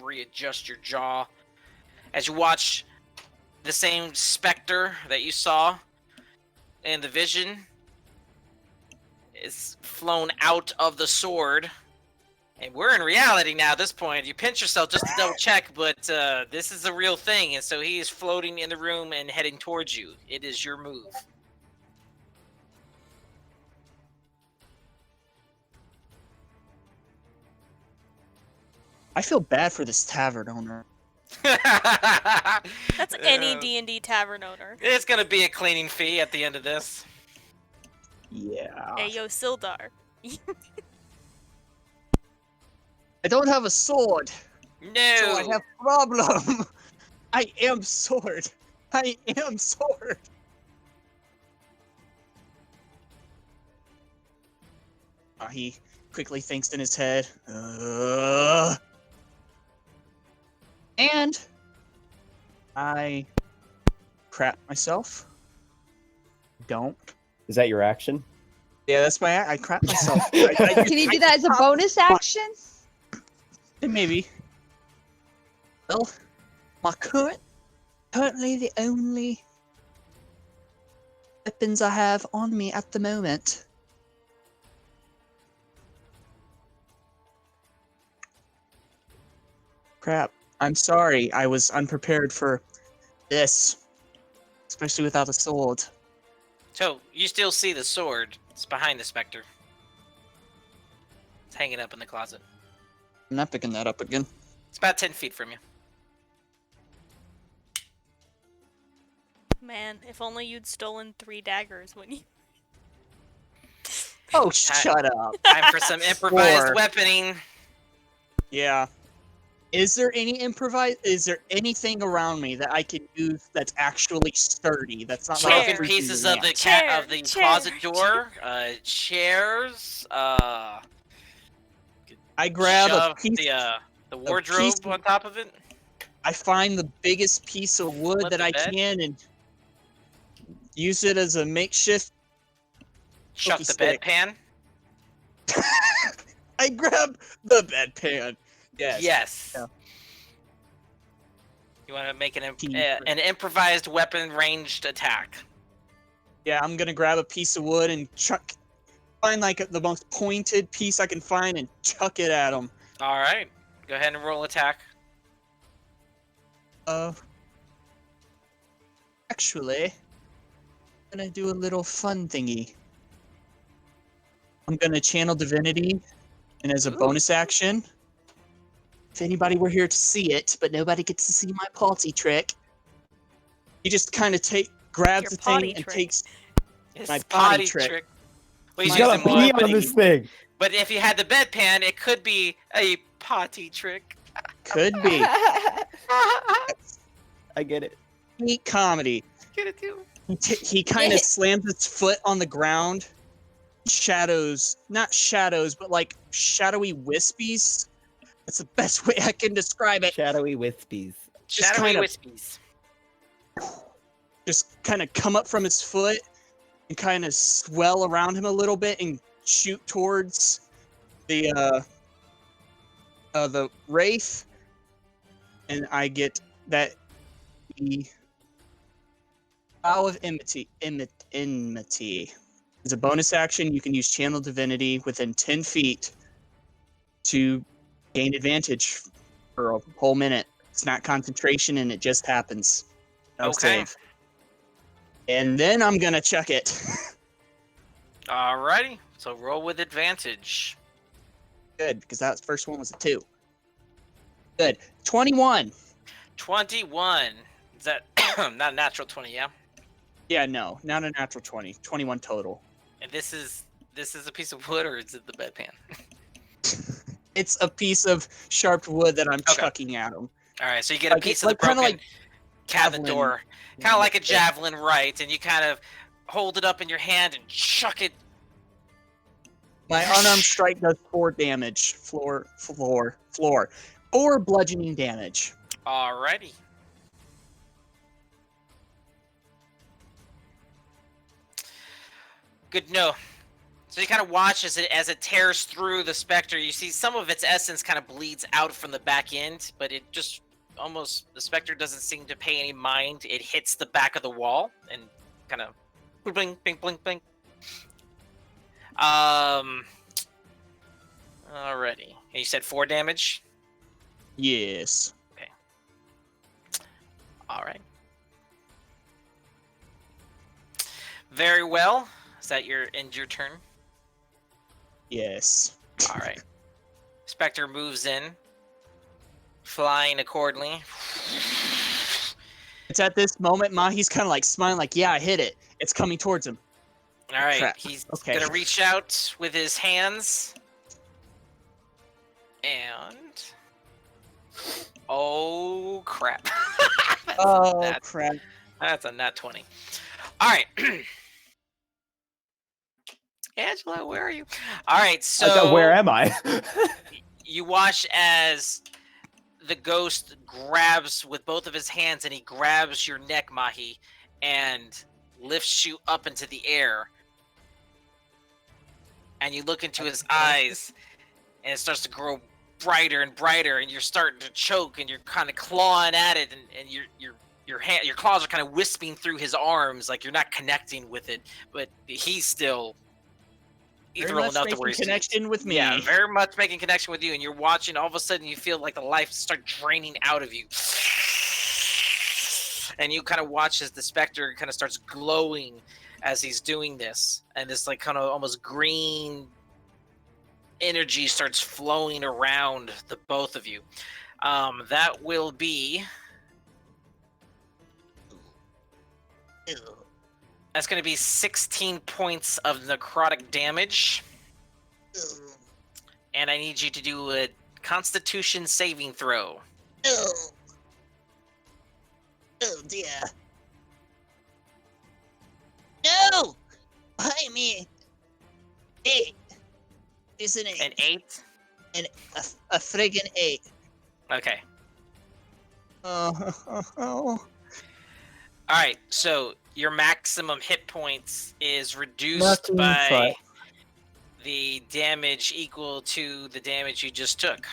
Readjust your jaw. As you watch the same specter that you saw in the vision is flown out of the sword. And we're in reality now at this point. You pinch yourself just to double check, but this is a real thing. And so he is floating in the room and heading towards you. It is your move. I feel bad for this tavern owner. That's any D&D tavern owner. It's going to be a cleaning fee at the end of this. Yeah. Hey, yo, Sildar. I don't have a sword, No! so I have problem. I am sword. I am sword. He quickly thinks in his head. And I crap myself. Don't. Is that your action? Yeah, that's my. I crap myself. Can you do that as a bonus action? Maybe. Well, my currently the only weapons I have on me at the moment. Crap. I'm sorry. I was unprepared for this, especially without a sword. So, you still see the sword. It's behind the specter. It's hanging up in the closet. I'm not picking that up again. It's about 10 feet from you. Man, if only you'd stolen 3 daggers when you... Oh, shut up. Time for some improvised 4. weaponing. Yeah. Is there anything around me that I can use that's actually sturdy? That's not like Broken Chair. pieces freaking of the Chair, closet chair, door, chairs, I grab a shove piece. the wardrobe piece- on top of it. I find the biggest piece of wood Flip that the I bed. can and use it as a makeshift. Chuck Cookie the stick. bedpan. I grab the bedpan Yes. Yeah. You want to make an Key. an improvised weapon ranged attack. Yeah, I'm gonna grab a piece of wood and find like the most pointed piece I can find and chuck it at him. All right. Go ahead and roll attack. Actually, I'm gonna do a little fun thingy. I'm gonna channel divinity, and as a bonus action, if anybody were here to see it, but nobody gets to see my palsy trick, he just kind of grabs Your the potty thing and trick. takes His my potty trick. Well, he's My You using gotta potty pee wood, on this thing. but if you had the bedpan, it could be a potty trick. Could be I get it. neat comedy. Get it too. He kind of slams his foot on the ground. Shadows, not shadows, but like shadowy wispies. That's the best way I can describe it. Shadowy wispies. Just Shadowy kinda- wispies. Just kind of come up from his foot and kind of swell around him a little bit and shoot towards the wraith, and I get that the vow of enmity. As a bonus action, you can use channel divinity within 10 feet to gain advantage for a whole minute. It's not concentration, and it just happens. No Okay. save. And then I'm gonna chuck it. Alrighty. So roll with advantage. Good, because that first one was a 2. Good. 21. 21. Is that not a natural 20? Yeah. Yeah, no, not a natural 20. 21 total. And this is a piece of wood, or is it the bedpan? It's a piece of sharp wood that I'm Okay. chucking at him. All right. So you get a Like, piece it's of the like- kinda broken like cabinet javelin. door, kind of like a javelin, right? And you kind of hold it up in your hand and chuck it. My unarmed strike does 4 damage. Floor. 4 bludgeoning damage. Alrighty. Good to know. So you kind of watch as it tears through the specter. You see some of its essence kind of bleeds out from the back end, but it just almost, the specter doesn't seem to pay any mind. It hits the back of the wall and kind of blink, blink, blink, blink. Alrighty. And you said 4 damage? Yes. All right. Very well. Is that your turn? Yes. All right. Spectre moves in, flying accordingly. It's at this moment Mahi's kind of like smiling, like, yeah, I hit it. It's coming towards him. All right. Crap. He's Okay. gonna reach out with his hands, and oh crap! Oh, nat- crap. That's a nat 20. All right. Angela, where are you? All right, so Where am I? you watch as the ghost grabs with both of his hands, and he grabs your neck, Mahi, and lifts you up into the air. And you look into his eyes, and it starts to grow brighter and brighter, and you're starting to choke, and you're kind of clawing at it, and your claws are kind of wisping through his arms, like you're not connecting with it, but he's still Very ethereal much enough to making where he's connection with me. yeah, very much making connection with you, and you're watching. All of a sudden, you feel like the life start draining out of you, and you kind of watch as the specter kind of starts glowing as he's doing this, and this like kind of almost green energy starts flowing around the both of you. That will be. That's going to be 16 points of necrotic damage. And I need you to do a Constitution saving throw. Oh dear. No! I mean, 8. It's an 8. An 8? A friggin' 8. Okay. Oh. Alright, so your maximum hit points is reduced Nothing by but- the damage equal to the damage you just took.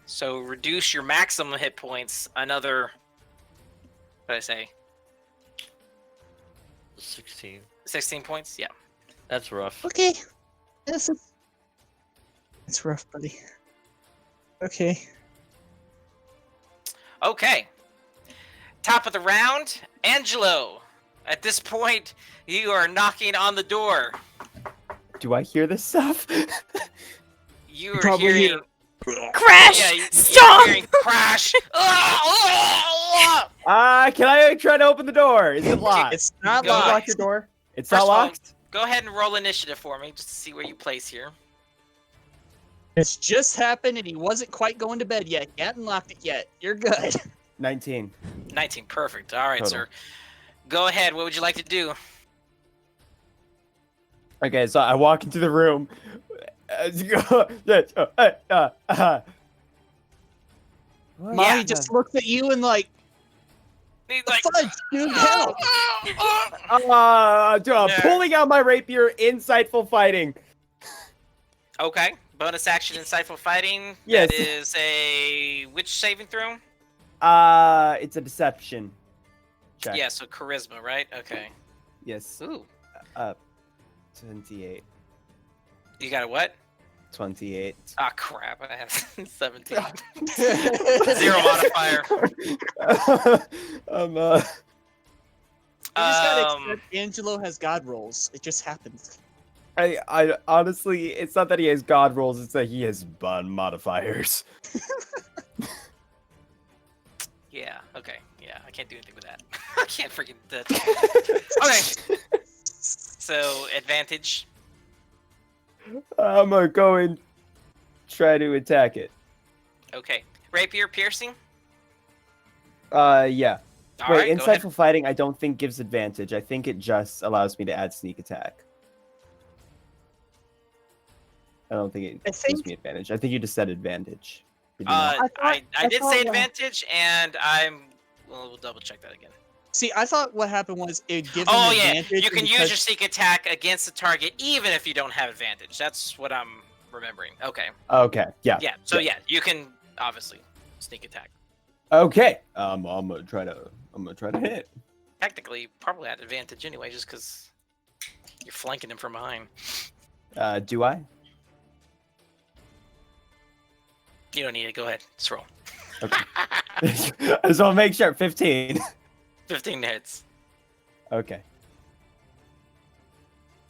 So reduce your maximum hit points another. What did I say? 16. 16 points. Yeah. That's rough. Okay. It's rough, buddy. Okay. Okay. Top of the round, Angelo. At this point, you are knocking on the door. Do I hear this stuff? You are Probably hearing. Crash! Yeah, you're Stop! hearing crash. Can I try to open the door? Is it locked? It's not Go Can you lock locked. your door? It's First not of all, locked? Go ahead and roll initiative for me, just to see where you place here. It's just happened, and he wasn't quite going to bed yet. He hadn't locked it yet. You're good. 19. 19, perfect. All right, Total. sir. Go ahead. What would you like to do? Okay, so I walk into the room. Molly just looked at you and like, He's the like, fudge, dude, help! Pulling out my rapier, insightful fighting. Okay. Bonus action, insightful fighting. Yes. That is a which saving throw? It's a deception check. Yeah, so charisma, right? Okay. Yes. Ooh. 28. You got a what? 28. Ah, crap. I have 17. Zero modifier. I'm You just gotta accept Angelo has god rolls. It just happens. I honestly, it's not that he has god rolls, it's that he has bond modifiers. Yeah, okay. Yeah, I can't do anything with that. I can't freaking... Okay. So, advantage. I'm gonna go and try to attack it. Okay. Rapier piercing? Yeah. All Wait, right, go ahead. insightful fighting I don't think gives advantage. I think it just allows me to add sneak attack. I don't think it gives me advantage. I think you just said advantage. Did you not? I did say advantage, and we'll double check that again. See, I thought what happened was it gives Oh him yeah, advantage. you can use because- your sneak attack against the target even if you don't have advantage. That's what I'm remembering. Okay. Okay, yeah. Yeah. So yeah, you can obviously sneak attack. Okay. I'm gonna try to hit. Technically, you probably had advantage anyway, just because you're flanking him from behind. Do I? You don't need it. Go ahead. Just roll. Okay. I just want to make sure. 15. 15 hits. Okay.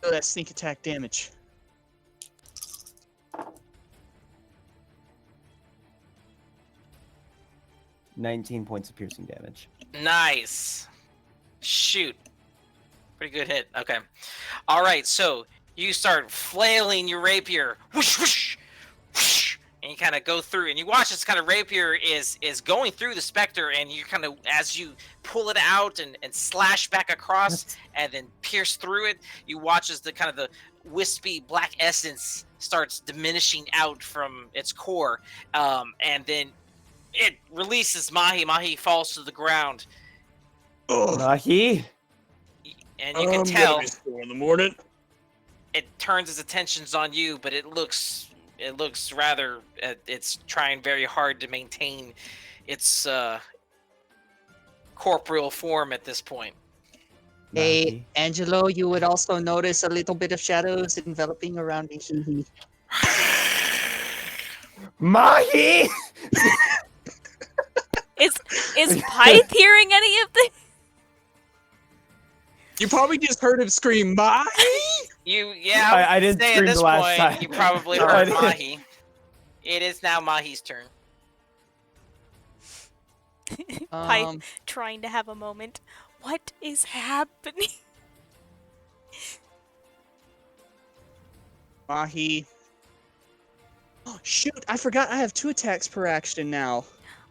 Oh, that sneak attack damage. $19 points of piercing damage. Nice. Shoot. Pretty good hit. Okay. All right. So you start flailing your rapier. Whoosh, whoosh, whoosh, and you kind of go through, and you watch this kind of rapier is going through the specter, and you kind of, as you pull it out and slash back across and then pierce through it, you watch as the kind of the wispy black essence starts diminishing out from its core, and then it releases Mahi. Mahi falls to the ground, Mahi? and you can tell in the morning. it turns its attentions on you, but it looks rather it's trying very hard to maintain its corporeal form at this point. Hey, Mahi? Angelo, you would also notice a little bit of shadows enveloping around me. Mahi! Is Pyth hearing any of this? You probably just heard him scream, "Mahi!" I didn't say scream at this the last point, time. you probably No, I heard didn't. Mahi. It is now Mahi's turn. Pyth trying to have a moment. What is happening? Mahi. Oh shoot! I forgot I have 2 attacks per action now.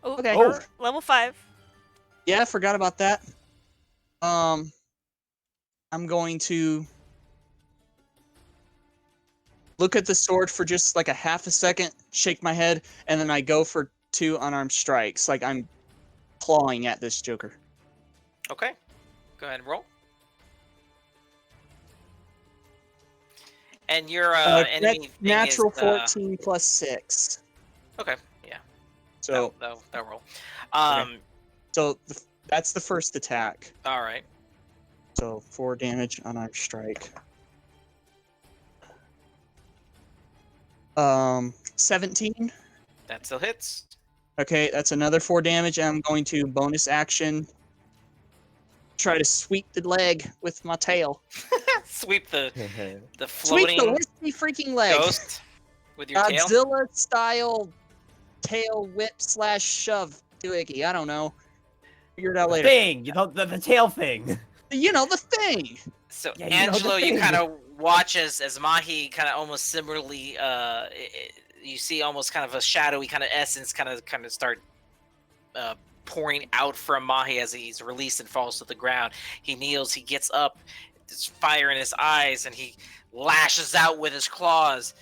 Oh, Okay. we're level 5. Yeah, I forgot about that. I'm going to look at the sword for just like a half a second, shake my head, and then I go for 2 unarmed strikes. Like I'm clawing at this Joker. Okay. Go ahead and roll. And your enemy Natural thing is, 14 plus 6. okay, yeah. So, That'll roll. That's the first attack. All right. So 4 damage, unarmed strike. 17. That still hits. Okay, that's another 4 damage. I'm going to bonus action try to sweep the leg with my tail. Sweep the Sweep the floating wispy freaking leg. ghost with your tail. Godzilla style tail whip / shove doohickey. I don't know. Figure it out later. Thing, you know, the tail thing. You know the thing. So Yeah, you know the Angelo, you thing. kind of watch as Mahi kind of almost similarly, you see almost kind of a shadowy kind of essence kind of start pouring out from Mahi as he's released and falls to the ground. He kneels, he gets up, there's fire in his eyes, and he lashes out with his claws.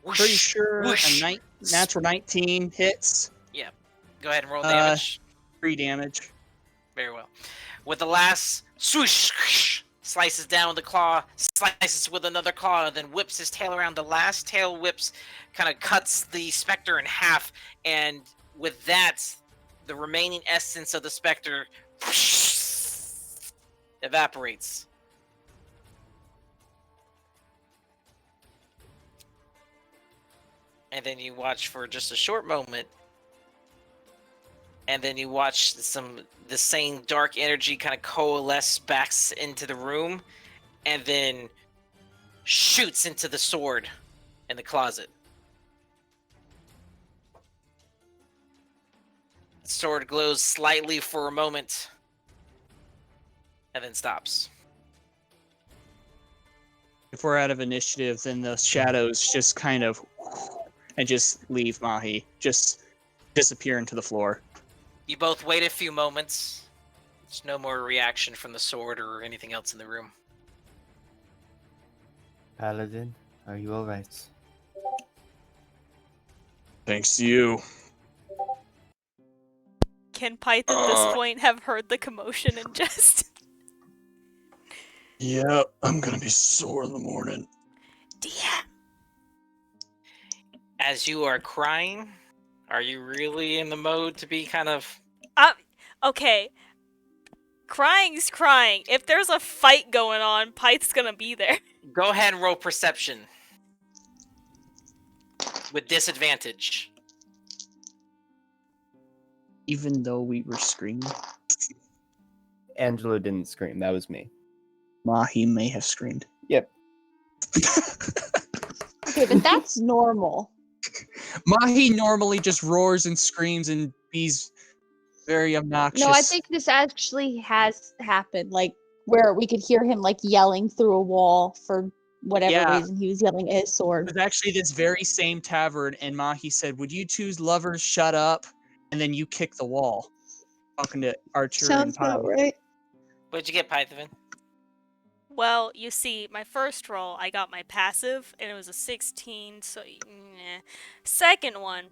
Whoosh, Pretty sure whoosh. a natural 19 hits. Go ahead and roll damage. 3 damage. Very well. With the last swoosh, slices down with the claw, slices with another claw, and then whips his tail around. The last tail whips, kind of cuts the specter in half, and with that, the remaining essence of the specter evaporates. And then you watch for just a short moment, and then you watch the same dark energy kind of coalesce back into the room, and then shoots into the sword in the closet. The sword glows slightly for a moment, and then stops. If we're out of initiative, then the shadows just kind of and just leave Mahi. Just disappear into the floor. You both wait a few moments. There's no more reaction from the sword or anything else in the room. Paladin, are you alright? Thanks to you. Can Pyth at this point have heard the commotion and just... Yeah, I'm gonna be sore in the morning. DM. As you are crying, are you really in the mode to be kind of... Okay. Crying's crying. If there's a fight going on, Pyth's gonna be there. Go ahead and roll perception. With disadvantage. Even though we were screaming, Angelo didn't scream, that was me. Mahi may have screamed. Yep. Okay, but that's normal. Mahi normally just roars and screams and he's very obnoxious. No, I think this actually has happened, like where we could hear him like yelling through a wall for whatever Yeah. reason he was yelling at his it sword. was actually this very same tavern, and Mahi said, "Would you two lovers shut up?" And then you kick the wall. Talking to Archer Sounds and about Python. right. What'd you get, Python? Well, you see, my first roll, I got my passive, and it was a 16, so... Nah. Second one,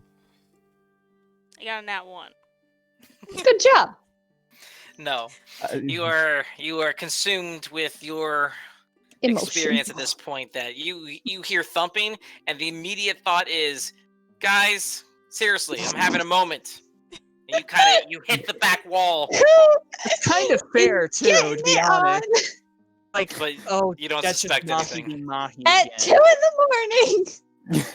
I got a nat 1. Good job. No. You are consumed with your Emotion. experience at this point that you hear thumping, and the immediate thought is, guys, seriously, I'm having a moment. And you hit the back wall, It's kind of fair too, Getting to be it honest. on Like, but oh, you don't that's suspect just Mahi anything. being Mahi at again. 2 in the morning.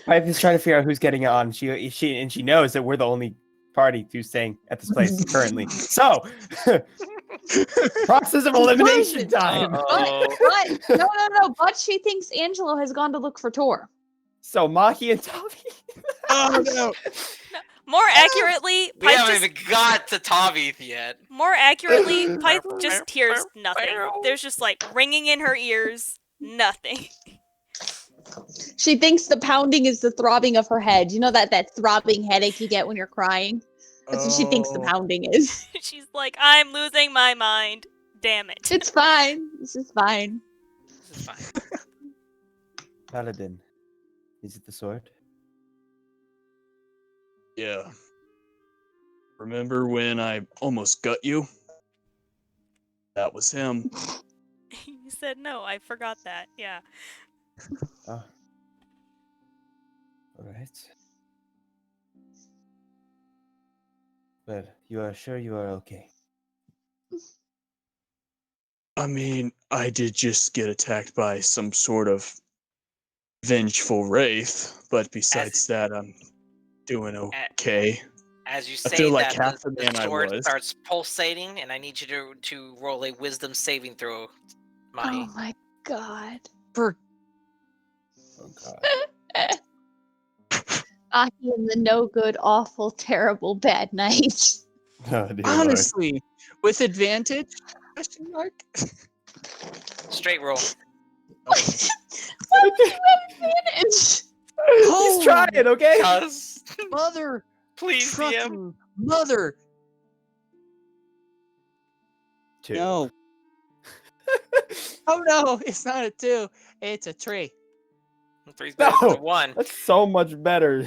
Pipe is trying to figure out who's getting it on. She knows that we're the only party who's staying at this place currently. So, process of elimination time. Uh-oh. No. But she thinks Angelo has gone to look for Tor. So Mahi and Tommy. Oh no! More accurately, We Pyth haven't just... even got to Tavith yet. More accurately, Pyth just hears nothing. There's just like ringing in her ears, nothing. She thinks the pounding is the throbbing of her head. You know that throbbing headache you get when you're crying? That's what she thinks the Oh. pounding is. She's like, I'm losing my mind. Damn it. It's fine. This is fine. This is fine. Paladin, is it the sword? Yeah. Remember when I almost gut you? That was him. You said no, I forgot that. Yeah. Oh. All right. Well, you are sure you are okay? I mean, I did just get attacked by some sort of vengeful wraith, but besides that, I'm doing okay. As you I say feel like that, half the the man I sword was. starts pulsating, and I need you to roll a wisdom saving throw, Mahi. Oh my god. For Oh God. Aki and the no good, awful, terrible, bad night. Oh dear honestly, with advantage? Question mark. Straight roll. Okay. Why would you have advantage? Lord. He's trying, okay? Cuz. Mother Please, DM. trucking mother. 2. No. Oh no, it's not a 2. It's a 3. 3's better than No! a 1. That's so much better.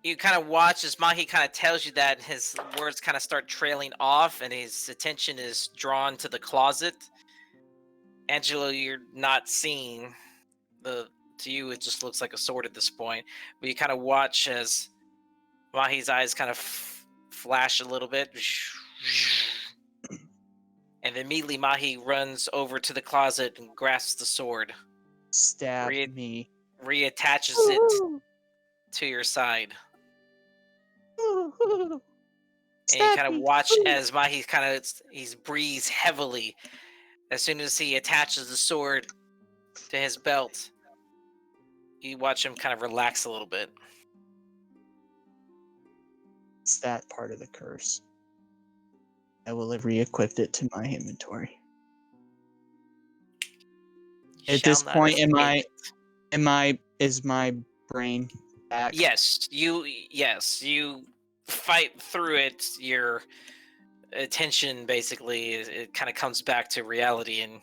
You kind of watch as Mahi kind of tells you that his words kind of start trailing off and his attention is drawn to the closet. Angelo, you're not seeing to you it just looks like a sword at this point, but you kind of watch as Mahi's eyes kind of flash a little bit, and immediately Mahi runs over to the closet and grasps the sword, Stab me. reattaches it to your side. And you kind of watch as Mahi he breathes heavily as soon as he attaches the sword to his belt. You watch him kind of relax a little bit. It's that part of the curse. I will have re-equipped it to my inventory. You At shall this not point, escape it. is my brain back? Yes, you fight through it. Your attention basically it kind of comes back to reality, and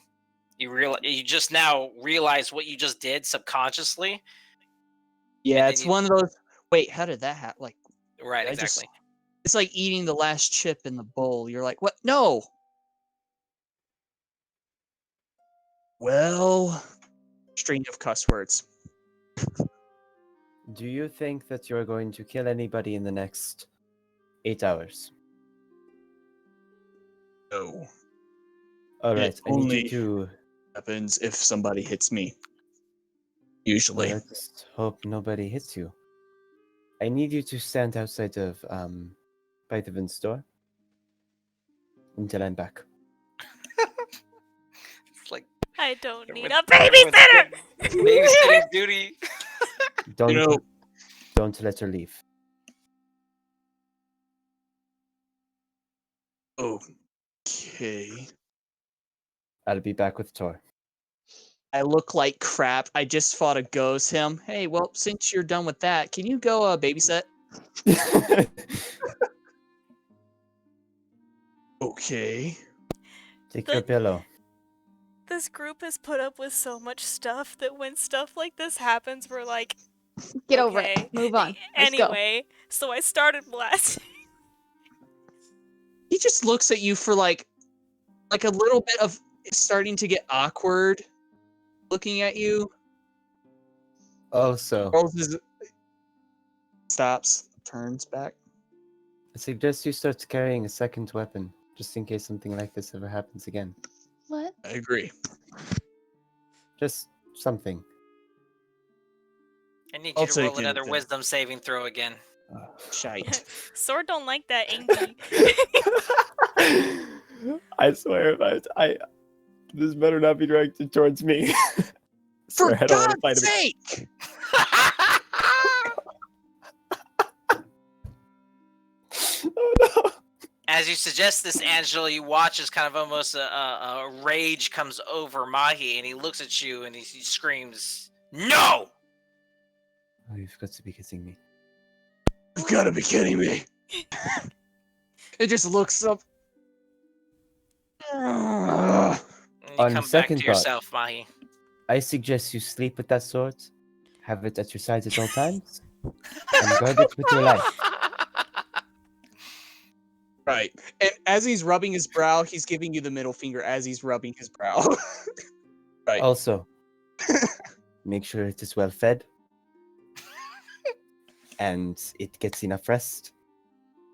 you just now realize what you just did subconsciously. Yeah, And then it's one of those. Wait, how did that happen? Like, right, I exactly. it's like eating the last chip in the bowl. You're like, what? No. Well, string of cuss words. Do you think that you're going to kill anybody in the next 8 hours? No. All It right, I need only you to. happens if somebody hits me. Well, Usually. let's hope nobody hits you. I need you to stand outside of Beethoven's door until I'm back. It's like I don't need everyone's- a babysitter. babysitting duty. Don't know- don't let her leave. Okay. I'll be back with Tor. I look like crap. I just fought a ghost him. Hey, well, since you're done with that, can you go babysit? Okay. Take your pillow. This group has put up with so much stuff that when stuff like this happens, we're like, Get over okay. it. Move on. Let's go. Anyway, so I started blasting. He just looks at you for like a little bit of starting to get awkward looking at you. Also, Rolls his- stops, turns back. I suggest you start carrying a second weapon, just in case something like this ever happens again. What? I agree. Just something. I need you I'll to roll take another anything. wisdom saving throw again. Shite. Sword don't like that, Ingy. I swear, but this better not be directed towards me. For Swear, I don't want to fight God's him. sake! Oh no! As you suggest this, Angela, you watch as kind of almost a rage comes over Mahi, and he looks at you and he screams, "No!" Oh, you've got to be kidding me. You've got to be kidding me. It just looks up. And you On come back second to thought- yourself, Mahi. I suggest you sleep with that sword, have it at your side at all times, and guard it with your life. Right. And as he's rubbing his brow, he's giving you the middle finger as he's rubbing his brow. Right. Also, make sure it is well fed and it gets enough rest,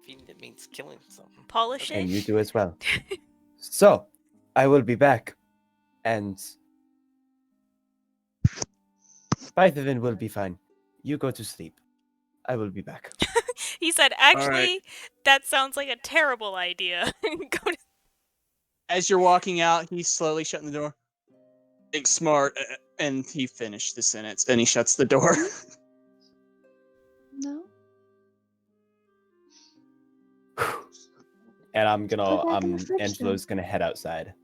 Feeding it means killing something. Polish and it. you do as well. So, I will be back, and Python will be fine. You go to sleep. I will be back. He said, actually, that sounds like a terrible idea. Go to As you're walking out, he's slowly shutting the door. Think smart, and he finished the sentence, and he shuts the door. No. And Go back in the fridge, Angelo's gonna head outside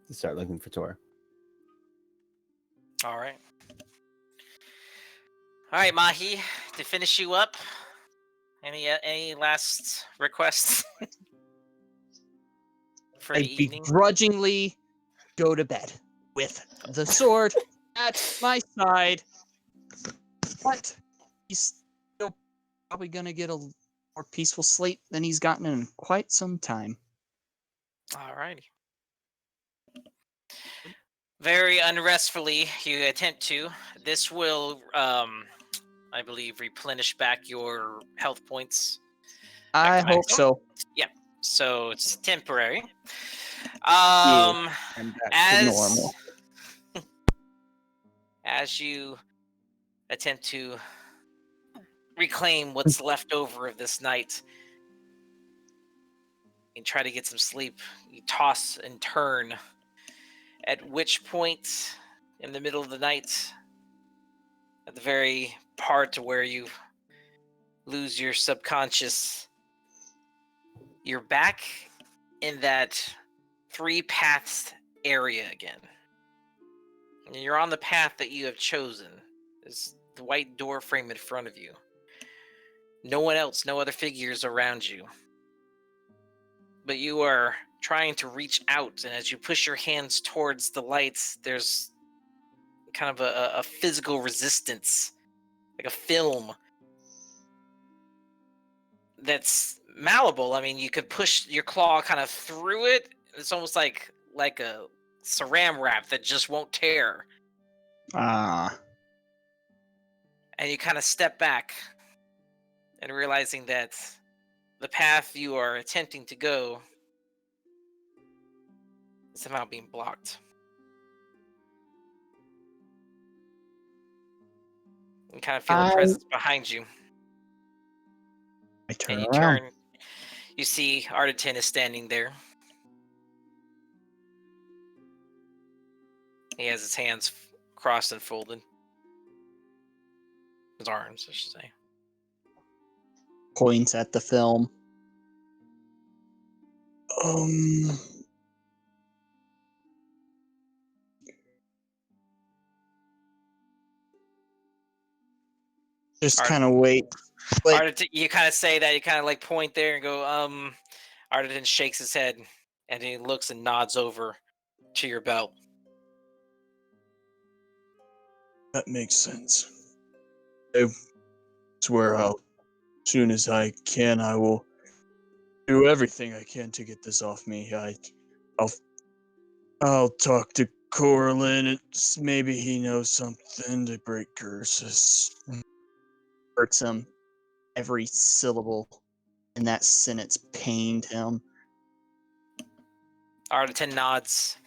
to start looking for Tor. All right. All right, Mahi. To finish you up, any last requests for the I'd evening? begrudgingly go to bed with the sword at my side. But he's still probably gonna get a more peaceful sleep than he's gotten in quite some time. All righty. Very unrestfully, you attempt to. This will, I believe, replenish back your health points. I to hope maximum. so. So it's temporary. I'm back to As normal. as you attempt to reclaim what's left over of this night and try to get some sleep, you toss and turn. At which point, in the middle of the night, at the very part where you lose your subconscious, you're back in that 3 paths area again. And you're on the path that you have chosen. There's the white door frame in front of you. No one else, no other figures around you. But you are trying to reach out, and as you push your hands towards the lights, there's kind of a physical resistance, like a film that's malleable. I mean, you could push your claw kind of through it. It's almost like a saran wrap that just won't tear. Ah. And you kind of step back and realizing that the path you are attempting to go is somehow being blocked. You kind of feel a presence behind you. I turn And you around. turn, you see Arditin is standing there. He has his hands crossed and folded. His arms, I should say. Points at the film. Just kind of wait. Like, Arditin, you kind of say that, you kind of like point there and go, Arditin shakes his head and he looks and nods over to your belt. that makes sense. I swear as soon as I can, I will do everything I can to get this off me. I'll talk to Corlin. Maybe he knows something to break curses. Hurts him. Every syllable in that sentence pained him. Arditin nods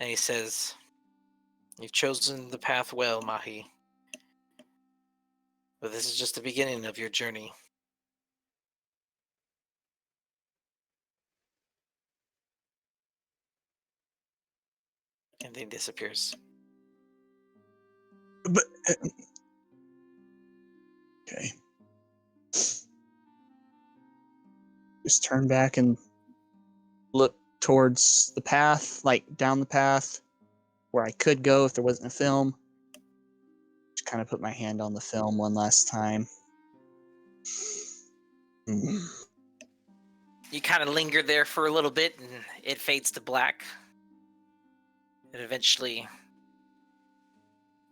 and he says, "You've chosen the path well, Mahi. But this is just the beginning of your journey." And then disappears. But okay. Just turn back and look towards the path, like down the path where I could go if there wasn't a film. Just kind of put my hand on the film one last time. You kind of linger there for a little bit and it fades to black. And eventually,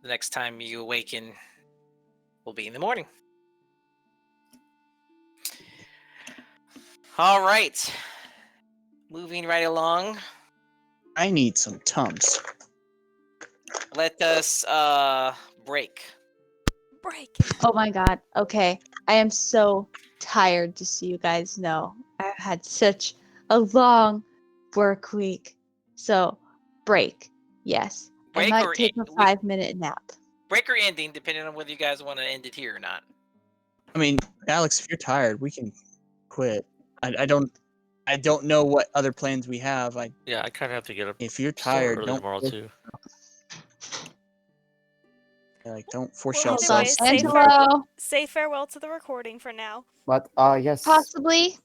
the next time you awaken will be in the morning. All right. Moving right along. I need some Tums. Let us break. Break. Oh my god. Okay. I am so tired, just so you guys know. I've had such a long work week. So, break. Yes. Break I might or take a we- 5-minute nap. Break or ending, depending on whether you guys want to end it here or not. I mean, Alex, if you're tired, we can quit. I don't know what other plans we have. Yeah, I kind of have to get up If you're so tired, early don't tomorrow force, too. don't force Well, Hold on, yourself. anyways, Angelo. say farewell to the recording for now. But yes. Possibly